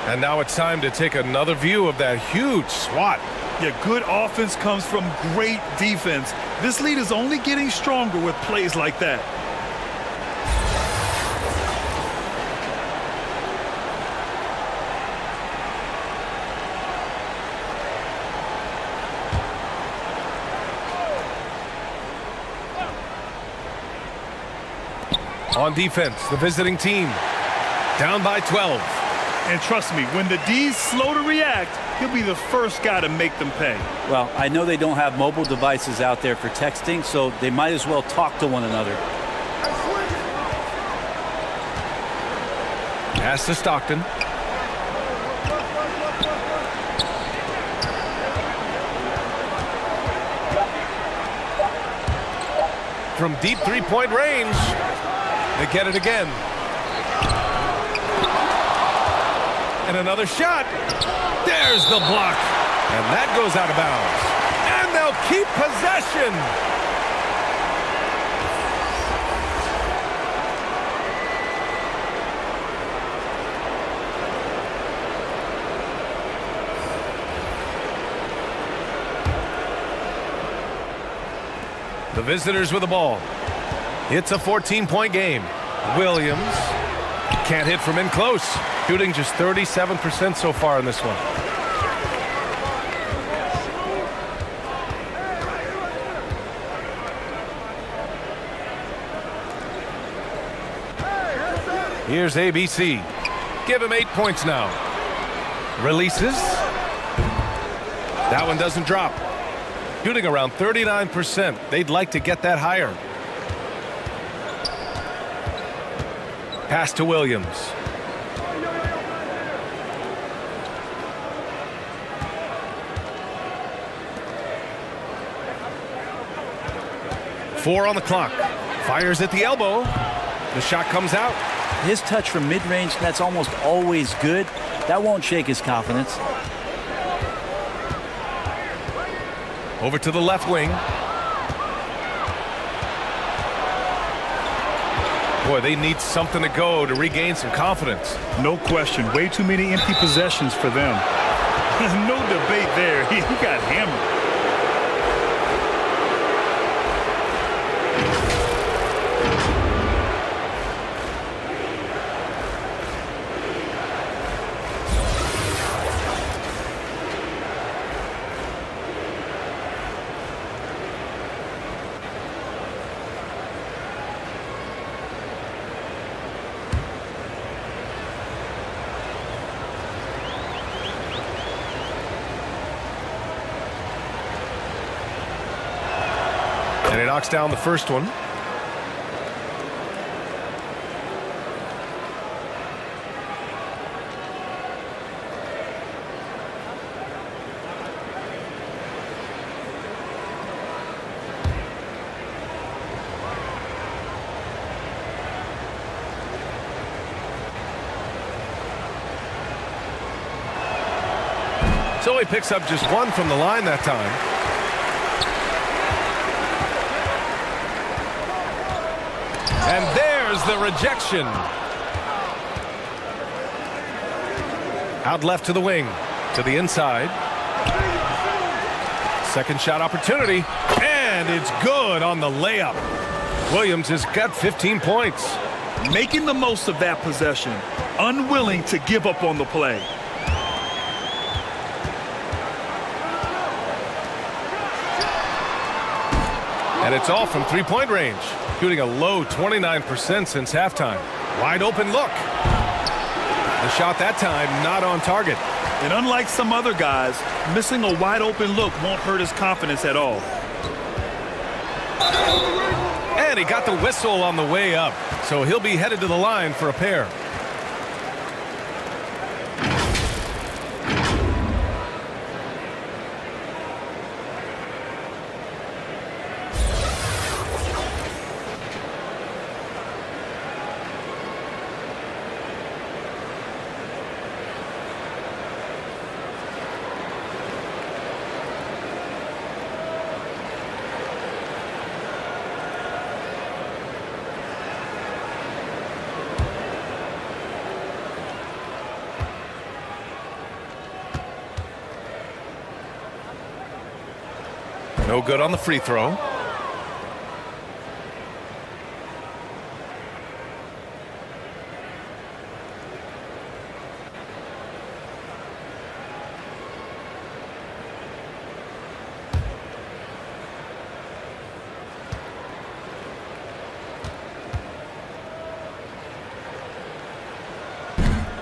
And now it's time to take another view of that huge swat. Yeah, good offense comes from great defense. This lead is only getting stronger with plays like that. On defense, the visiting team down by 12. And trust me, when the D's slow to react, he'll be the first guy to make them pay. Well, I know they don't have mobile devices out there for texting, so they might as well talk to one another. Pass to Stockton. From deep three-point range. They get it again. And another shot. There's the block. And that goes out of bounds. And they'll keep possession. The visitors with the ball. It's a 14-point game. Williams can't hit from in close. Shooting just 37% so far in this one. Here's ABC. Give him 8 points now. Releases. That one doesn't drop. Shooting around 39%. They'd like to get that higher. Pass to Williams. Four on the clock. Fires at the elbow. The shot comes out. His touch from mid-range, that's almost always good. That won't shake his confidence. Over to the left wing. Boy, they need something to go to regain some confidence. No question. Way too many empty possessions for them. No debate there. He got hammered. And he knocks down the first one. So he picks up just one from the line that time. And there's the rejection. Out left to the wing, to the inside. Second shot opportunity, and it's good on the layup. Williams has got 15 points. Making the most of that possession, unwilling to give up on the play. And it's all from three-point range. Shooting a low 29% since halftime. Wide open look. The shot that time not on target. And unlike some other guys, missing a wide open look won't hurt his confidence at all. And he got the whistle on the way up. So he'll be headed to the line for a pair. No good on the free throw.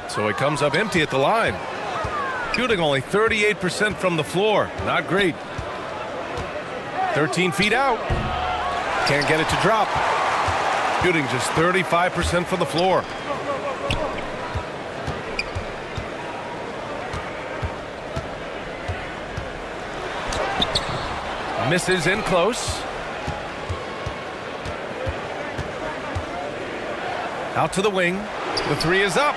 So he comes up empty at the line. Shooting only 38% from the floor. Not great. 13 feet out. Can't get it to drop. Shooting just 35% from the floor. Misses in close. Out to the wing. The three is up.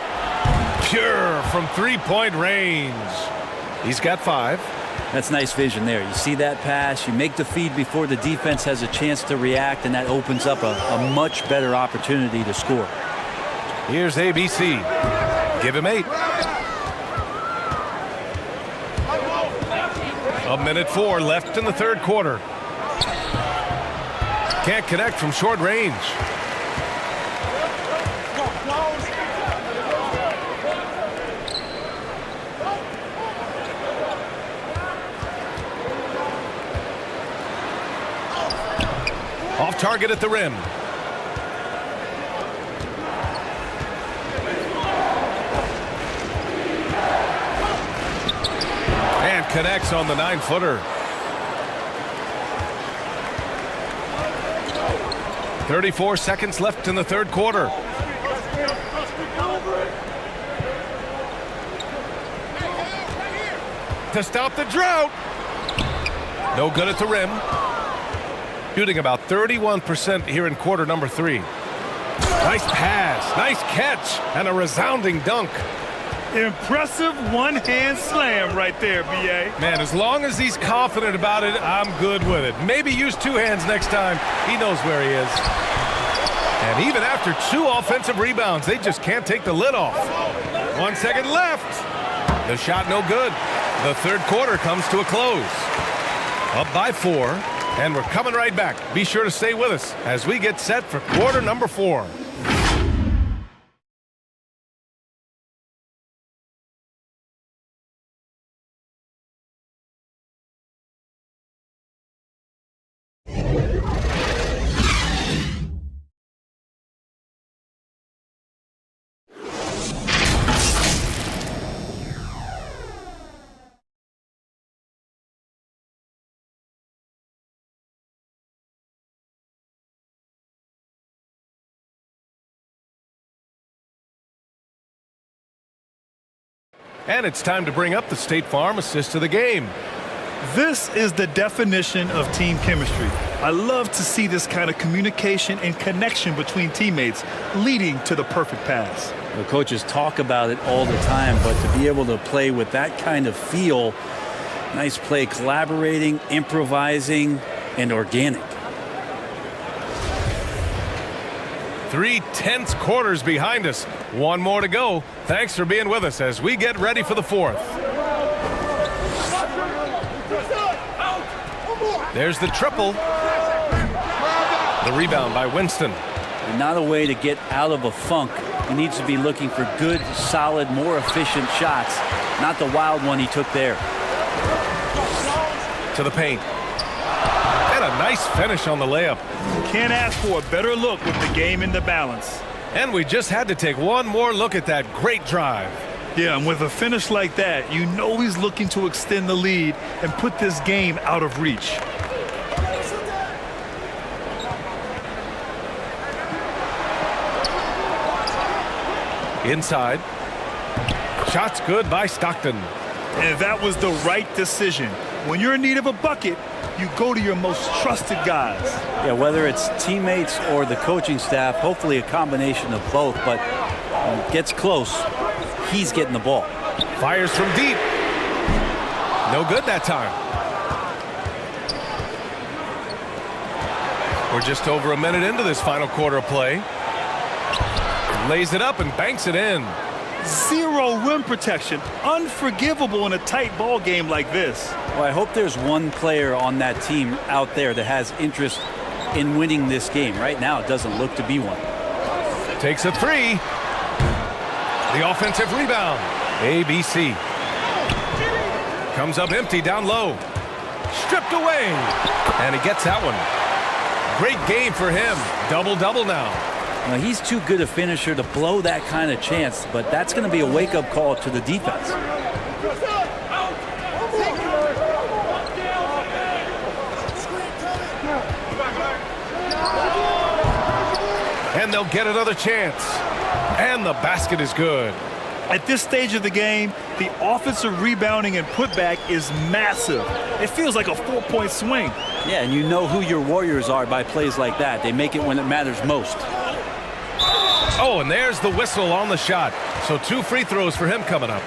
Pure from three-point range. He's got 5. That's nice vision there. You see that pass, you make the feed before the defense has a chance to react, and that opens up a much better opportunity to score. Here's ABC. Give him 8. A minute 4 left in the third quarter. Can't connect from short range. Off target at the rim. And connects on the 9-footer. 34 seconds left in the third quarter. To stop the drought. No good at the rim. Shooting about 31% here in quarter number 3. Nice pass, nice catch, and a resounding dunk. Impressive one-hand slam right there, B.A. Man, as long as he's confident about it, I'm good with it. Maybe use 2 hands next time. He knows where he is. And even after 2 offensive rebounds, they just can't take the lid off. 1 second left. The shot no good. The third quarter comes to a close. Up by 4, and we're coming right back. Be sure to stay with us as we get set for quarter number 4. And it's time to bring up the State Farm assist of the game. This is the definition of team chemistry. I love to see this kind of communication and connection between teammates leading to the perfect pass. The coaches talk about it all the time, but to be able to play with that kind of feel, nice play, collaborating, improvising, and organic. 3 tense quarters behind us. 1 more to go. Thanks for being with us as we get ready for the 4th. There's the triple. The rebound by Winston. Not a way to get out of a funk. He needs to be looking for good, solid, more efficient shots, not the wild one he took there. To the paint. And a nice finish on the layup. Can't ask for a better look with the game in the balance. And we just had to take 1 more look at that great drive. Yeah, and with a finish like that, you know he's looking to extend the lead and put this game out of reach. Inside. Shot's good by Stockton. And that was the right decision. When you're in need of a bucket, you go to your most trusted guys. Yeah, whether it's teammates or the coaching staff, hopefully a combination of both, but when it gets close, he's getting the ball. Fires from deep. No good that time. We're just over a minute into this final quarter of play. Lays it up and banks it in. 0 rim protection. Unforgivable in a tight ball game like this. Well, I hope there's one player on that team out there that has interest in winning this game. Right now, it doesn't look to be one. Takes a 3. The offensive rebound. ABC. Comes up empty down low. Stripped away. And he gets that one. Great game for him. Double-double now. Now, he's too good a finisher to blow that kind of chance, but that's going to be a wake-up call to the defense. And they'll get another chance. And the basket is good. At this stage of the game, the offensive rebounding and putback is massive. It feels like a 4-point swing. Yeah, and you know who your Warriors are by plays like that. They make it when it matters most. Oh, and there's the whistle on the shot. So 2 free throws for him coming up.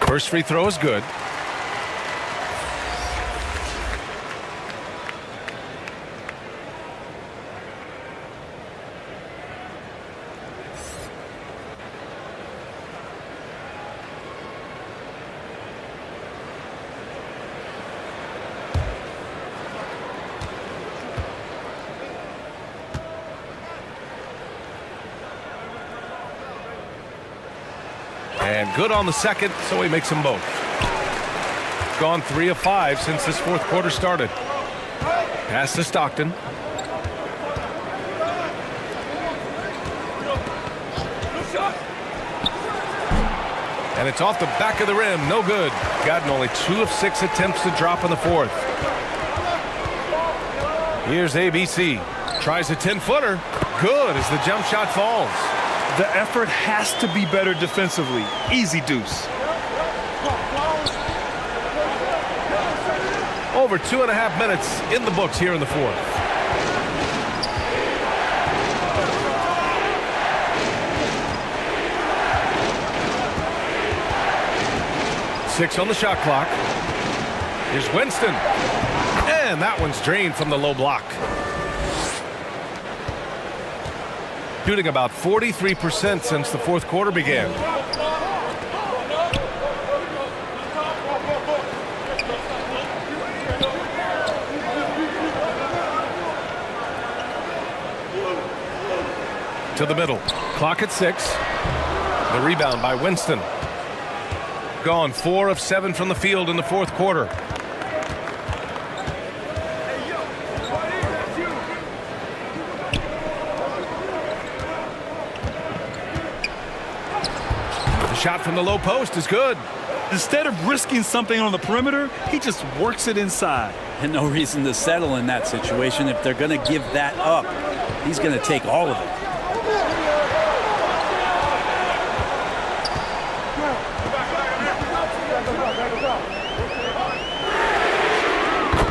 First free throw is good. And good on the second, so he makes them both. Gone 3 of 5 since this fourth quarter started. Pass to Stockton. And it's off the back of the rim. No good. Gotten only 2 of 6 attempts to drop in the fourth. Here's ABC. Tries a 10-footer. Good as the jump shot falls. The effort has to be better defensively. Easy deuce. Over 2.5 minutes in the books here in the fourth. Six on the shot clock. Here's Winston. And that one's drained from the low block. Shooting about 43% since the fourth quarter began. To the middle. Clock at 6. The rebound by Winston. Gone 4 of 7 from the field in the fourth quarter. The shot from the low post is good. Instead of risking something on the perimeter, he just works it inside. And no reason to settle in that situation. If they're going to give that up, he's going to take all of it.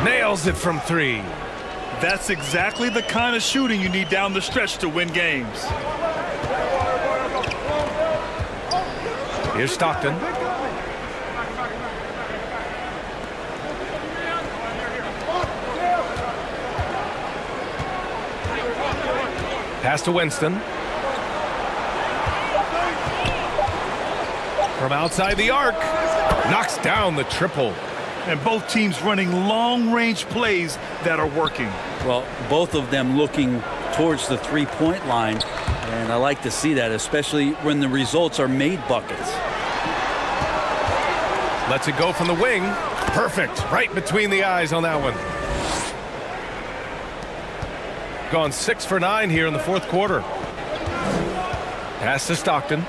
Nails it from 3. That's exactly the kind of shooting you need down the stretch to win games. Here's Stockton. Pass to Winston. From outside the arc. Knocks down the triple. And both teams running long-range plays that are working. Well, both of them looking towards the three-point line. And I like to see that, especially when the results are made buckets. Lets it go from the wing. Perfect. Right between the eyes on that one. Gone 6 for 9 here in the fourth quarter. Pass to Stockton.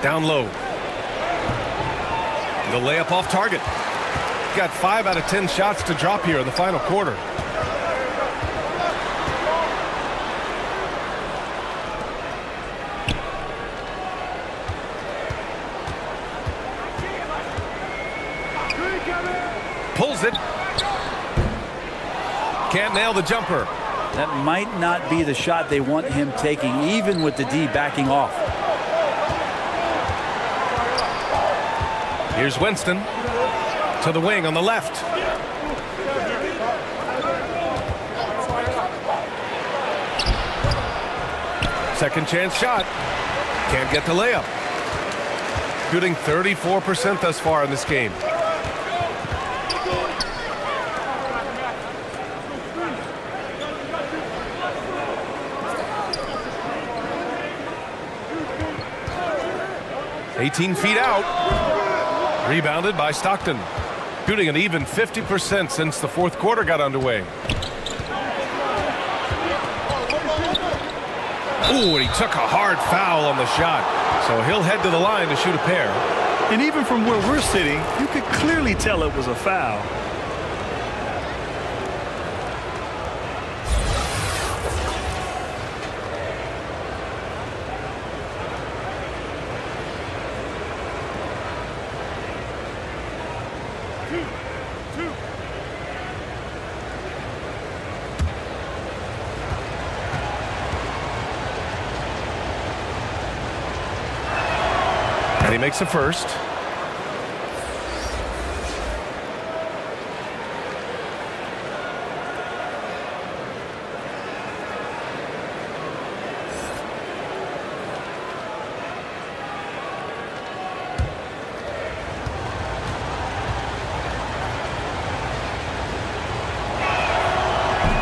Down low. The layup off target. Got 5 out of 10 shots to drop here in the final quarter. Pulls it. Can't nail the jumper. That might not be the shot they want him taking, even with the D backing off. Here's Winston to the wing on the left. Second chance shot. Can't get the layup. Shooting 34% thus far in this game. $18 feet out. Rebounded by Stockton. Shooting an even 50% since the fourth quarter got underway. Ooh, and he took a hard foul on the shot. So he'll head to the line to shoot a pair. And even from where we're sitting, you could clearly tell it was a foul. And he makes the first.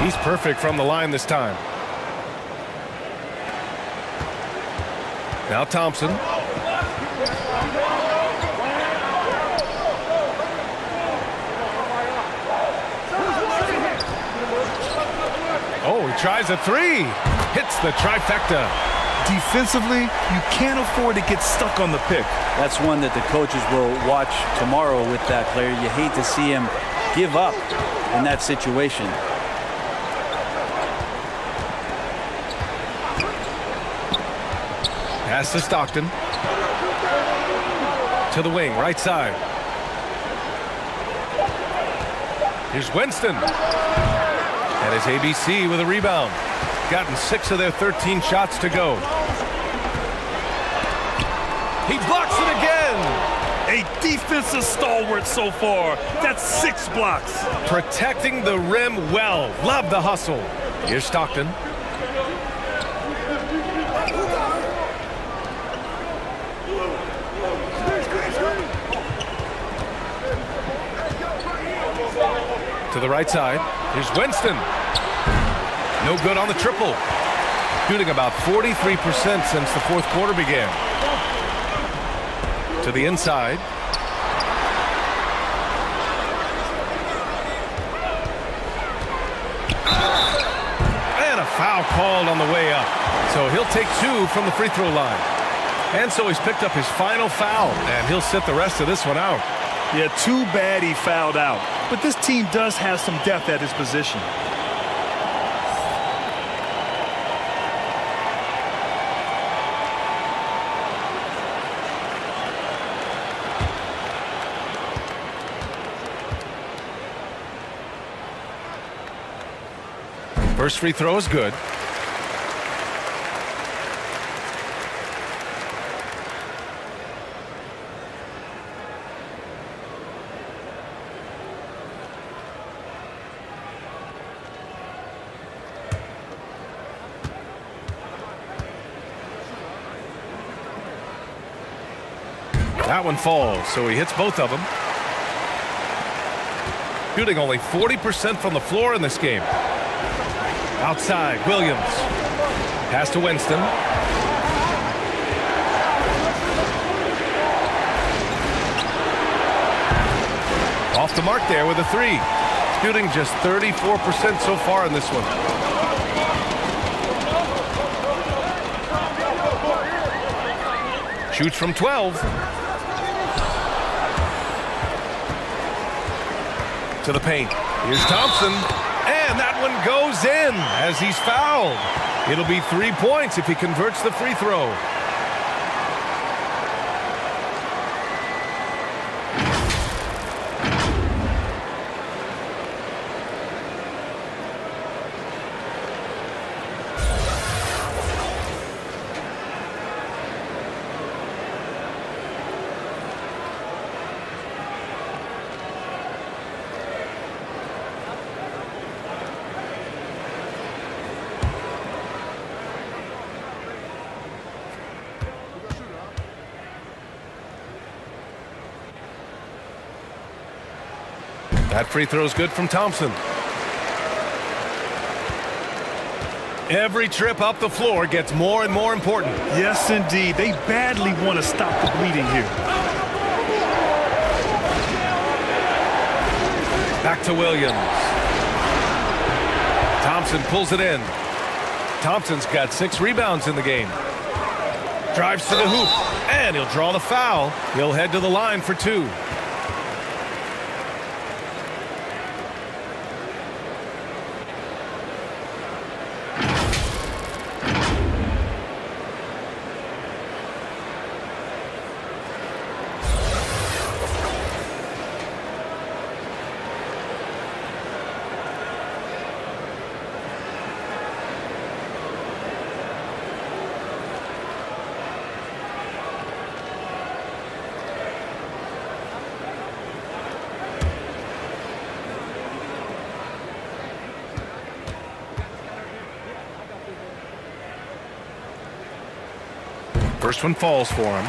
He's perfect from the line this time. Now Thompson. Oh, he tries a three. Hits the trifecta. Defensively, you can't afford to get stuck on the pick. That's one that the coaches will watch tomorrow with that player. You hate to see him give up in that situation. Pass to Stockton. To the wing, right side. Here's Winston. And his ABC with a rebound. Gotten 6 of their 13 shots to go. He blocks it again. A defensive stalwart so far. That's 6 blocks. Protecting the rim well. Love the hustle. Here's Stockton. To the right side. Here's Winston. No good on the triple. Shooting about 43% since the fourth quarter began. To the inside. And a foul called on the way up. So he'll take 2 from the free throw line. And so he's picked up his final foul, and he'll sit the rest of this one out. Yeah, too bad he fouled out. But this team does have some depth at his position. First free throw is good. That one falls, so he hits both of them. Shooting only 40% from the floor in this game. Outside, Williams. Pass to Winston. Off the mark there with a 3. Shooting just 34% so far in this one. Shoots from 12. To the paint. Here's Thompson. And that one goes in as he's fouled. It'll be 3 points if he converts the free throw. That free throw is good from Thompson. Every trip up the floor gets more and more important. Yes, indeed. They badly want to stop the bleeding here. Back to Williams. Thompson pulls it in. Thompson's got 6 rebounds in the game. Drives to the hoop, and he'll draw the foul. He'll head to the line for 2. First one falls for him.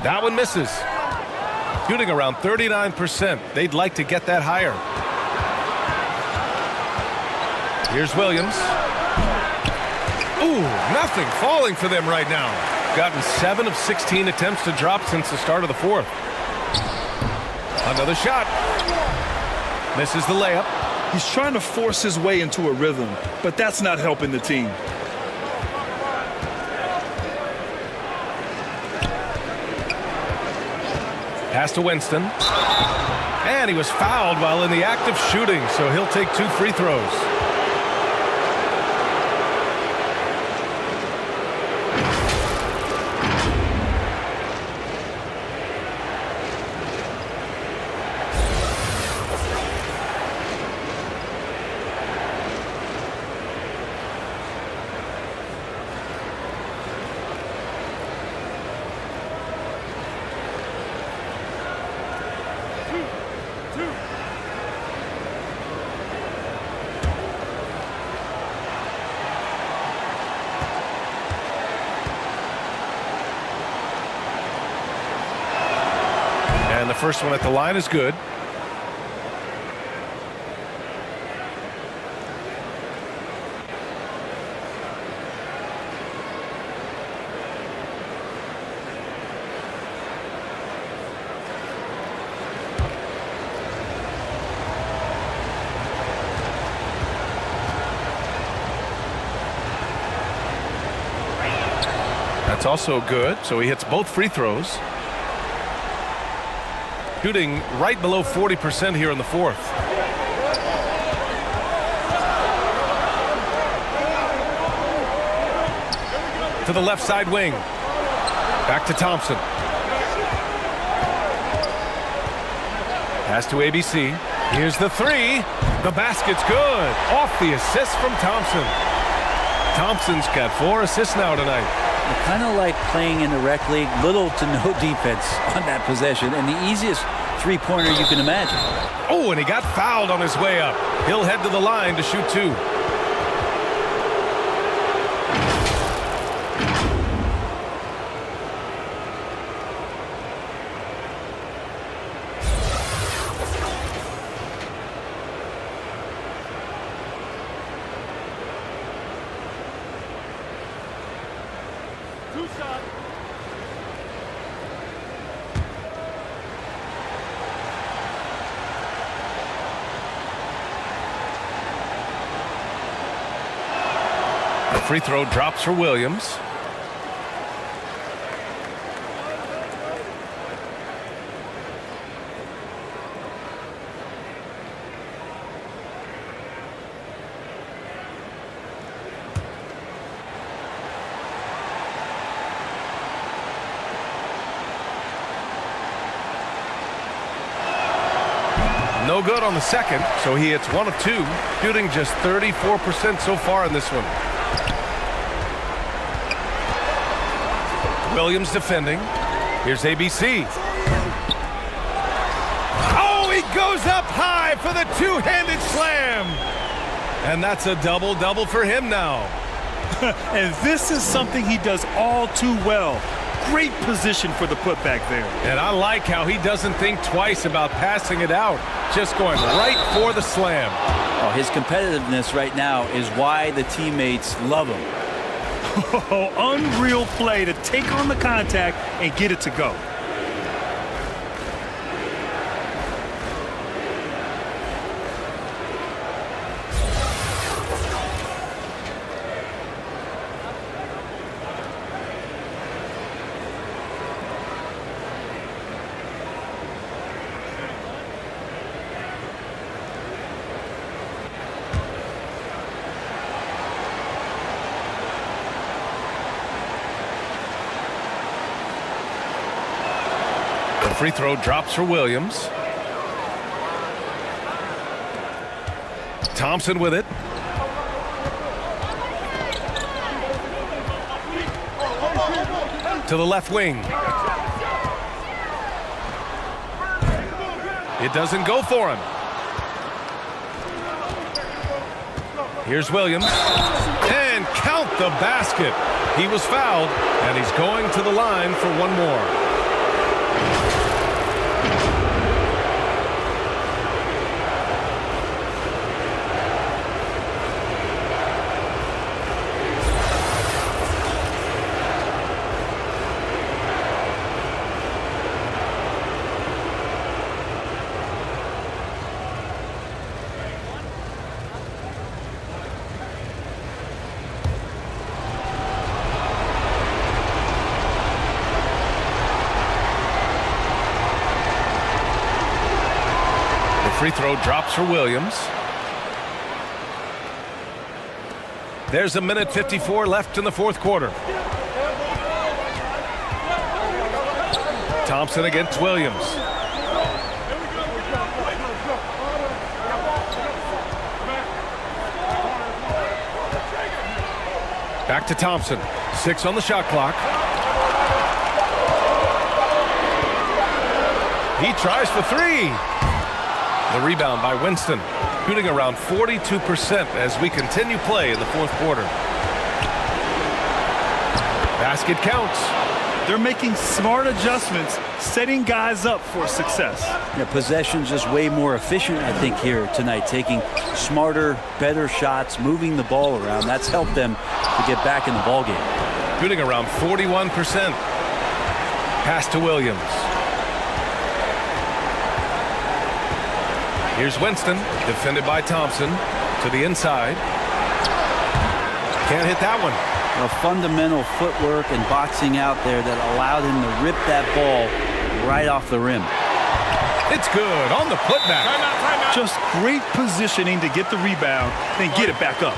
That one misses. Shooting around 39%. They'd like to get that higher. Here's Williams. Ooh, nothing falling for them right now. Gotten 7 of 16 attempts to drop since the start of the fourth. Another shot. Misses the layup. He's trying to force his way into a rhythm, but that's not helping the team. Pass to Winston. And he was fouled while in the act of shooting, so he'll take 2 free throws. And the first one at the line is good. That's also good, so he hits both free throws. Shooting right below 40% here in the fourth. To the left side wing. Back to Thompson. Pass to ABC. Here's the three. The basket's good. Off the assist from Thompson. Thompson's got 4 assists now tonight. Kind of like playing in the rec league, little to no defense on that possession, and the easiest three-pointer you can imagine. Oh, and he got fouled on his way up. He'll head to the line to shoot 2. The free throw drops for Williams. No good on the second, so he hits 1 of 2, shooting just 34% so far in this one. Williams defending. Here's ABC. Oh, he goes up high for the two-handed slam. And that's a double-double for him now. And this is something he does all too well. Great position for the putback there. And I like how he doesn't think twice about passing it out. Just going right for the slam. Oh, his competitiveness right now is why the teammates love him. Oh, unreal play to take on the contact and get it to go. Free throw drops for Williams. Thompson with it. To the left wing. It doesn't go for him. Here's Williams. And count the basket. He was fouled, and he's going to the line for one more. free throw drops for Williams. There's 1:54 left in the fourth quarter. Thompson against Williams. Back to Thompson. 6 on the shot clock. He tries for 3. The rebound by Winston, shooting around 42% as we continue play in the fourth quarter. Basket counts. They're making smart adjustments, setting guys up for success. Yeah, possession's just way more efficient, I think, here tonight, taking smarter, better shots, moving the ball around. That's helped them to get back in the ball game. Shooting around 41%. Pass to Williams. Here's Winston, defended by Thompson, to the inside. Can't hit that one. Fundamental footwork and boxing out there that allowed him to rip that ball right off the rim. It's good on the putback. Timeout. Just great positioning to get the rebound, then get it back up.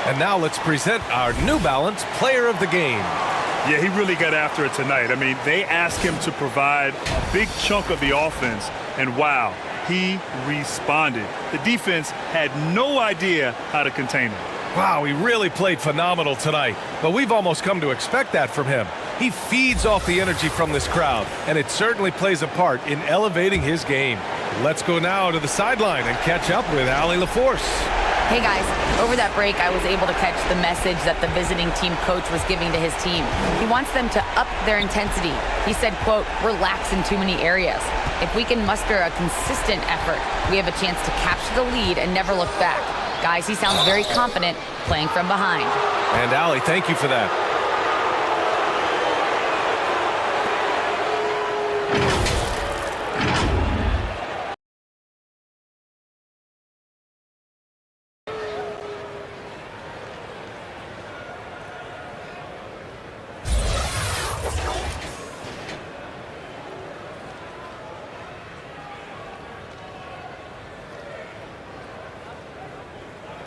And now let's present our New Balance Player of the Game. Yeah, he really got after it tonight. I mean, they asked him to provide a big chunk of the offense, and wow, he responded. The defense had no idea how to contain him. Wow, he really played phenomenal tonight, but we've almost come to expect that from him. He feeds off the energy from this crowd, and it certainly plays a part in elevating his game. Let's go now to the sideline and catch up with Allie LaForce. Hey guys, over that break I was able to catch the message that the visiting team coach was giving to his team. He wants them to up their intensity. He said, quote, relax in too many areas. If we can muster a consistent effort, we have a chance to capture the lead and never look back. Guys, he sounds very confident playing from behind. And Allie, thank you for that.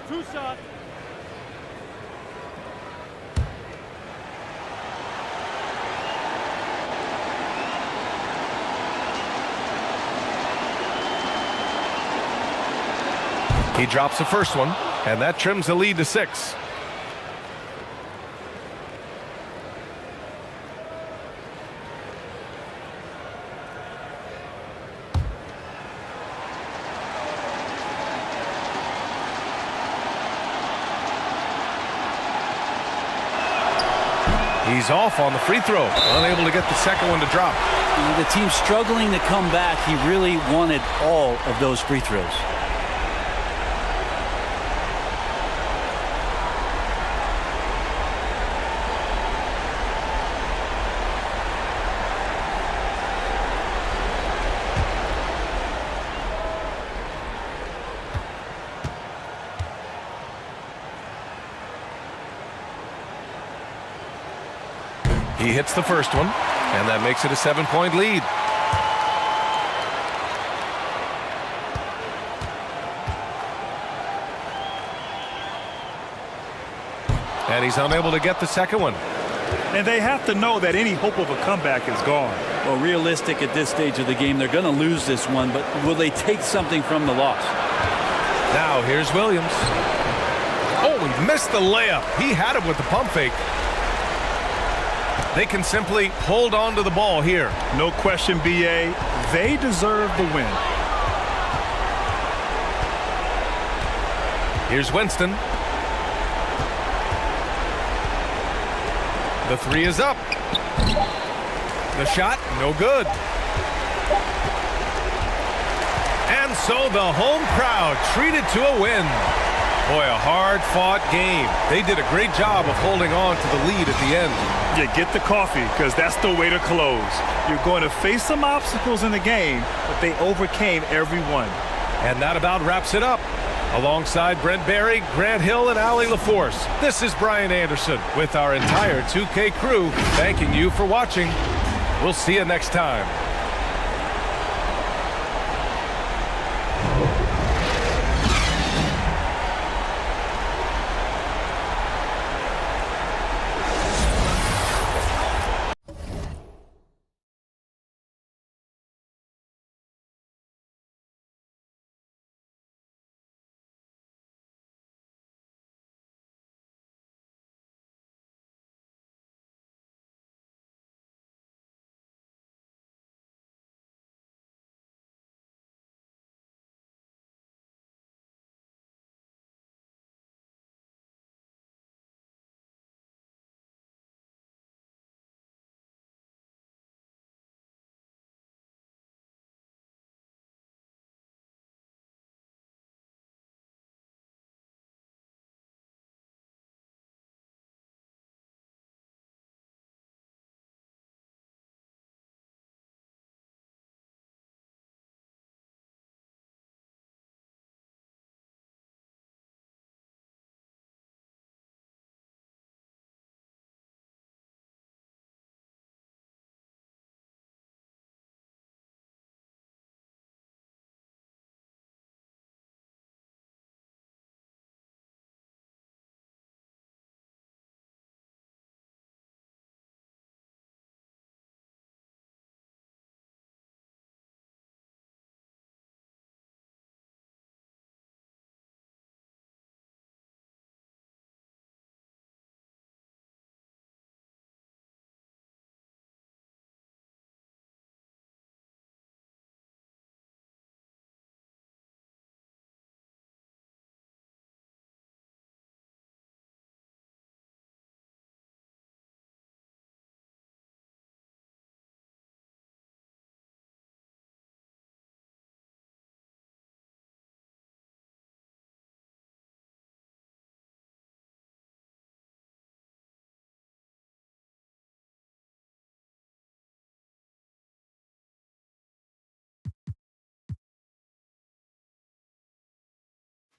Two-shot. He drops the first one, and that trims the lead to 6. He's off on the free throw, unable to get the second one to drop. The team's struggling to come back. He really wanted all of those free throws. He hits the first one, and that makes it a 7-point lead. And he's unable to get the second one. And they have to know that any hope of a comeback is gone. Well, realistic at this stage of the game, they're going to lose this one, but will they take something from the loss? Now here's Williams. Oh, he missed the layup. He had it with the pump fake. They can simply hold on to the ball here. No question, BA. They deserve the win. Here's Winston. The three is up. The shot, no good. And so the home crowd treated to a win. Boy, a hard-fought game. They did a great job of holding on to the lead at the end. Yeah, get the coffee, because that's the way to close. You're going to face some obstacles in the game, but they overcame every one. And that about wraps it up. Alongside Brent Barry, Grant Hill, and Allie LaForce, this is Brian Anderson with our entire 2K crew thanking you for watching. We'll see you next time.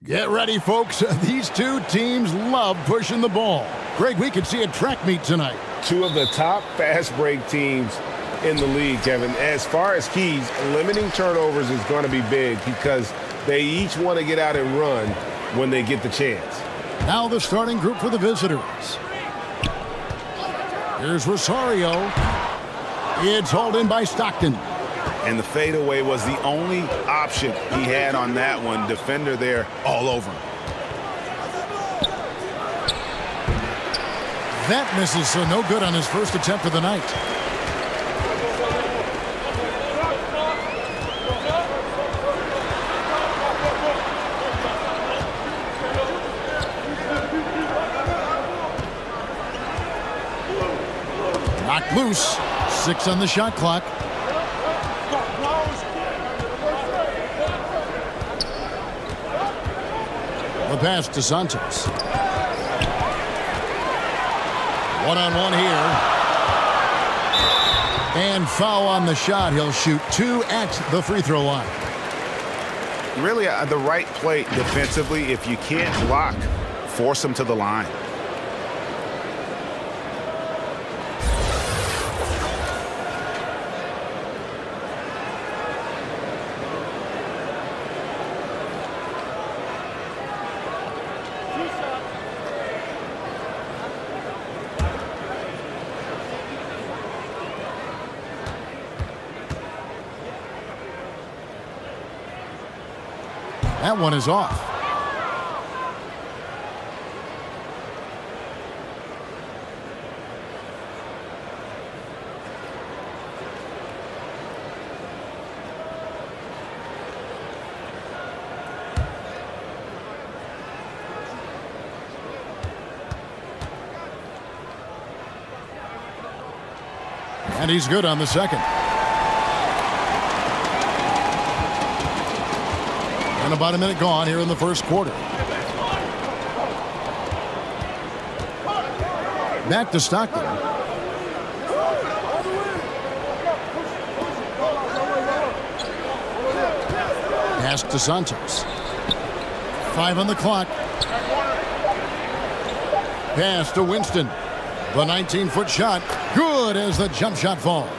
Get ready, folks. These two teams love pushing the ball. Greg, we could see a track meet tonight. Two of the top fast break teams in the league, Kevin. As far as keys, limiting turnovers is going to be big because they each want to get out and run when they get the chance. Now the starting group for the visitors. Here's Rosario. It's hauled in by Stockton. And the fadeaway was the only option he had on that one. Defender there all over him. That misses, so no good on his first attempt of the night. Knocked loose. 6 on the shot clock. The pass to Santos. One-on-one here. And foul on the shot. He'll shoot 2 at the free throw line. Really the right play defensively. If you can't block, force them to the line. That one is off. And he's good on the second. And about a minute gone here in the first quarter. Back to Stockton. Pass to Santos. 5 on the clock. Pass to Winston. The 19-foot shot, good as the jump shot falls.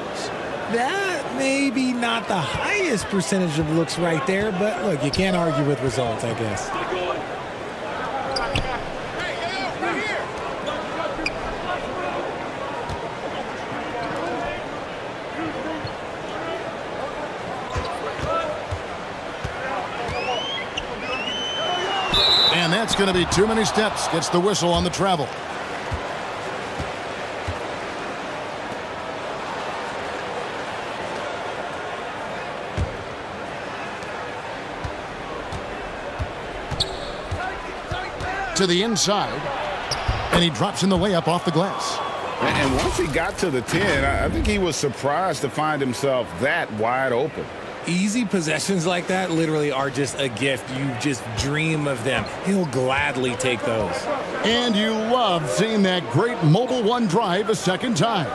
That may be not the highest percentage of looks right there, but look, you can't argue with results, I guess. And that's going to be too many steps. Gets the whistle on the travel. To the inside, and he drops in the layup off the glass. And once he got to the 10, I think he was surprised to find himself that wide open. Easy possessions like that literally are just a gift. You just dream of them. He'll gladly take those. And you love seeing that great mobile one drive a second time.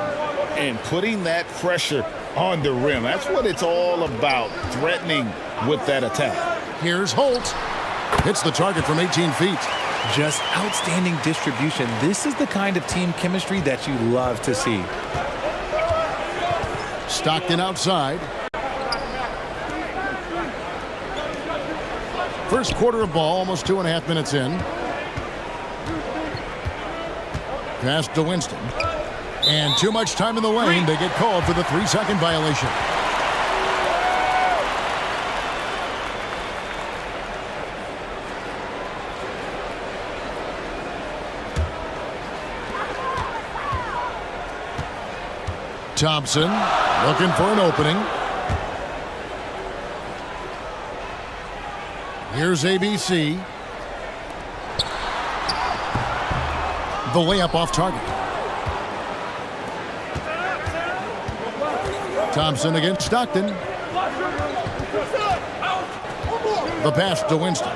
And putting that pressure on the rim. That's what it's all about, threatening with that attack. Here's Holt. Hits the target from 18 feet. Just outstanding distribution. This is the kind of team chemistry that you love to see. Stockton outside. First quarter of ball, almost 2.5 minutes in. Pass to Winston. And too much time in the lane. They get called for the 3-second violation. Thompson looking for an opening. Here's ABC. The layup off target. Thompson against Stockton. The pass to Winston.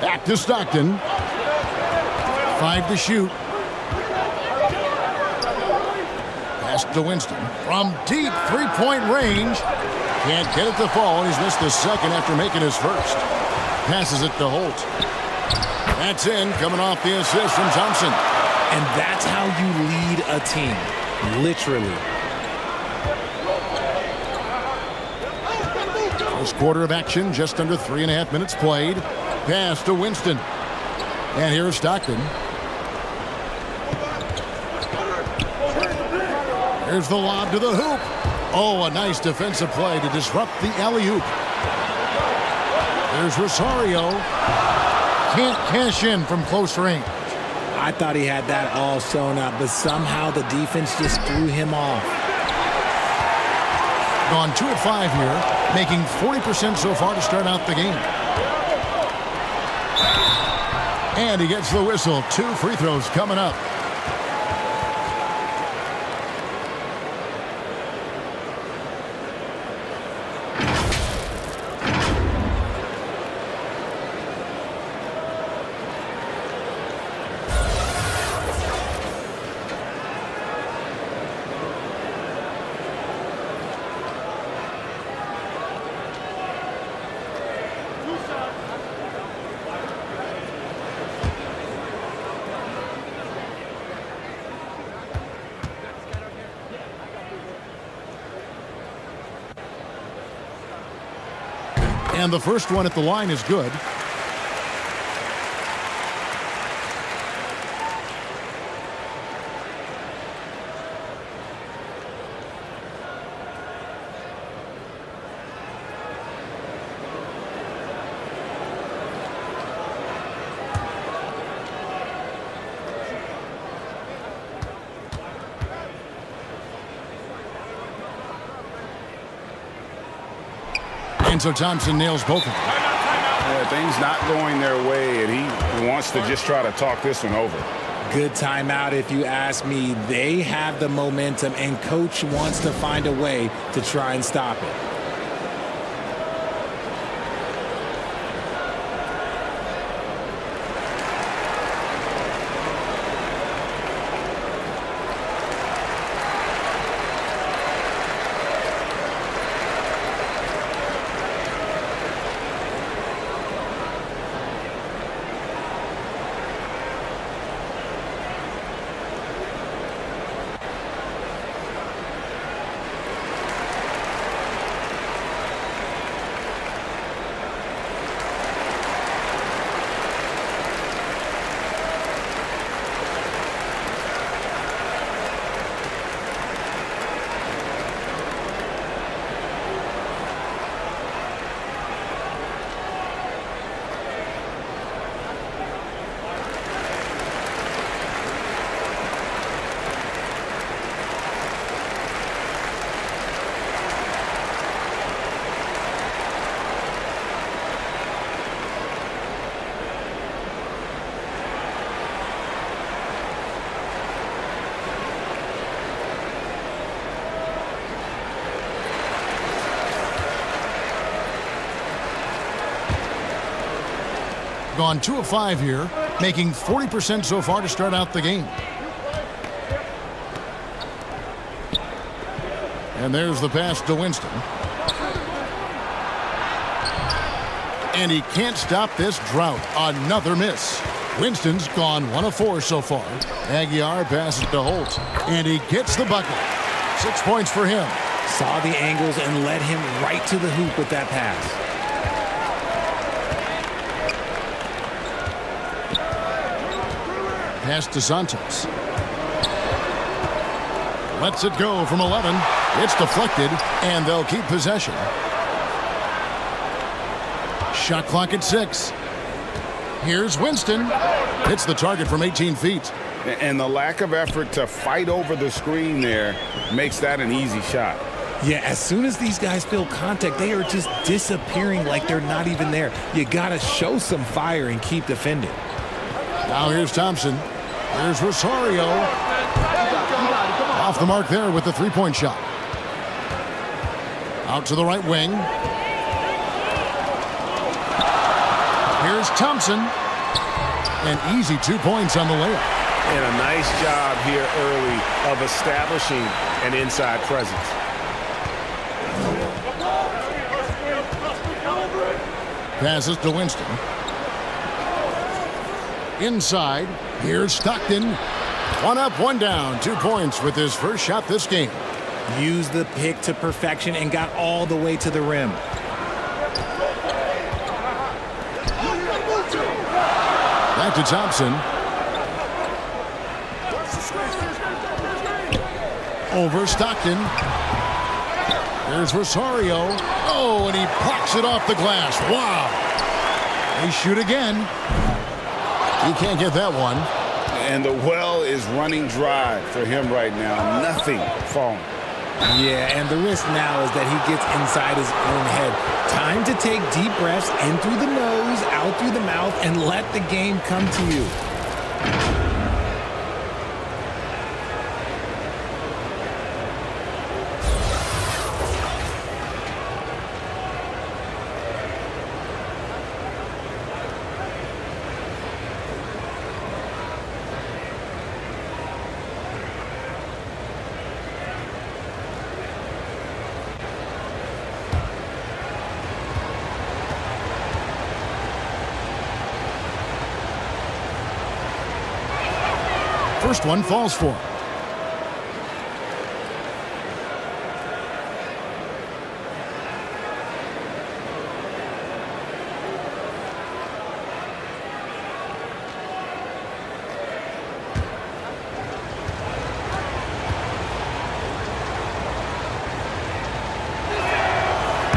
Back to Stockton. 5 to shoot. Pass to Winston. From deep three-point range. Can't get it to fall. He's missed the second after making his first. Passes it to Holt. That's in, coming off the assist from Thompson. And that's how you lead a team. Literally. First quarter of action, just under 3.5 minutes played. Pass to Winston. And here's Stockton. Here's the lob to the hoop. Oh, a nice defensive play to disrupt the alley-oop. There's Rosario. Can't cash in from close range. I thought he had that all sewn up, but somehow the defense just threw him off. Gone 2 of 5 here, making 40% so far to start out the game. And he gets the whistle. 2 free throws coming up. And the first one at the line is good. And so Thompson nails both of them. Yeah, things not going their way, and he wants to just try to talk this one over. Good timeout if you ask me. They have the momentum, and coach wants to find a way to try and stop it. Gone 2 of 5 here, making 40% so far to start out the game. And there's the pass to Winston. And he can't stop this drought. Another miss. Winston's gone 1 of 4 so far. Aguiar passes to Holt, and he gets the bucket. 6 points for him. Saw the angles and led him right to the hoop with that pass. Pass to Santos. Lets it go from 11. It's deflected, and they'll keep possession. Shot clock at 6. Here's Winston. Hits the target from 18 feet. And the lack of effort to fight over the screen there makes that an easy shot. Yeah, as soon as these guys feel contact, they are just disappearing like they're not even there. You got to show some fire and keep defending. Now here's Thompson. Here's Rosario. Off the mark there with the three-point shot. Out to the right wing. Here's Thompson. An easy 2 points on the layup. And a nice job here early of establishing an inside presence. Passes to Winston. Inside, here's Stockton. 1 up, 1 down. 2 points with his first shot this game. Used the pick to perfection and got all the way to the rim. Back to Thompson. Over Stockton. There's Rosario. Oh, and he plucks it off the glass. Wow. They shoot again. He can't get that one. And the well is running dry for him right now. Nothing falling. Yeah, and the risk now is that he gets inside his own head. Time to take deep breaths in through the nose, out through the mouth, and let the game come to you. First one falls for him.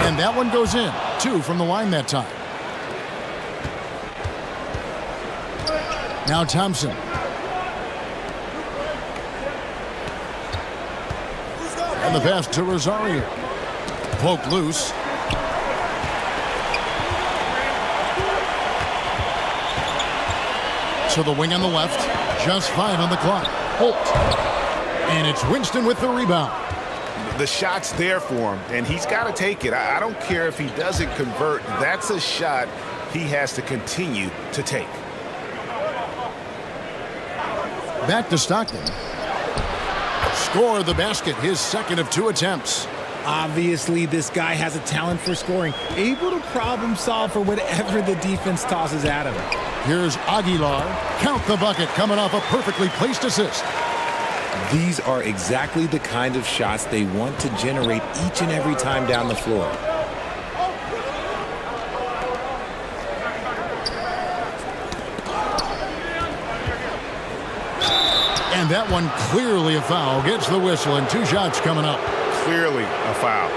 And that one goes in. 2 from the line that time. Now Thompson. And the pass to Rosario. Poked loose. to the wing on the left. Just 5 on the clock. Holt. And it's Winston with the rebound. The shot's there for him, and he's got to take it. I don't care if he doesn't convert. That's a shot he has to continue to take. Back to Stockton. Score the basket, his second of 2 attempts. Obviously, this guy has a talent for scoring, able to problem solve for whatever the defense tosses at him. Here's Aguilar. Count the bucket, coming off a perfectly placed assist. These are exactly the kind of shots they want to generate each and every time down the floor. And that one clearly a foul. Gets the whistle, and 2 shots coming up. Clearly a foul.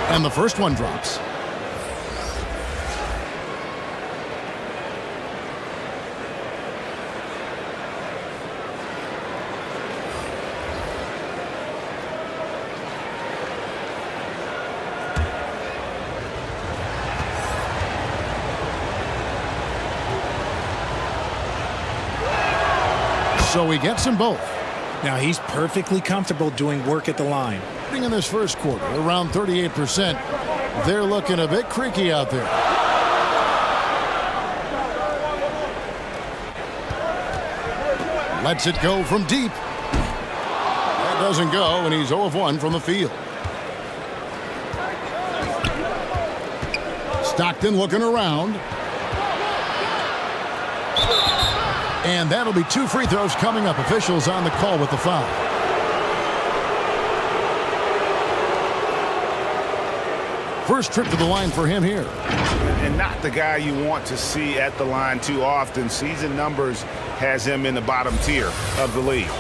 And the first one drops. So he gets them both. Now he's perfectly comfortable doing work at the line. In this first quarter, around 38%. They're looking a bit creaky out there. Lets it go from deep. That doesn't go, and he's 0 of 1 from the field. Stockton looking around. And that'll be 2 free throws coming up. Officials on the call with the foul. First trip to the line for him here. And not the guy you want to see at the line too often. Season numbers has him in the bottom tier of the league.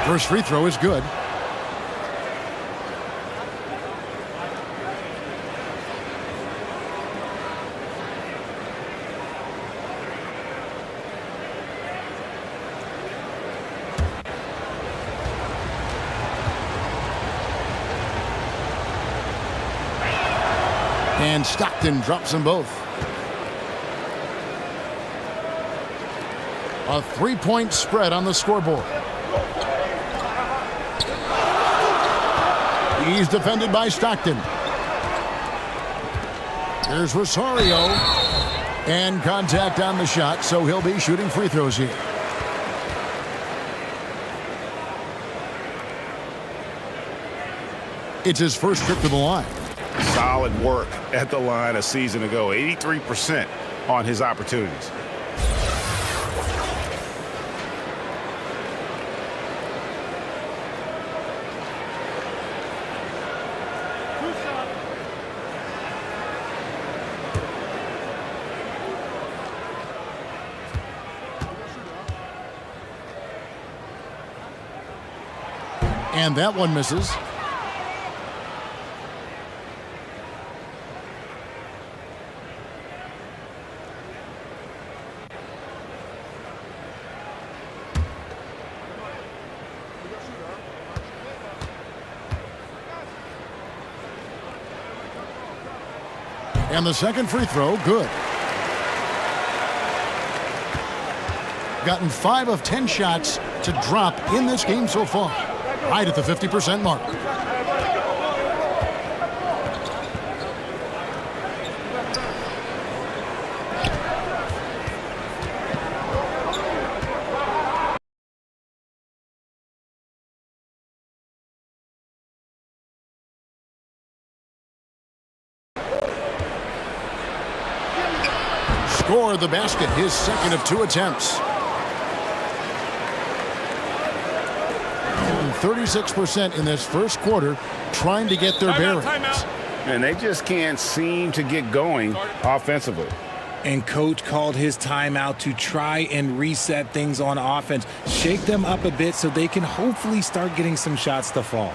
First free throw is good. And Stockton drops them both. A 3-point spread on the scoreboard. He's defended by Stockton. There's Rosario. And contact on the shot, so he'll be shooting free throws here. It's his first trip to the line. Solid work at the line a season ago. 83% on his opportunities. And that one misses. And the second free throw, good. Gotten 5 of 10 shots to drop in this game so far. Right at the 50% mark. score the basket, his second of 2 attempts. 36% in this first quarter trying to get their bearings. And they just can't seem to get going offensively. And coach called his timeout to try and reset things on offense, shake them up a bit so they can hopefully start getting some shots to fall.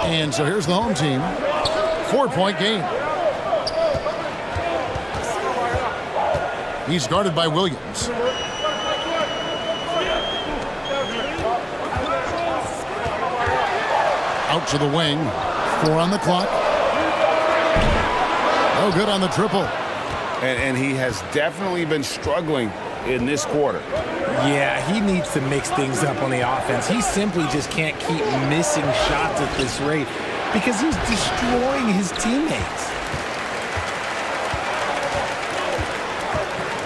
And so here's the home team. 4-point game. He's guarded by Williams. Out to the wing. 4 on the clock. No good on the triple. And he has definitely been struggling in this quarter. Yeah, he needs to mix things up on the offense. He simply just can't keep missing shots at this rate because he's destroying his teammates.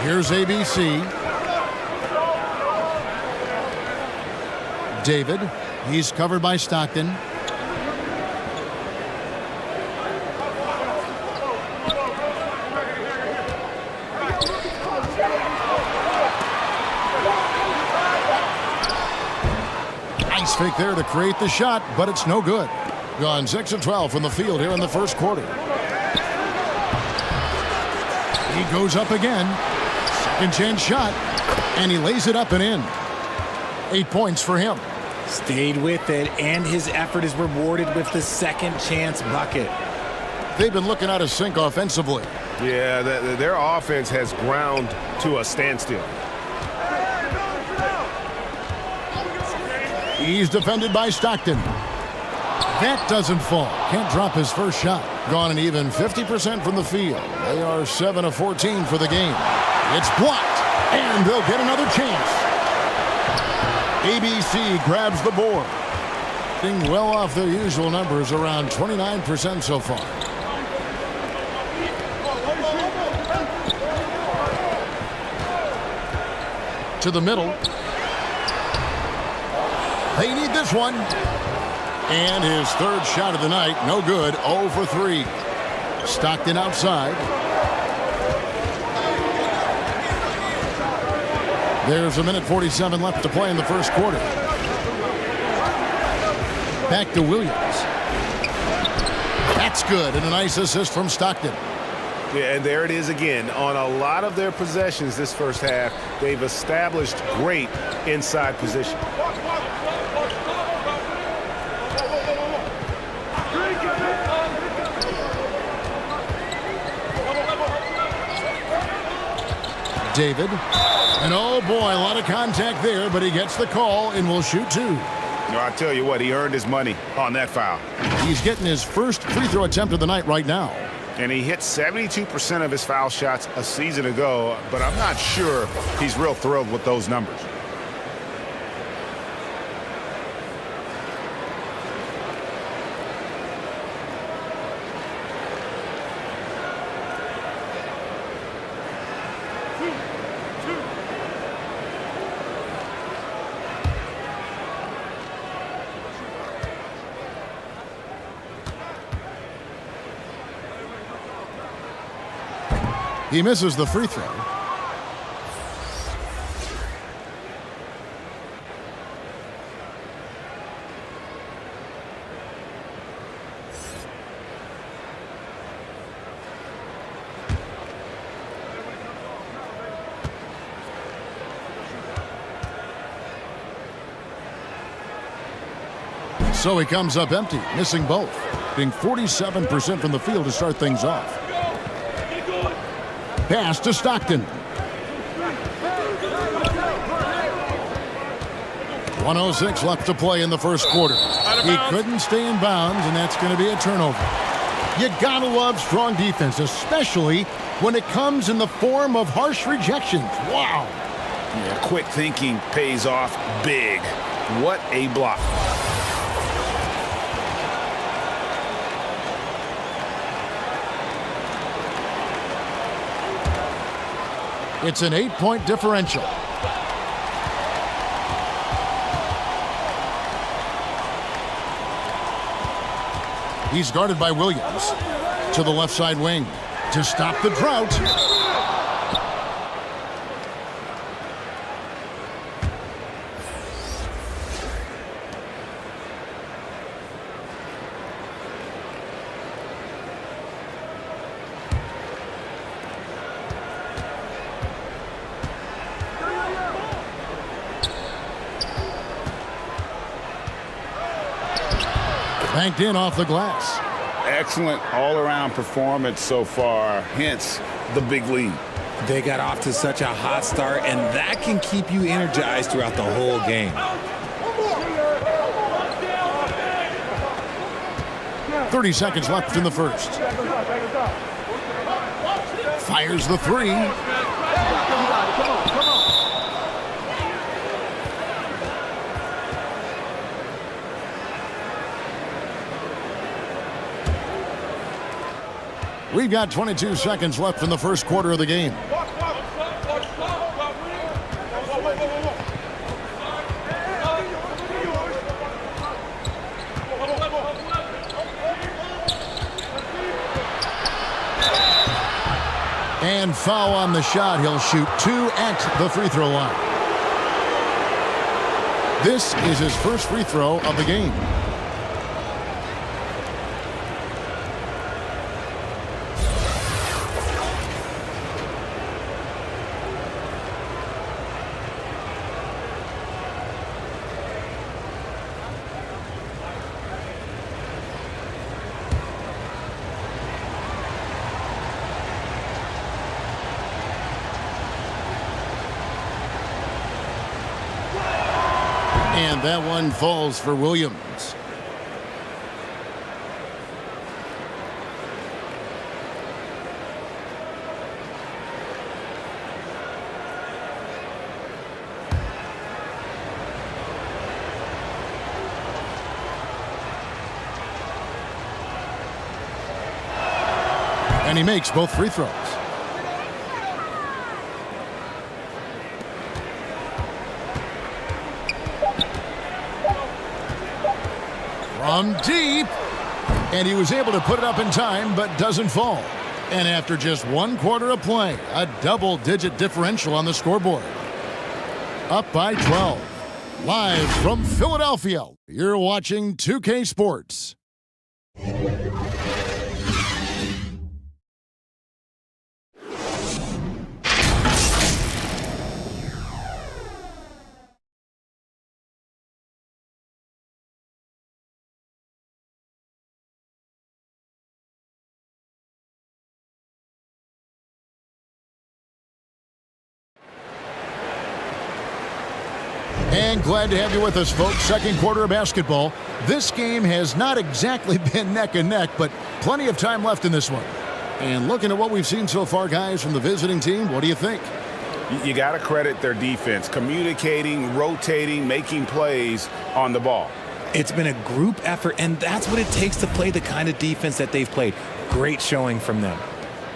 Here's ABC. David. He's covered by Stockton. Nice fake there to create the shot, but it's no good. Gone 6 of 12 from the field here in the first quarter. He goes up again. Second chance shot, and he lays it up and in. 8 points for him. Stayed with it, and his effort is rewarded with the second chance bucket. They've been looking out of sync offensively. Yeah, their offense has ground to a standstill. He's defended by Stockton. That doesn't fall. Can't drop his first shot. Gone an even 50% from the field. They are 7 of 14 for the game. It's blocked, and they'll get another chance. ABC grabs the board. Being well off their usual numbers, around 29% so far. To the middle. They need this one. And his third shot of the night, no good, 0 for 3. Stockton outside. There's a minute 47 left to play in the first quarter. Back to Williams. That's good, and a nice assist from Stockton. Yeah, and there it is again. On a lot of their possessions this first half, they've established great inside position. David. And oh boy, a lot of contact there, but he gets the call and will shoot 2. I tell you what, he earned his money on that foul. He's getting his first free throw attempt of the night right now. And he hit 72% of his foul shots a season ago, but I'm not sure he's real thrilled with those numbers. He misses the free throw. So he comes up empty, missing both, being 47% from the field to start things off. Pass to Stockton. 1:06 left to play in the first quarter. He couldn't stay in bounds, and that's going to be a turnover. You gotta love strong defense, especially when it comes in the form of harsh rejections. Wow. Yeah, quick thinking pays off big. What a block. It's an 8-point differential. He's guarded by Williams. To the left side wing to stop the drought. Banked in off the glass. Excellent all-around performance so far, hence the big lead. They got off to such a hot start, and that can keep you energized throughout the whole game. 30 seconds left in the first. Fires the three. We've got 22 seconds left in the first quarter of the game. And foul on the shot. He'll shoot 2 at the free throw line. This is his first free throw of the game. And that one falls for Williams. And he makes both free throws. From deep, and he was able to put it up in time, but doesn't fall. And after just 1 quarter of play, a double-digit differential on the scoreboard. Up by 12. Live from Philadelphia, you're watching 2K Sports. And glad to have you with us, folks. Second quarter of basketball. This game has not exactly been neck and neck, but plenty of time left in this one. And looking at what we've seen so far, guys, from the visiting team, what do you think? You got to credit their defense, communicating, rotating, making plays on the ball. It's been a group effort, and that's what it takes to play the kind of defense that they've played. Great showing from them.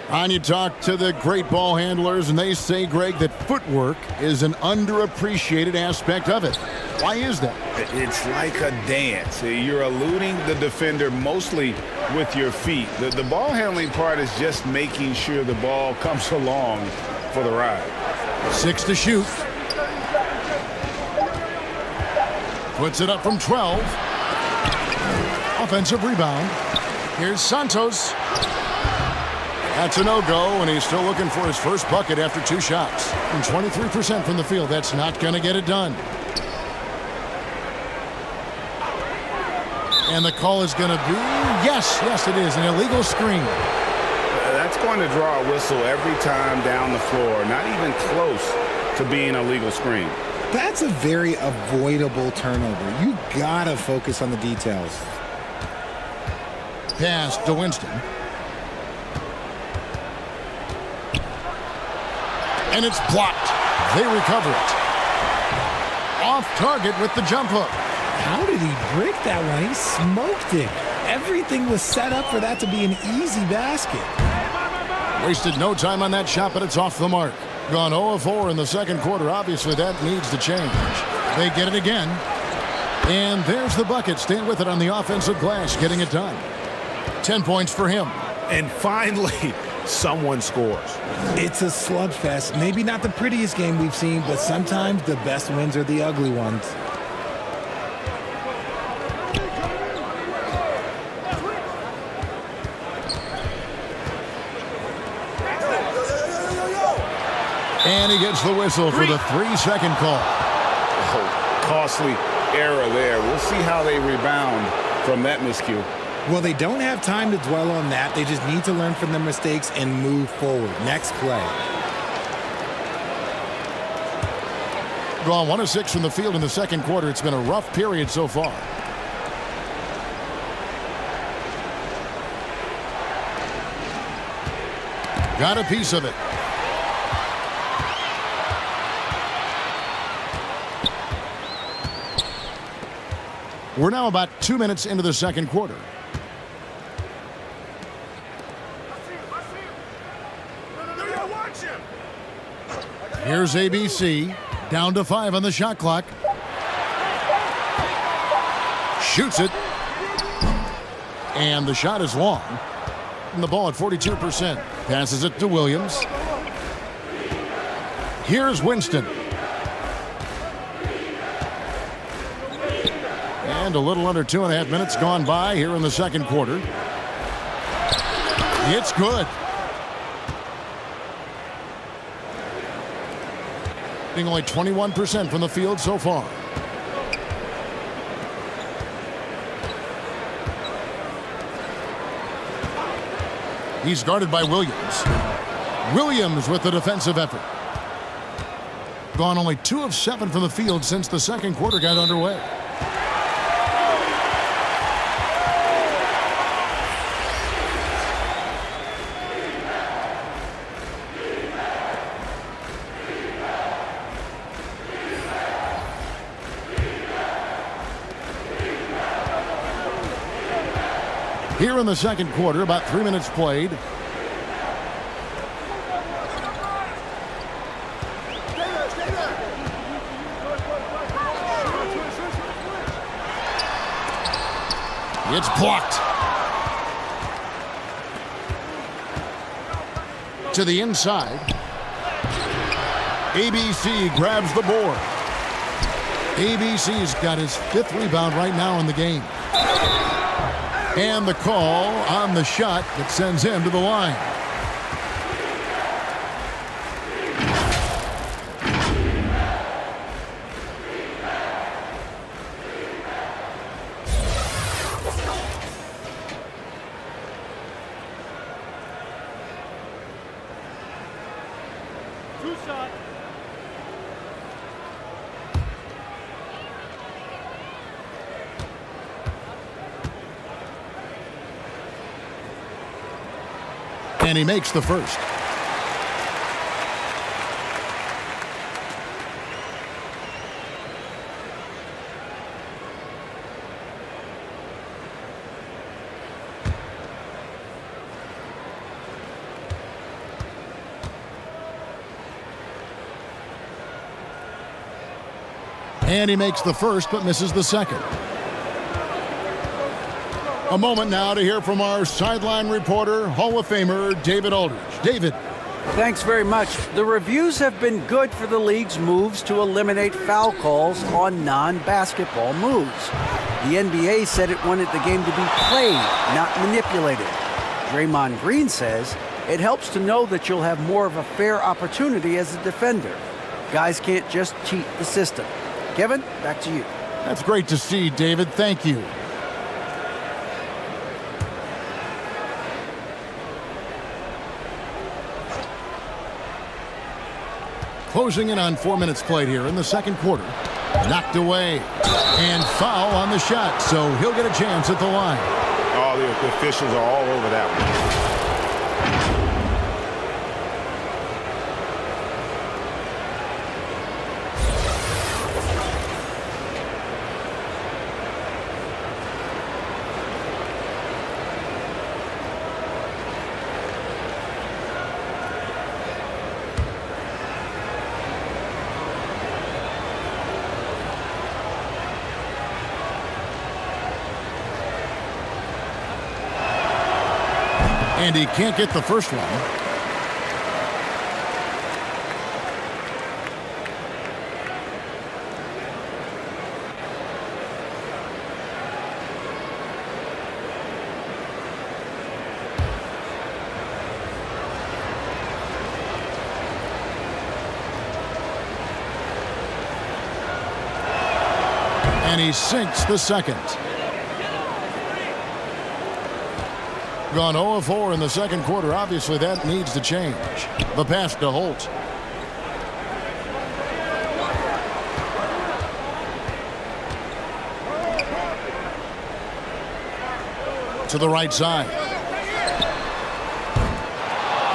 On you talk to the great ball handlers, and they say, Greg, that footwork is an underappreciated aspect of it. Why is that? It's like a dance. You're eluding the defender mostly with your feet. The ball handling part is just making sure the ball comes along for the ride. 6 to shoot. Puts it up from 12. Offensive rebound. Here's Santos. That's a no-go, and he's still looking for his first bucket after 2 shots. And 23% from the field. That's not going to get it done. And the call is going to be, yes, it is, an illegal screen. That's going to draw a whistle every time down the floor. Not even close to being a legal screen. That's a very avoidable turnover. You gotta focus on the details. Pass to Winston. And it's blocked. They recover it. Off target with the jump hook. How did he break that one? He smoked it. Everything was set up for that to be an easy basket. Wasted no time on that shot, but it's off the mark. Gone 0 of 4 in the second quarter. Obviously, that needs to change. They get it again. And there's the bucket. Staying with it on the offensive glass, getting it done. 10 points for him. And finally, someone scores. It's a slugfest. Maybe not the prettiest game we've seen, but sometimes the best wins are the ugly ones. And he gets the whistle for the 3-second call. Oh, costly error there. We'll see how they rebound from that miscue. Well, they don't have time to dwell on that. They just need to learn from their mistakes and move forward. Next play. Gone 1 of 6 from the field in the second quarter. It's been a rough period so far. Got a piece of it. We're now about 2 minutes into the second quarter. Here's ABC. Down to 5 on the shot clock. Shoots it. And the shot is long. And the ball at 42%. Passes it to Williams. Here's Winston. And a little under 2.5 minutes gone by here in the second quarter. It's good. Being only 21% from the field so far. He's guarded by Williams. Williams with the defensive effort. Gone only 2 of 7 from the field since the second quarter got underway. Here in the second quarter, about 3 minutes played. It's blocked. To the inside. ABC grabs the board. ABC's got his 5th rebound right now in the game. And the call on the shot that sends him to the line. And he makes the first. And he makes the first but misses the second. A moment now to hear from our sideline reporter, Hall of Famer David Aldridge. David. Thanks very much. The reviews have been good for the league's moves to eliminate foul calls on non-basketball moves. The NBA said it wanted the game to be played, not manipulated. Draymond Green says it helps to know that you'll have more of a fair opportunity as a defender. Guys can't just cheat the system. Kevin, back to you. That's great to see, David. Thank you. Closing in on 4 minutes played here in the second quarter. Knocked away. And foul on the shot, so he'll get a chance at the line. Oh, the officials are all over that one. And he can't get the first one. And he sinks the second. Gone 0-4 in the second quarter. Obviously, that needs to change. The pass to Holt. To the right side.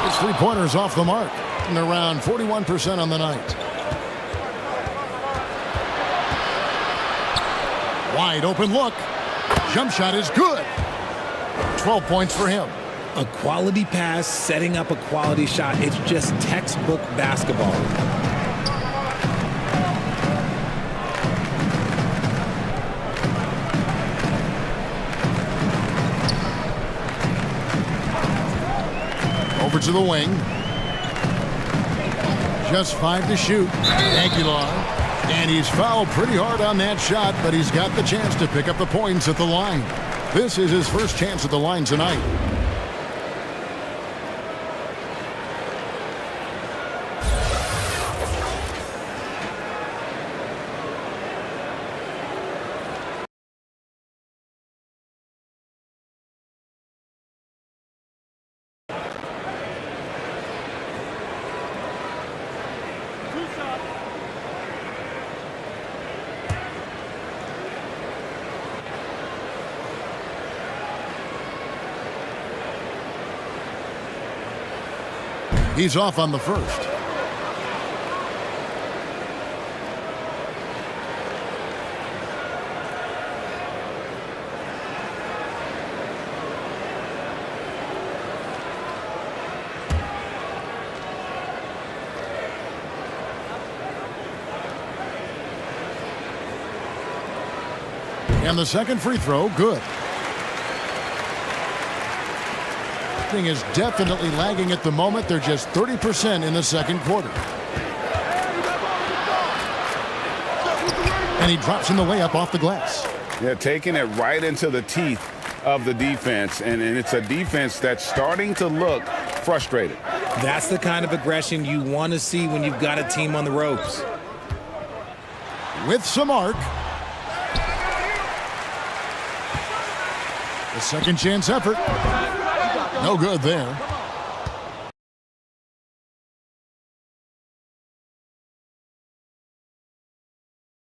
His three-pointers off the mark. And around 41% on the night. Wide open look. Jump shot is good. 12 points for him. A quality pass, setting up a quality shot. It's just textbook basketball. Over to the wing. Just 5 to shoot. Aguilar. And he's fouled pretty hard on that shot, but he's got the chance to pick up the points at the line. This is his first chance at the line tonight. He's off on the first. And the second free throw, good. Is definitely lagging at the moment. They're just 30% in the second quarter. And he drops in the layup off the glass. Yeah, taking it right into the teeth of the defense. And it's a defense that's starting to look frustrated. That's the kind of aggression you want to see when you've got a team on the ropes. With some arc. The second chance effort. No good there.